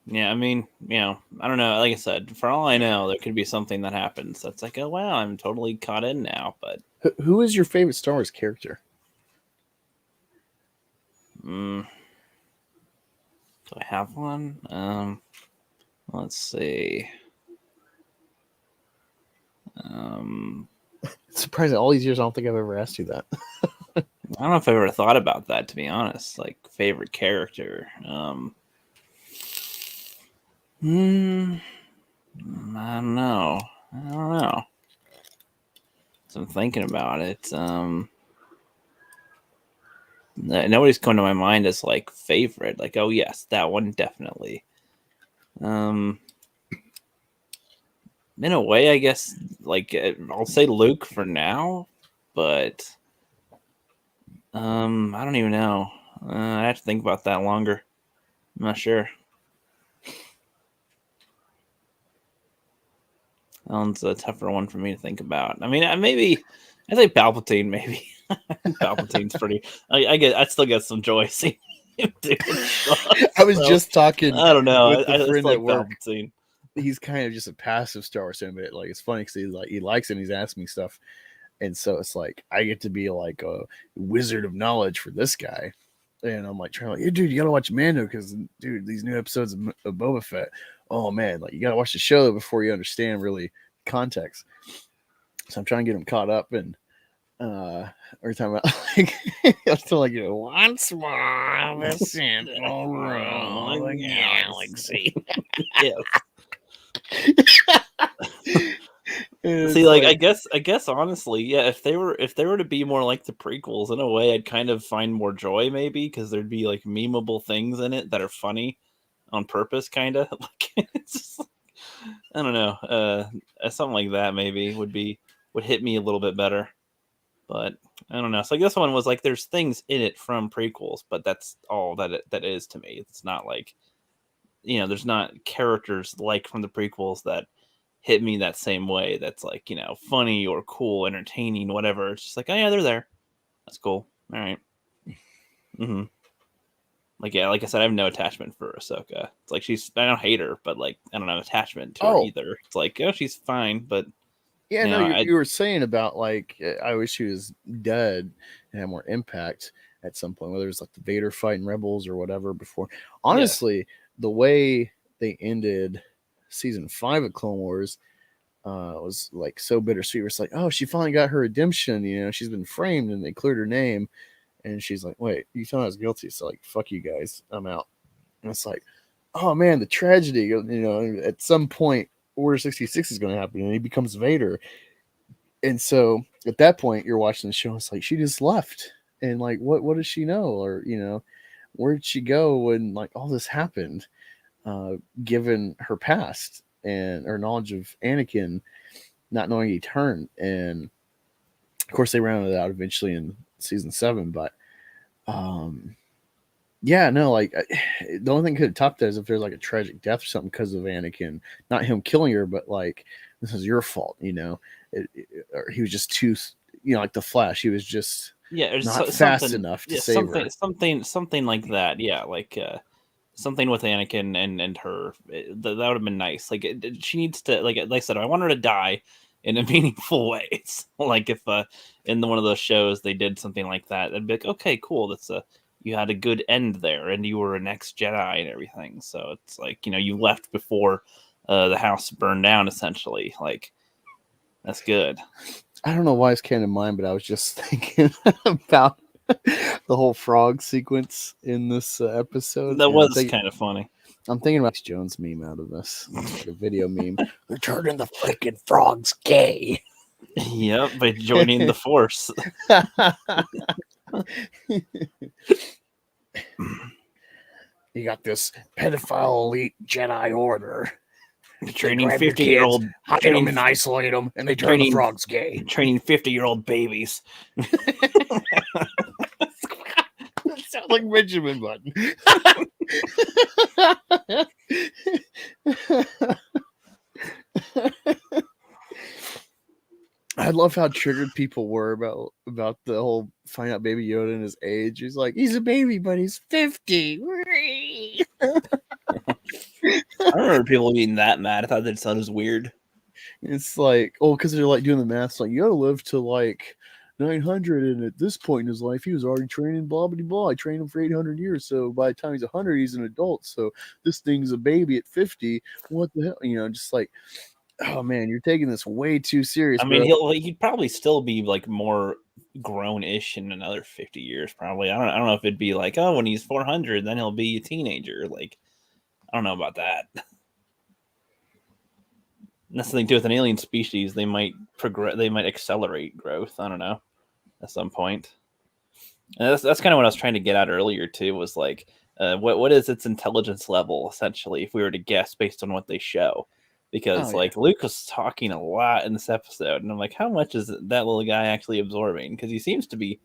Yeah, I mean, I don't know. Like I said, for all I know, there could be something that happens that's like, oh wow, I'm totally caught in now. But Who is your favorite Star Wars character? do I have one? Let's see. It's surprising. All these years, I don't think I've ever asked you that. I don't know if I ever thought about that, to be honest. Like favorite character. I don't know. So I'm thinking about it. Nobody's coming to my mind as like favorite. Like, oh yes, that one definitely. In a way, I guess, like I'll say Luke for now, but I don't even know. I have to think about that longer. I'm not sure. That one's a tougher one for me to think about. I mean, I say Palpatine. Maybe Palpatine's pretty. I still get some joy seeing him do it. I was just talking. I don't know. With I a friend like at work. Palpatine. He's kind of just a passive Star Wars fan, but like it's funny because he likes it and he's asking me stuff, and so it's like I get to be like a wizard of knowledge for this guy, and I'm like trying to, hey, dude, you gotta watch Mando because dude, these new episodes of Boba Fett, oh man, like you gotta watch the show before you understand really context. So I'm trying to get him caught up, and every time like I'm still like, once more the central room of the galaxy. Yes. See, like I guess honestly, yeah, if they were to be more like the prequels, in a way, I'd kind of find more joy maybe because there'd be like memeable things in it that are funny on purpose, kind of. Like it's just, I don't know, something like that maybe would hit me a little bit better. But I don't know. So like this one was like there's things in it from prequels, but that's all that is to me. It's not like, there's not characters like from the prequels that hit me that same way. That's like, funny or cool, entertaining, whatever. It's just like, oh yeah, they're there. That's cool. All right. Mm-hmm. Like, yeah, like I said, I have no attachment for Ahsoka. It's like I don't hate her, but like I don't have attachment to her either. It's like, oh, she's fine, but yeah, you were saying about like I wish she was dead and had more impact at some point, whether it's like the Vader fight in Rebels or whatever before. Honestly, the way they ended season 5 of Clone Wars was like so bittersweet. It's like, oh, she finally got her redemption. She's been framed and they cleared her name. And she's like, wait, you found I was guilty. So like, fuck you guys. I'm out. And it's like, oh man, the tragedy, at some point, Order 66 is going to happen and he becomes Vader. And so at that point, you're watching the show. It's like, she just left. And like, what does she know? Or, where did she go when like all this happened? Given her past and her knowledge of Anakin not knowing he turned. And of course they rounded it out eventually in season 7, but the only thing could have topped that is if there's like a tragic death or something because of Anakin, not him killing her, but like, this is your fault, or he was just too, like the Flash, he was just not fast enough to save her. Something like that. Yeah. Like, something with Anakin and her, that would have been nice. Like she needs to, like I said, I want her to die in a meaningful way. It's like if in one of those shows they did something like that, it'd be like, okay, cool. That's you had a good end there, and you were an ex-Jedi and everything. So it's like, you left before the house burned down, essentially. Like that's good. I don't know why it's came to mind, but I was just thinking about the whole frog sequence in this episode. That was kind of funny. I'm thinking about Jones meme out of this, like a video meme. They're turning the freaking frogs gay. Yep, by joining the Force. You got this pedophile elite Jedi Order. Training 50-year-old, hide them and isolate them, and they turn the frogs gay. Training 50-year-old babies. Sound like Benjamin Button. I love how triggered people were about the whole find out Baby Yoda and his age. He's like, he's a baby, but he's 50. me. I remember people being that mad. I thought that sounded weird. It's like, oh, because they're like doing the math. Like, you gotta live to like 900, and at this point in his life, he was already training. Blah blah blah. I trained him for 800 years, so by the time he's 100, he's an adult. So this thing's a baby at 50. What the hell? You know, just like, oh man, you're taking this way too serious. I mean, bro. he'd probably still be like more grown-ish in another 50 years. Probably. I don't know if it'd be like, oh, when he's 400, then he'll be a teenager. Like, I don't know about that. Nothing to do with an alien species. They might progress. They might accelerate growth. I don't know. At some point. And that's kind of what I was trying to get at earlier too. Was like, what is its intelligence level essentially? If we were to guess based on what they show, because like Luke was talking a lot in this episode, and I'm like, how much is that little guy actually absorbing? Because he seems to be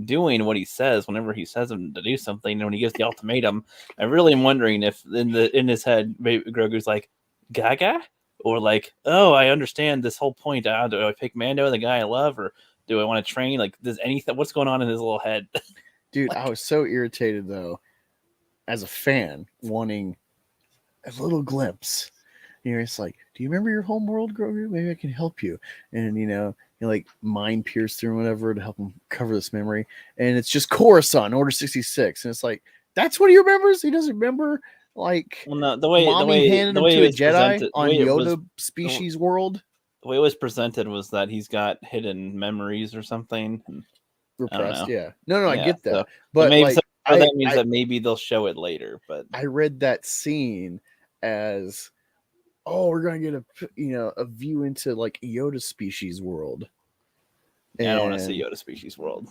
doing what he says whenever he says him to do something. And when he gives the ultimatum, I really am wondering if in his head, Grogu's like, Gaga. Or like, oh, I understand this whole point. Do I pick Mando, the guy I love, or do I want to train? Like, does anything? What's going on in his little head? Dude, like, I was so irritated though, as a fan, wanting a little glimpse. You know, it's like, do you remember your home world, Grogu? Maybe I can help you. And you like mind pierce through whatever to help him cover this memory. And it's just Coruscant, Order 66, and it's like, that's what he remembers. He doesn't remember. Like, well, no, the way handed him to a Jedi on Yoda species world. The way it was presented was that he's got hidden memories or something. Repressed, yeah. No, I get that. So, but maybe like, that means that maybe they'll show it later. But I read that scene as, oh, we're gonna get a view into like Yoda species world. Yeah, I don't want to see Yoda species world.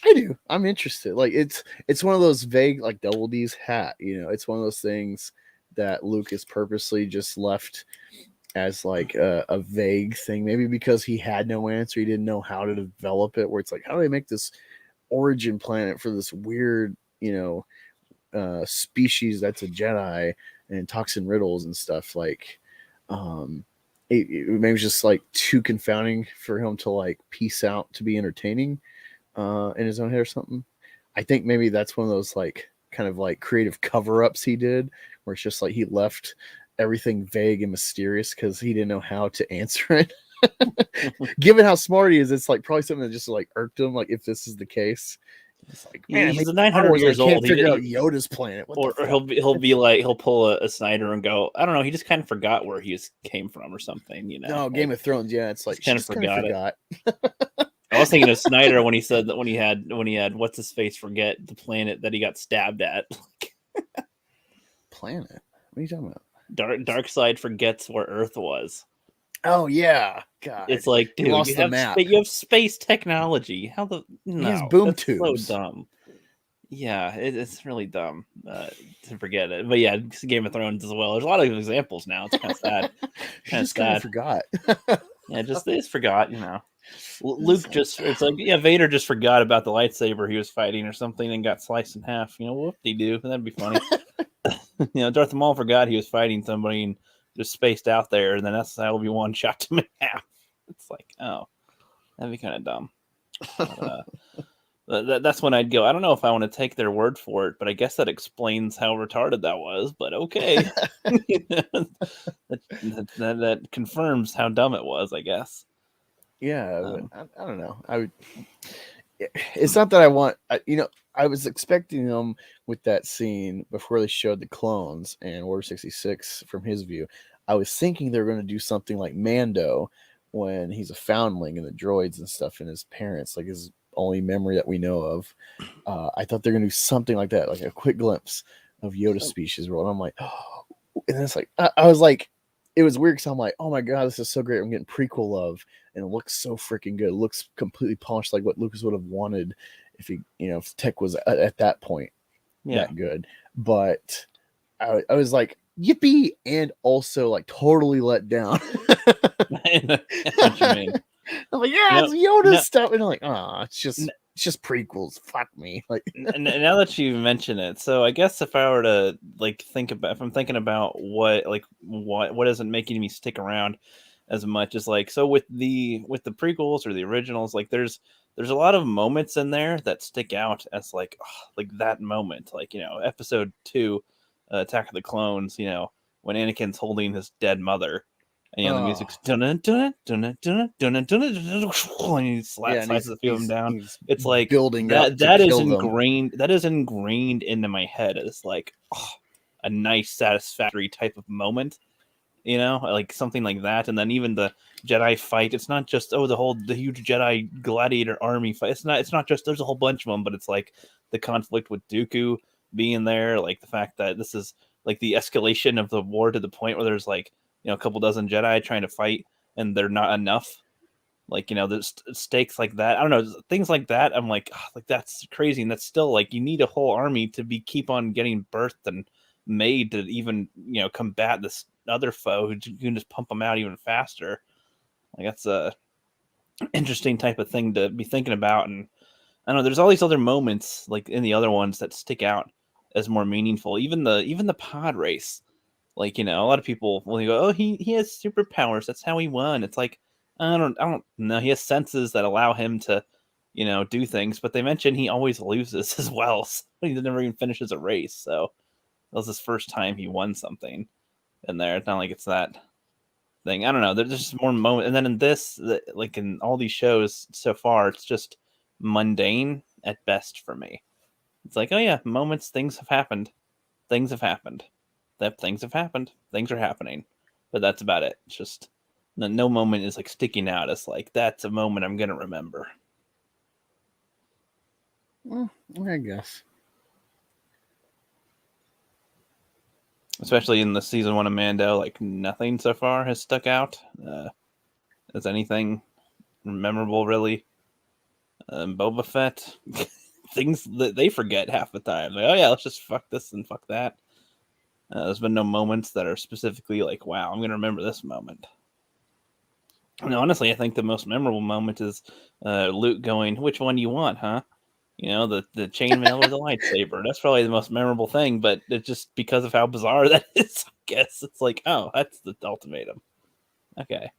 I do. I'm interested. Like, it's one of those vague, like Double D's hat. It's one of those things that Lucas purposely just left as like a vague thing. Maybe because he had no answer, he didn't know how to develop it. Where it's like, how do I make this origin planet for this weird, species that's a Jedi and talks in riddles and stuff? Like, it maybe it's just like too confounding for him to like piece out to be entertaining. In his own head or something. I think maybe that's one of those like kind of like creative cover-ups he did, where it's just like he left everything vague and mysterious because he didn't know how to answer it. Given how smart he is, it's like probably something that just like irked him. Like, if this is the case, it's like, man, he's 900 years old. Can't figure out Yoda's planet. Or he'll pull a Snyder and go, I don't know. He just kind of forgot where he came from or something. No, like, Game of Thrones. Yeah, it's like kind of forgot it. I was thinking of Snyder when he said that when he had what's his face forget the planet that he got stabbed at. Planet? What are you talking about? Dark Side forgets where Earth was. Oh yeah, God! It's like, dude, you have space technology. How the no? He has boom tubes. So dumb. Yeah, it's really dumb to forget it. But yeah, Game of Thrones as well. There's a lot of examples now. It's kind of sad. Kind of forgot. Yeah, they just forgot. Luke just, it's like, yeah, Vader just forgot about the lightsaber he was fighting or something and got sliced in half. Whoop-de-doo. That'd be funny. Darth Maul forgot he was fighting somebody and just spaced out there, and then that's how Obi-Wan shot him in half. It's like, oh, that'd be kind of dumb. But, that's when I'd go, I don't know if I want to take their word for it, but I guess that explains how retarded that was, but okay. that confirms how dumb it was, I guess. Yeah, but I don't know. It's not that I want. I was expecting them with that scene before they showed the clones and Order 66 from his view. I was thinking they were going to do something like Mando when he's a foundling and the droids and stuff and his parents, like his only memory that we know of. I thought they're going to do something like that, like a quick glimpse of Yoda species world. And I'm like, oh, and it's like I was like. It was weird because I'm like, oh my God, this is so great. I'm getting prequel love, and it looks so freaking good. It looks completely polished, like what Lucas would have wanted if if tech was at that point that good. But I was like, yippee, and also like totally let down. What you mean? I'm like, yeah, it's Yoda stuff, and I'm like, oh, it's just prequels. Fuck me. Like, now that you mention it, so I guess if I were to like if I'm thinking about what isn't making me stick around as much as like, so with the prequels or the originals, like there's there's a lot of moments in there that stick out as like that moment, like, you know, episode 2, Attack of the Clones, you know, when Anakin's holding his dead mother, and you know the music's dun dun dun dun dun dun dun, and he slides a few of them down. It's like building that. up to That is kill them. ingrained. That is ingrained into my head. It's like a nice, satisfactory type of moment, you know, like something like that. And then even the Jedi fight. It's not just the huge Jedi gladiator army fight. It's not just there's a whole bunch of them, but it's like the conflict with Dooku being there, like the fact that this is like the escalation of the war to the point where there's like, you know, a couple dozen Jedi trying to fight and they're not enough. Like, you know, there's stakes like that. I don't know, things like that. I'm like, like that's crazy. And that's still like, you need a whole army to keep on getting birthed and made to even, you know, combat this other foe who can just pump them out even faster. Like that's a interesting type of thing to be thinking about. And I don't know, there's all these other moments like in the other ones that stick out as more meaningful. Even the pod race. Like, you know, a lot of people will go, oh, he has superpowers. That's how he won. It's like, I don't know. He has senses that allow him to, you know, do things. But they mention he always loses as well. So he never even finishes a race. So that was his first time he won something in there. It's not like it's that thing. I don't know. There's just more moments. And then in this, like in all these shows so far, it's just mundane at best for me. It's like, oh yeah, moments, things have happened. Things have happened. Things have happened. Things are happening. But that's about it. It's just no moment is like sticking out as like, that's a moment I'm going to remember. Well, I guess. Especially in the season 1 of Mando, like nothing so far has stuck out. Is anything memorable, really? Boba Fett, things that they forget half the time. Like, oh yeah, let's just fuck this and fuck that. There's been no moments that are specifically like, wow, I'm going to remember this moment. And honestly, I think the most memorable moment is Luke going, which one do you want, huh? You know, the chainmail or the lightsaber. That's probably the most memorable thing, but it's just because of how bizarre that is, I guess. It's like, oh, that's the ultimatum. Okay.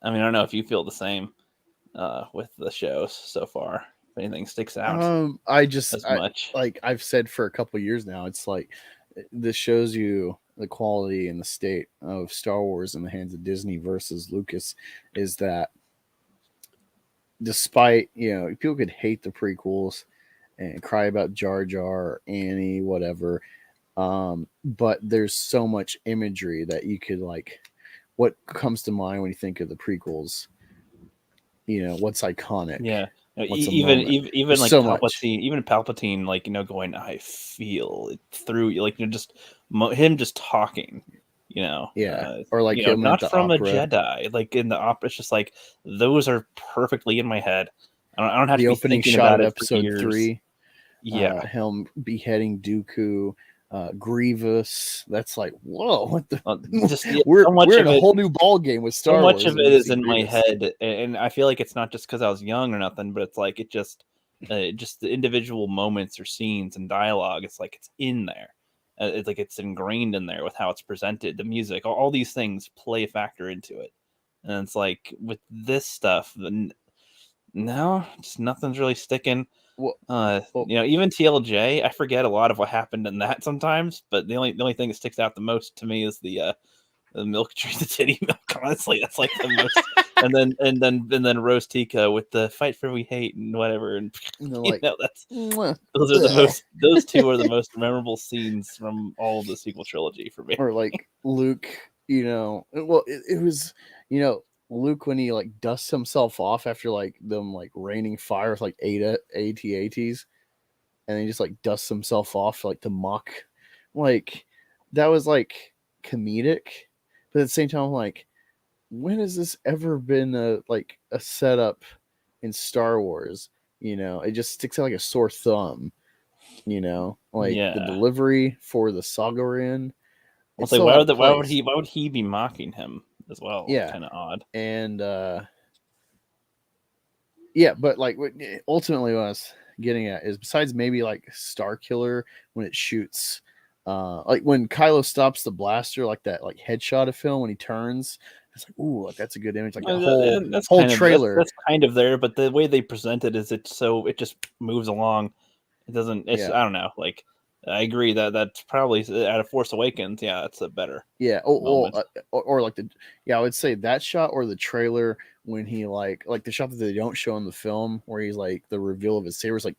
I mean, I don't know if you feel the same with the shows so far. If anything sticks out much. Like I've said for a couple years now, it's like this shows you the quality and the state of Star Wars in the hands of Disney versus Lucas is that despite, you know, people could hate the prequels and cry about Jar Jar or Annie, whatever, but there's so much imagery that you could like, what comes to mind when you think of the prequels, you know, what's iconic. Yeah. Even like so Palpatine, like, you know, going, I feel it through you, like, you know, just him just talking, you know, or like you know, him not from opera. a Jedi, like in the opera. It's just like those are perfectly in my head. I don't have the to be opening thinking shot about of it for episode years. 3. Yeah, him beheading Dooku, Grievous. That's like, whoa, what the? We're in a whole new ball game with Star Wars. So much of it is in my head, and I feel like it's not just because I was young or nothing, but it's like it just the individual moments or scenes and dialogue. It's like it's in there. It's like it's ingrained in there with how it's presented, the music, all these things play a factor into it. And it's like with this stuff, no, just nothing's really sticking. You know, even TLJ, I forget a lot of what happened in that sometimes, but the only thing that sticks out the most to me is the milk tree, the titty milk. Honestly, that's like the most. and then Rose Tico with the fight for we hate and whatever, and you like, know, those are the most. Those two are the most memorable scenes from all of the sequel trilogy for me. Or like Luke, you know, well, it was, you know, Luke when he like dusts himself off after like them like raining fire with like AT-ATs, and then he just like dusts himself off like to mock, like that was like comedic, but at the same time, like, when has this ever been a setup in Star Wars? You know, it just sticks out like a sore thumb. You know, like the delivery for the Sagarin. It's like why would he be mocking him as well? Yeah, kind of odd. And yeah, but like ultimately what I was getting at is besides maybe like Star Killer when it shoots, like when Kylo stops the blaster, like that like headshot of film when he turns It's like, ooh, like that's a good image. Like Well, that whole trailer. That's kind of there, but the way they present it is it just moves along. It doesn't. It's Yeah. I don't know. Like I agree that's probably out of Force Awakens. Yeah, it's a better. Yeah. moment. Or like I would say that shot or the trailer when he like the shot that they don't show in the film where he's like the reveal of his saber is like,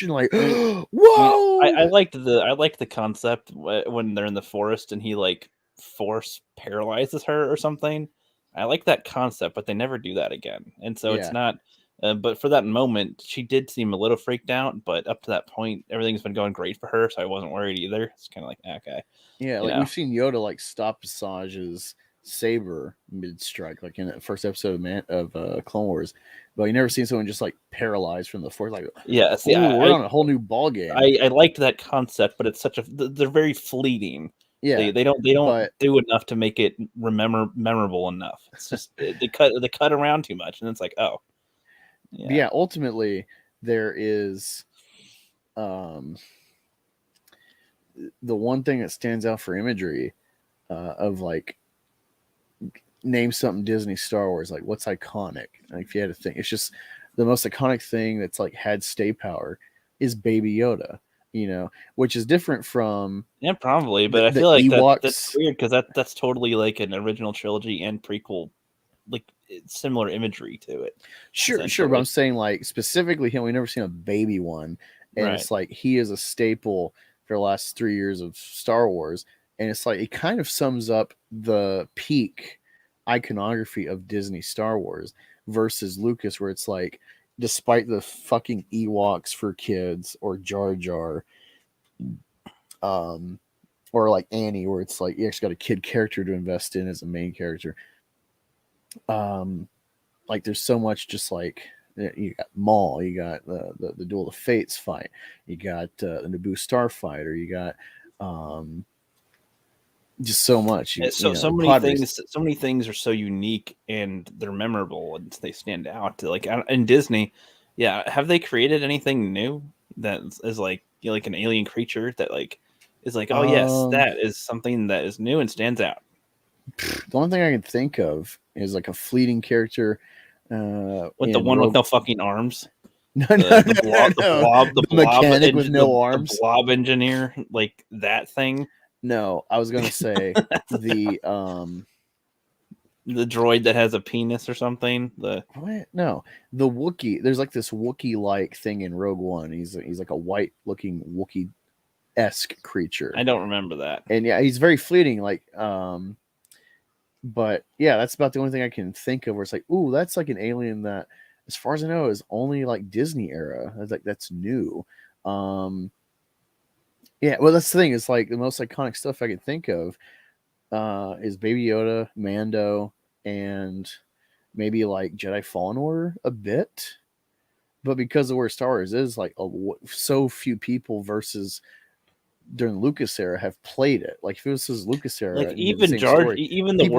and like, whoa. I liked the concept when they're in the forest and he like force paralyzes her or something. I like that concept, but they never do that again. And so it's not. But for that moment, she did seem a little freaked out. But up to that point, everything's been going great for her, so I wasn't worried either. It's kind of like okay. Yeah, like we've seen Yoda like stop Asajj's saber mid strike, like in the first episode of Clone Wars, but you never seen someone just like paralyzed from the force. Like, yeah, see, we're on a whole new ball game. I liked that concept, but it's they're very fleeting. Yeah, they don't do enough to make it memorable enough. It's just they cut around too much, and it's like yeah. Ultimately there is the one thing that stands out for imagery of like name something Disney Star Wars, like what's iconic. Like if you had to think, it's just the most iconic thing that's like had stay power is Baby Yoda, which is different from probably, but I feel like Ewoks. That's weird because that's totally like an original trilogy and prequel, like similar imagery to it. Sure, but I'm saying like specifically him. We've never seen a baby one, and it's like he is a staple for the last 3 years of Star Wars, and it's like it kind of sums up the peak iconography of Disney Star Wars versus Lucas, where it's like, despite the fucking Ewoks for kids or Jar Jar, or like Annie, where it's like you actually got a kid character to invest in as a main character. Like there's so much, just like you got Maul, you got the Duel of Fates fight, you got the Naboo Starfighter, you got just so much. So many things are so unique and they're memorable and they stand out. Like in Disney, have they created anything new that is like like an alien creature that like is like yes, that is something that is new and stands out? The only thing I can think of is like a fleeting character. With the one with no fucking arms. The mechanic with no arms. The blob engineer, like that thing. No, I was gonna say the droid that has a penis or something. The Wookiee. There's like this Wookiee like thing in Rogue One. He's like a white looking Wookiee-esque creature. I don't remember that. And he's very fleeting. Like but that's about the only thing I can think of where it's like, ooh, that's like an alien that, as far as I know, is only like Disney era. That's new. Well, that's the thing. It's like the most iconic stuff I can think of is Baby Yoda, Mando, and maybe like Jedi Fallen Order a bit. But because of where Star Wars is, like so few people versus during the Lucas era have played it. Like if it was his Lucas era, like even the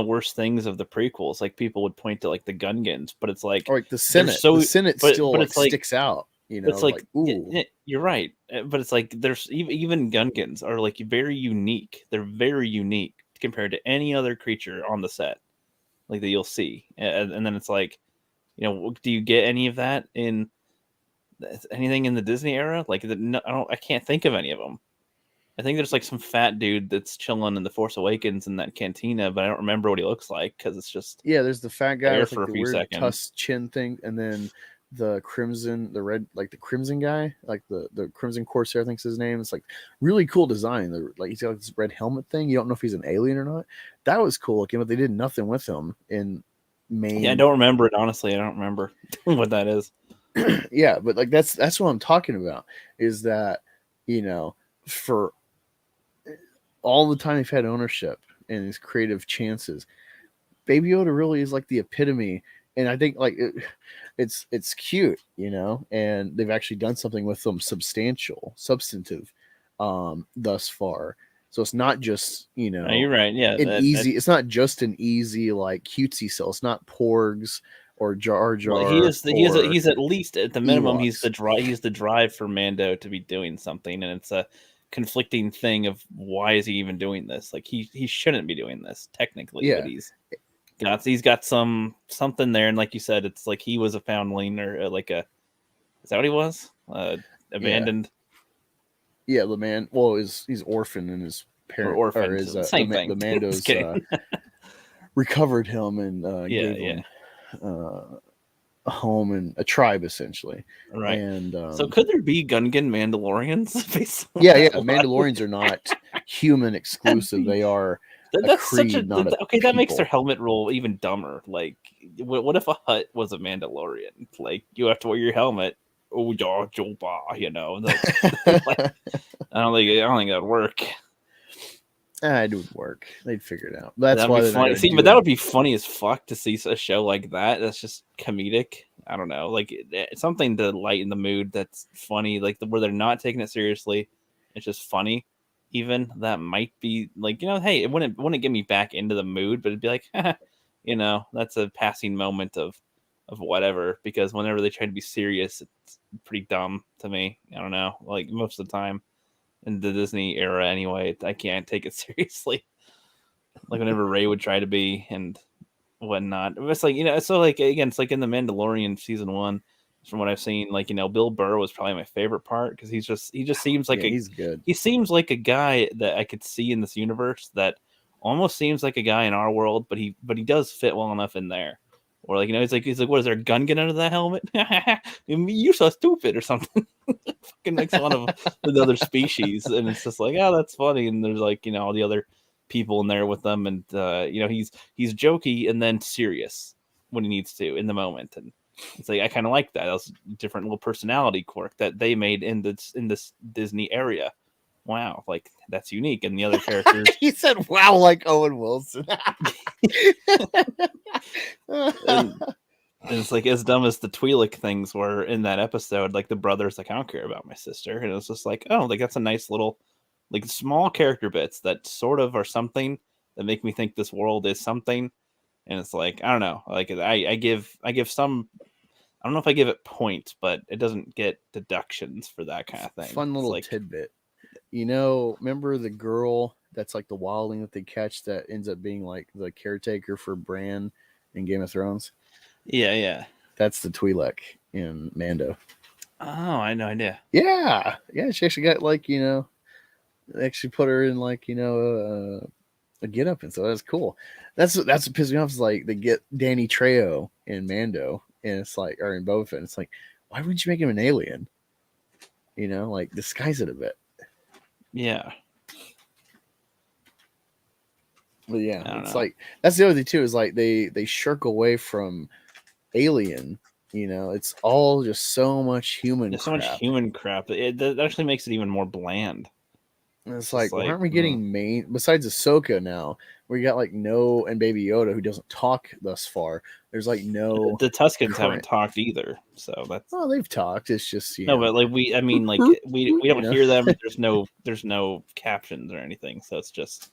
worst things of the prequels, like people would point to like the Gungans, but it's like, or like the Senate. The Senate still like sticks out. It's like ooh. You're right, but it's like there's even Gungans are like very unique. They're very unique compared to any other creature on the set, like that you'll see. And then it's like, do you get any of that in anything in the Disney era? Like I can't think of any of them. I think there's like some fat dude that's chilling in the Force Awakens in that cantina, but I don't remember what he looks like because it's just there's the fat guy with for like a the few weird seconds. tusk chin thing, and then the crimson, the red, like the crimson guy, like the Crimson Corsair, I think's his name. It's like really cool design. Like he's got this red helmet thing. You don't know if he's an alien or not. That was cool looking, but they did nothing with him in main. I don't remember it, honestly. I don't remember what that is. But like that's what I'm talking about, is that for all the time he's had ownership and his creative chances, Baby Yoda really is like the epitome. And I think like it's cute, and they've actually done something with them substantive thus far. So it's not just you're right, it's not just an easy like cutesy cell. It's not Porgs or Jar Jar. Well, he's at least at the minimum Ewoks. he's the drive for Mando to be doing something, and it's conflicting thing of why is he even doing this? Like he shouldn't be doing this technically, Yeah. but he's got something there, and like you said, it's like he was a foundling or like a is that what he was? Abandoned. Yeah, the man. Well, he's orphaned, and his parent Or orphaned, or his same thing. The Mandos Just kidding. recovered him and gave him a home and a tribe essentially. Right. And so could there be Gungan Mandalorians? Yeah. Mandalorians are not human exclusive. They are That's creed, such a not a okay. That makes people. their helmet rule even dumber. Like, what if a Hutt was a Mandalorian? Like, you have to wear your helmet. Oh, Joba, you know. Like, I don't think that would work. It would work. They'd figure it out. That's That'd why be funny. See, but that would be funny as fuck to see a show like that. That's just comedic. I don't know, like it's something to lighten the mood. That's funny, like where they're not taking it seriously. It's just funny. Even that might be like, you know, hey, it wouldn't get me back into the mood, but it'd be like, you know, that's a passing moment of whatever. Because whenever they try to be serious, it's pretty dumb to me. I don't know, like most of the time in the Disney era anyway, I can't take it seriously. Like whenever Ray would try to be and whatnot, it's like, you know, so like again, it's like in the Mandalorian season 1, from what I've seen, like, you know, Bill Burr was probably my favorite part because he just seems like he's good. He seems like a guy that I could see in this universe that almost seems like a guy in our world, but he does fit well enough in there. Or like, you know, he's like, what is there a gun getting under that helmet? You're so stupid or something. Fucking makes fun of the other species, and it's just like, oh, that's funny. And there's like, you know, all the other people in there with them, and you know, he's jokey and then serious when he needs to in the moment, and it's like I kind of like that. That was a different little personality quirk that they made in this Disney area. Wow, like that's unique. And the other characters, he said, "Wow," like Owen Wilson. and it's like as dumb as the Twi'lek things were in that episode. Like the brother's like, I don't care about my sister, and it was just like, oh, like that's a nice little, like small character bits that sort of are something that make me think this world is something. And it's like, I don't know, like I give some, I don't know if I give it points, but it doesn't get deductions for that kind of thing. Fun little like, tidbit. You know, remember the girl that's like the wildling that they catch that ends up being like the caretaker for Bran in Game of Thrones? Yeah. That's the Twi'lek in Mando. Oh, I had no idea. Yeah. She actually got like, you know, they actually put her in like, you know, a get up, and so that's cool. That's what pissed me off is like they get Danny Trejo in Mando, and it's like, or in Boba Fett, it's like, why wouldn't you make him an alien? You know, like disguise it a bit. Yeah. But yeah, it's like that's the other thing too, is like they shirk away from alien. You know, it's all just so much human. There's so much human crap. That actually makes it even more bland. And it's like, well, aren't we getting main besides Ahsoka now? We got like no, and Baby Yoda, who doesn't talk thus far. There's like no. The Tuskens haven't talked either, so that's. Oh, they've talked. It's just but like we don't hear them. There's no captions or anything, so it's just.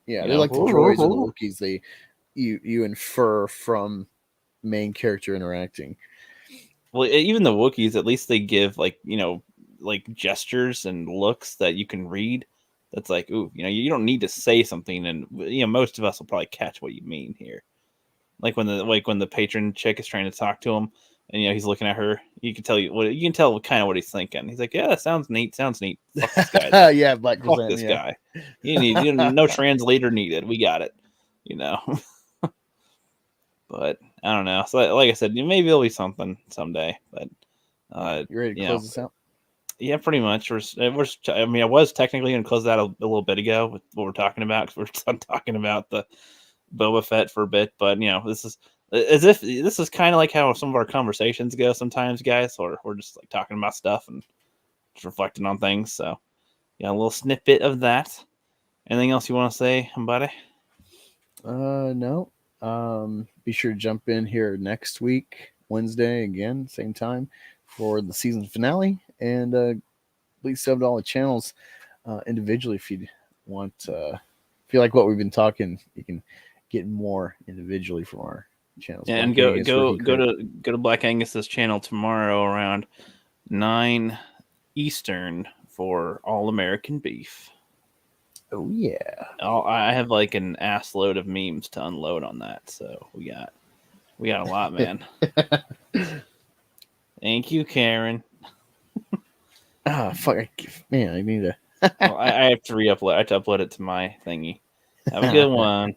Yeah, they're like the droids and the Wookiees. You infer from main character interacting. Well, even the Wookiees, at least they give like, you know, like gestures and looks that you can read. That's like, ooh, you know, you don't need to say something, and you know, most of us will probably catch what you mean here. Like when the patron chick is trying to talk to him, and you know he's looking at her, you can tell kind of what he's thinking. He's like, yeah, that sounds neat. Fuck this guy. Yeah, fuck this guy. No translator needed. We got it. You know. But I don't know. So like I said, maybe it'll be something someday. But you ready to close this out? Yeah, pretty much. I was technically going to close that a little bit ago with what we're talking about, because we're done talking about the Boba Fett for a bit. But you know, this is kind of like how some of our conversations go sometimes, guys. Or we're just like talking about stuff and just reflecting on things. So yeah, a little snippet of that. Anything else you want to say, buddy? No. Be sure to jump in here next week, Wednesday again, same time, for the season finale. And please sub to all the channels individually if you want. If you like what we've been talking, you can get more individually from our channels. Yeah, and go to Black Angus's channel tomorrow around 9 Eastern for All American Beef. Oh yeah. I have like an ass load of memes to unload on that, so we got a lot, man. Thank you, Karen. Fuck, man! I need to. Well, I have to re-upload. I have to upload it to my thingy. Have a good one.